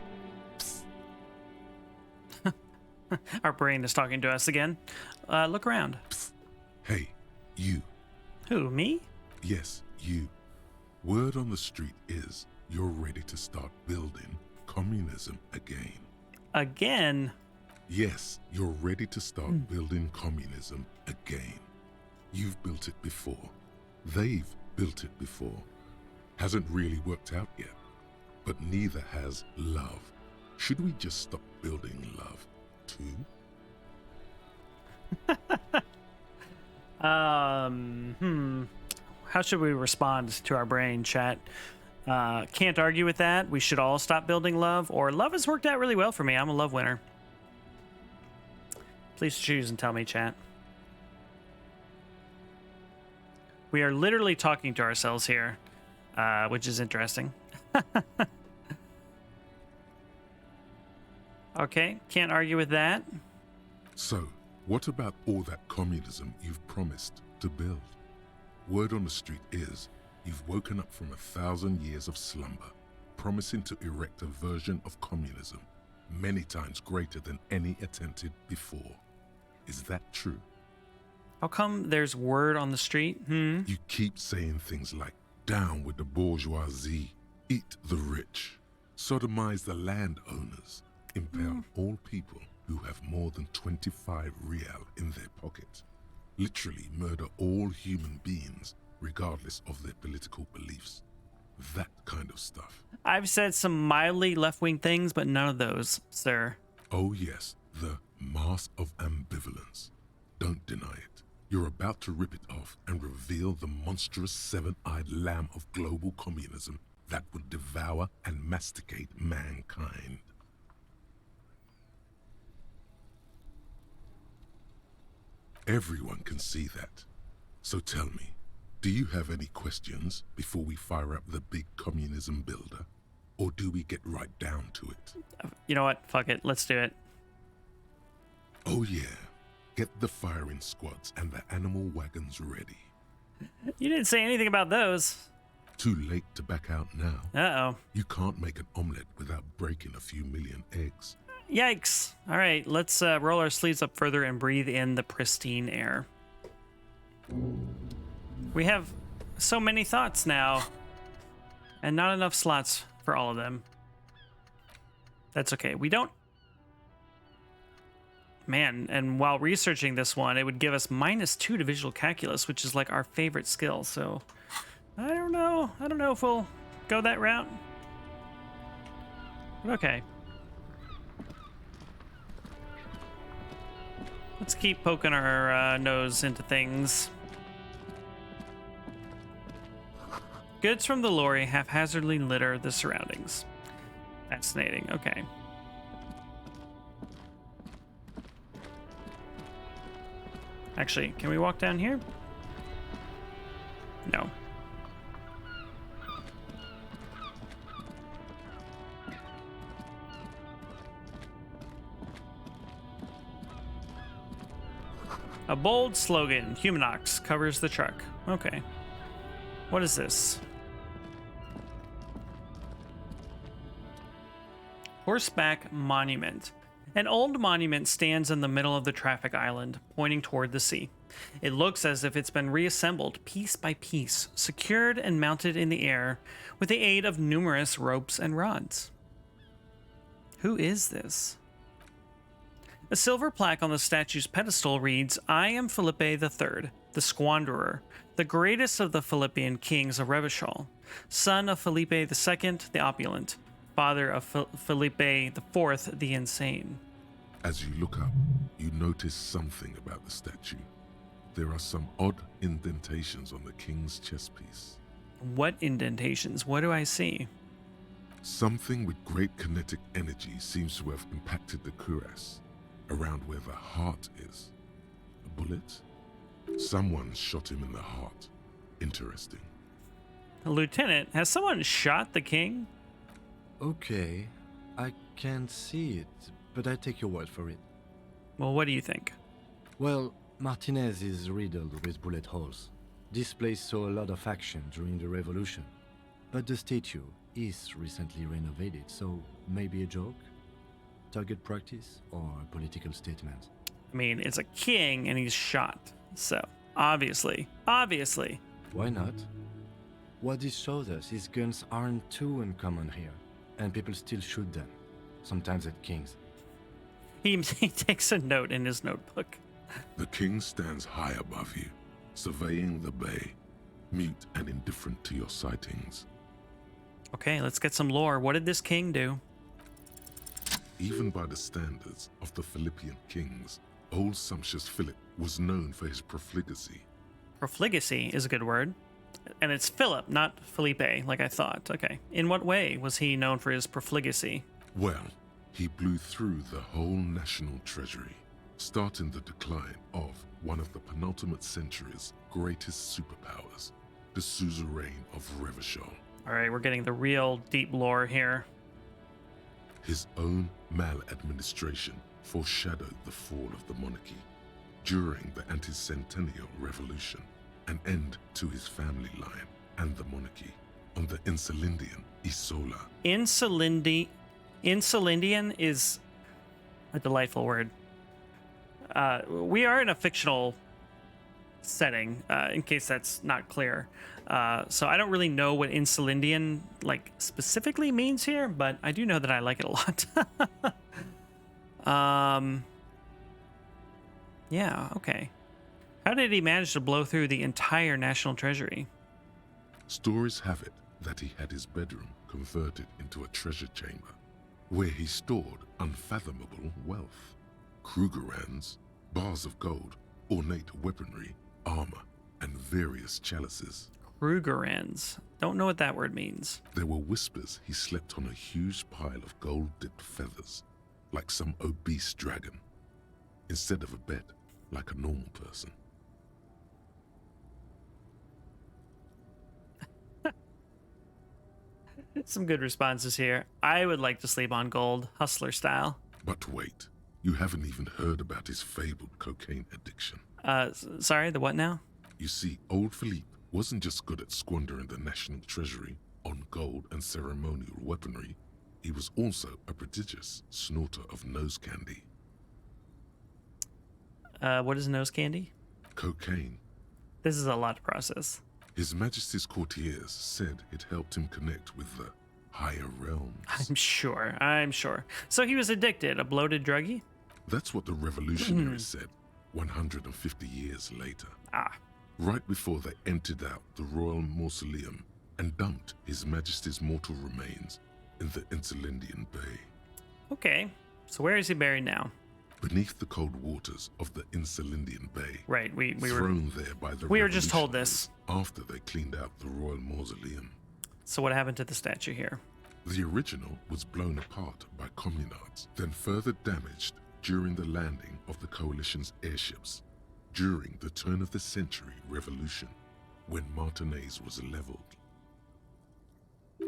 Our brain is talking to us again. Look around. Psst. Hey, you. Who, me? Yes, you. Word on the street is you're ready to start building communism again. Again? Yes, you're ready to start building communism again. You've built it before. They've built it before. Hasn't really worked out yet. But neither has love. Should we just stop building love, too? How should we respond to our brain, chat? Can't argue with that. We should all stop building love, or love has worked out really well for me. I'm a love winner. Please choose and tell me, chat. We are literally talking to ourselves here, which is interesting. Okay, can't argue with that. So, what about all that communism you've promised to build? Word on the street is you've woken up from 1,000 years of slumber, promising to erect a version of communism many times greater than any attempted before. Is that true? How come there's word on the street? You keep saying things like, down with the bourgeoisie, eat the rich, sodomize the landowners, impale all people who have more than 25 real in their pocket, literally murder all human beings regardless of their political beliefs. That kind of stuff. I've said some mildly left-wing things, but none of those, sir. Oh yes, the mask of ambivalence. Don't deny it. You're about to rip it off and reveal the monstrous 7-eyed lamb of global communism that would devour and masticate mankind. Everyone can see that. So tell me, do you have any questions before we fire up the big communism builder? Or do we get right down to it? You know what? Fuck it. Let's do it. Oh yeah. Get the firing squads and the animal wagons ready. You didn't say anything about those. Too late to back out now. Uh-oh. You can't make an omelet without breaking a few million eggs. Yikes. All right, let's roll our sleeves up further and breathe in the pristine air. We have so many thoughts now, and not enough slots for all of them. That's okay. We don't... Man, and while researching this one, it would give us -2 to visual calculus, which is like our favorite skill, so... I don't know if we'll go that route. But okay. Let's keep poking our nose into things. Goods from the lorry haphazardly litter the surroundings. Fascinating. Okay. Actually, can we walk down here? No. A bold slogan, Humanox, covers the truck. Okay. What is this? Horseback Monument. An old monument stands in the middle of the traffic island, pointing toward the sea. It looks as if it's been reassembled piece by piece, secured and mounted in the air with the aid of numerous ropes and rods. Who is this? A silver plaque on the statue's pedestal reads, I am Felipe III, the Squanderer, the greatest of the Philippian kings of Revachol. son of Felipe II the Opulent, father of Felipe IV the Insane. As you look up, you notice something about the statue. There are some odd indentations on the king's chest piece. What indentations? What do I see? Something with great kinetic energy seems to have impacted the cuirass, around where the heart is. A bullet? Someone shot him in the heart. Interesting. Lieutenant, has someone shot the king? Okay, I can't see it, but I take your word for it. Well, what do you think? Well, Martinez is riddled with bullet holes. This place saw a lot of action during the revolution, but the statue is recently renovated, so maybe a joke? Target practice or a political statement? I mean, it's a king and he's shot, so obviously. Why not? What this shows us is guns aren't too uncommon here, and people still shoot them, sometimes at kings. He takes a note in his notebook. The king stands high above you, surveying the bay, mute and indifferent to your sightings. Okay, let's get some lore. What did this king do? Even by the standards of the Philippian kings, old sumptuous Philip was known for his profligacy. Profligacy is a good word. And it's Philip, not Felipe, like I thought. Okay. In what way was he known for his profligacy? Well, he blew through the whole national treasury, starting the decline of one of the penultimate century's greatest superpowers, the suzerain of Revachol. All right, we're getting the real deep lore here. His own maladministration foreshadowed the fall of the monarchy. During the anti-centennial revolution, an end to his family line and the monarchy on the Insulindian Isola. Insulindian is a delightful word. We are in a fictional setting, in case that's not clear. So I don't really know what Insulindian specifically means here, but I do know that I like it a lot. Yeah, okay. How did he manage to blow through the entire national treasury? Stories have it that he had his bedroom converted into a treasure chamber, where he stored unfathomable wealth. Krugerrands, bars of gold, ornate weaponry, armor, and various chalices. Krugerrands. Don't know what that word means. There were whispers he slept on a huge pile of gold-dipped feathers, like some obese dragon, instead of a bed, like a normal person. Some good responses here. I would like to sleep on gold, hustler style. But wait, you haven't even heard about his fabled cocaine addiction. Sorry, the what now? You see, old Philippe wasn't just good at squandering the national treasury on gold and ceremonial weaponry. He was also a prodigious snorter of nose candy. What is nose candy? Cocaine. This is a lot to process. His Majesty's courtiers said it helped him connect with the higher realms. I'm sure. So he was addicted, a bloated druggie? That's what the revolutionaries said 150 years later. Ah. Right before they emptied out the royal mausoleum and dumped His Majesty's mortal remains in the Insulindian Bay. Okay, so where is he buried now? Beneath the cold waters of the Insulindian Bay. Right, we were thrown there by the we were just told this. After they cleaned out the royal mausoleum. So what happened to the statue here? The original was blown apart by communards, then further damaged during the landing of the coalition's airships during the turn-of-the-century revolution, when Martinez was leveled.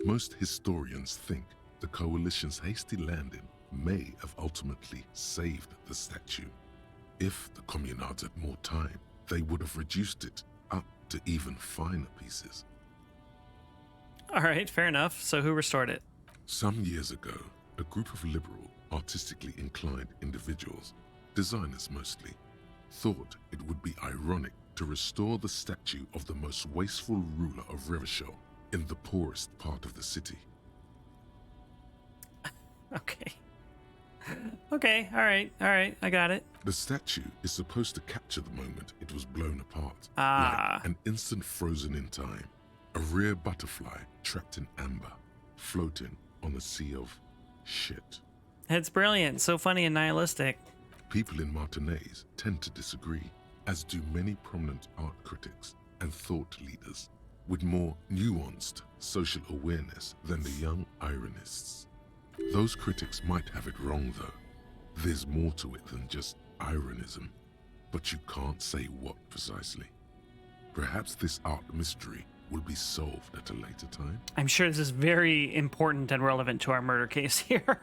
Most historians think the coalition's hasty landing may have ultimately saved the statue. If the communards had more time, they would have reduced it up to even finer pieces. All right, fair enough. So who restored it? Some years ago, a group of liberal, artistically inclined individuals, designers mostly, thought it would be ironic to restore the statue of the most wasteful ruler of Revachol in the poorest part of the city. Okay, all right, I got it. The statue is supposed to capture the moment it was blown apart, Ah. like an instant frozen in time, a rare butterfly trapped in amber, floating on a sea of shit. It's brilliant, so funny and nihilistic. People in Martinez tend to disagree, as do many prominent art critics and thought leaders with more nuanced social awareness than the young ironists. Those critics might have it wrong, though. There's more to it than just ironism, but you can't say what precisely. Perhaps this art mystery will be solved at a later time. I'm sure this is very important and relevant to our murder case here.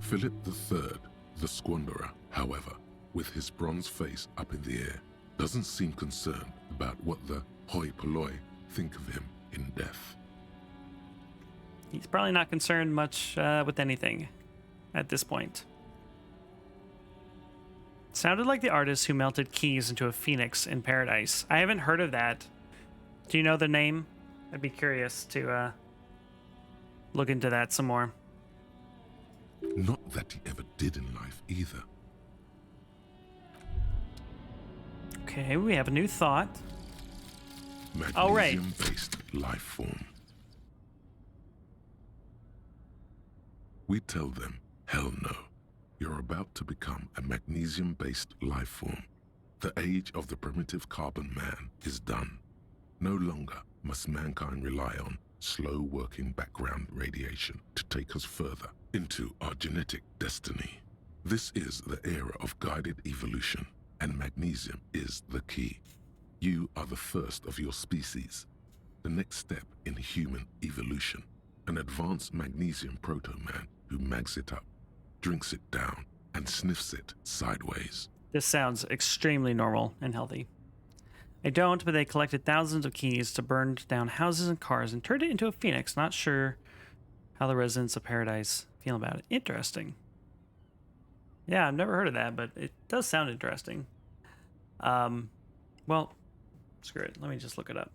Philip III, the Squanderer, however, with his bronze face up in the air, doesn't seem concerned about what the hoi polloi think of him in death. He's probably not concerned much with anything at this point. Sounded like the artist who melted keys into a phoenix in paradise. I haven't heard of that. Do you know the name? I'd be curious to look into that some more. Not that he ever did in life either. Okay, we have a new thought. Magnesium-based life form. We tell them, hell no. You're about to become a magnesium-based life form. The age of the primitive carbon man is done. No longer must mankind rely on slow-working background radiation to take us further into our genetic destiny. This is the era of guided evolution, and magnesium is the key. You are the first of your species. The next step in human evolution, an advanced magnesium proto-man who mags it up, drinks it down, and sniffs it sideways. This sounds extremely normal and healthy. I don't, but they collected thousands of keys to burn down houses and cars and turned it into a phoenix. Not sure how the residents of paradise feel about it. Interesting. Yeah, I've never heard of that, but it does sound interesting. Well, screw it. Let me just look it up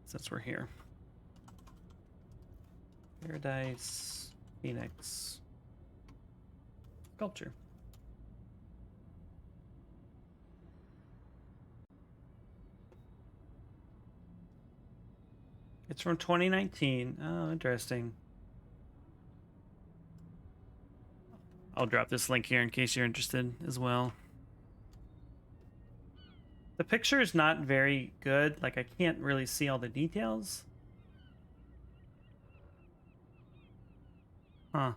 since we're here. Paradise, Phoenix, sculpture. It's from 2019. Oh, interesting. I'll drop this link here in case you're interested as well. The picture is not very good. Like, I can't really see all the details. Huh.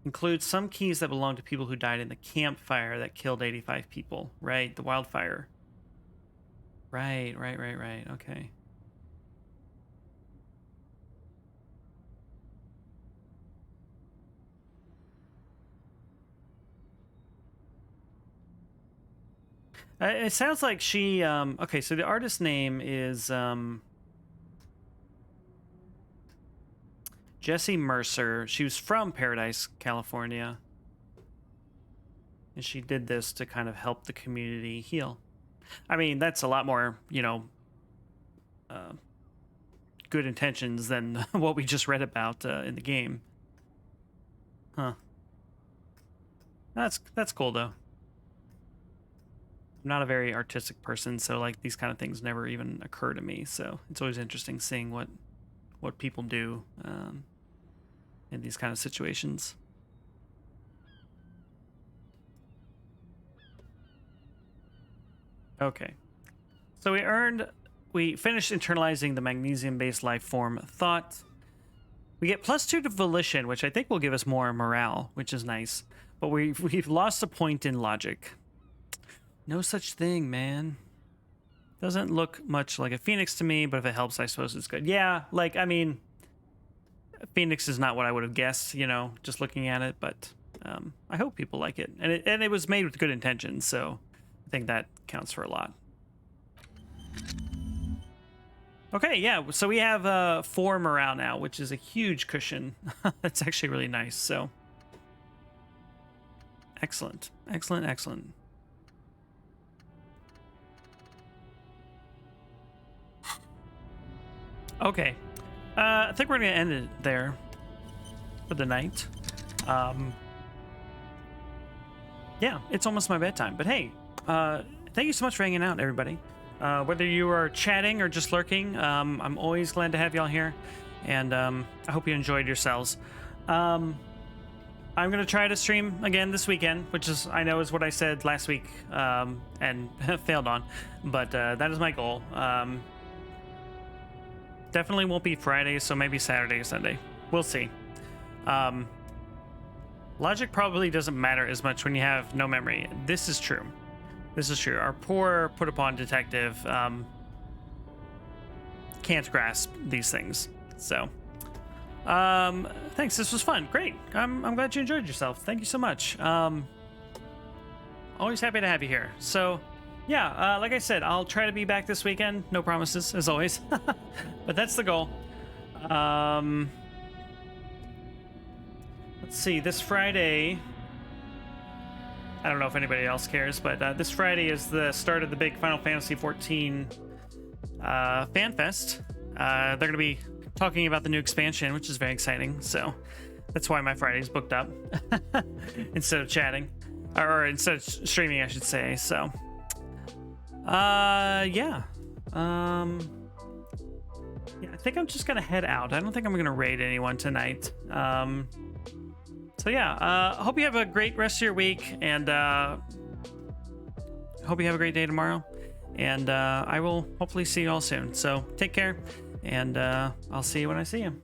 Includes some keys that belong to people who died in the campfire that killed 85 people. Right, the wildfire. Right. Okay. It sounds like she, okay, so the artist's name is, Jessie Mercer. She was from Paradise, California. And she did this to kind of help the community heal. I mean, that's a lot more, you know, good intentions than what we just read about in the game. Huh. That's cool, though. I'm not a very artistic person, so like these kind of things never even occur to me. So it's always interesting seeing what people do in these kind of situations. Okay, so we finished internalizing the magnesium-based life form thought. We get +2 to volition, which I think will give us more morale, which is nice. But we've lost a point in logic. No such thing, man. Doesn't look much like a phoenix to me, but if it helps, I suppose it's good. Yeah, like, I mean, phoenix is not what I would have guessed, you know, just looking at it, but I hope people like it. And it was made with good intentions, so I think that counts for a lot. Okay, yeah, so we have 4 morale now, which is a huge cushion. That's actually really nice, so. Excellent. Okay, I think we're gonna end it there for the night. Yeah, it's almost my bedtime, but hey, thank you so much for hanging out, everybody. Whether you are chatting or just lurking, I'm always glad to have y'all here, and I hope you enjoyed yourselves. I'm going to try to stream again this weekend, which is, I know, is what I said last week and failed on, but that is my goal. Definitely won't be Friday, so maybe Saturday or Sunday. We'll see. Logic probably doesn't matter as much when you have no memory. This is true. This is true. Our poor put-upon detective can't grasp these things. So, thanks. This was fun. Great. I'm glad you enjoyed yourself. Thank you so much. Always happy to have you here. So, yeah, like I said, I'll try to be back this weekend. No promises, as always. But that's the goal. Let's see. This Friday... I don't know if anybody else cares, but this Friday is the start of the big Final Fantasy XIV Fan Fest. They're going to be talking about the new expansion, which is very exciting. So that's why my Friday's booked up instead of chatting, or instead of streaming, I should say. So, yeah. Yeah, I think I'm just going to head out. I don't think I'm going to raid anyone tonight. So yeah, hope you have a great rest of your week, and hope you have a great day tomorrow. And I will hopefully see you all soon. So take care, and I'll see you when I see you.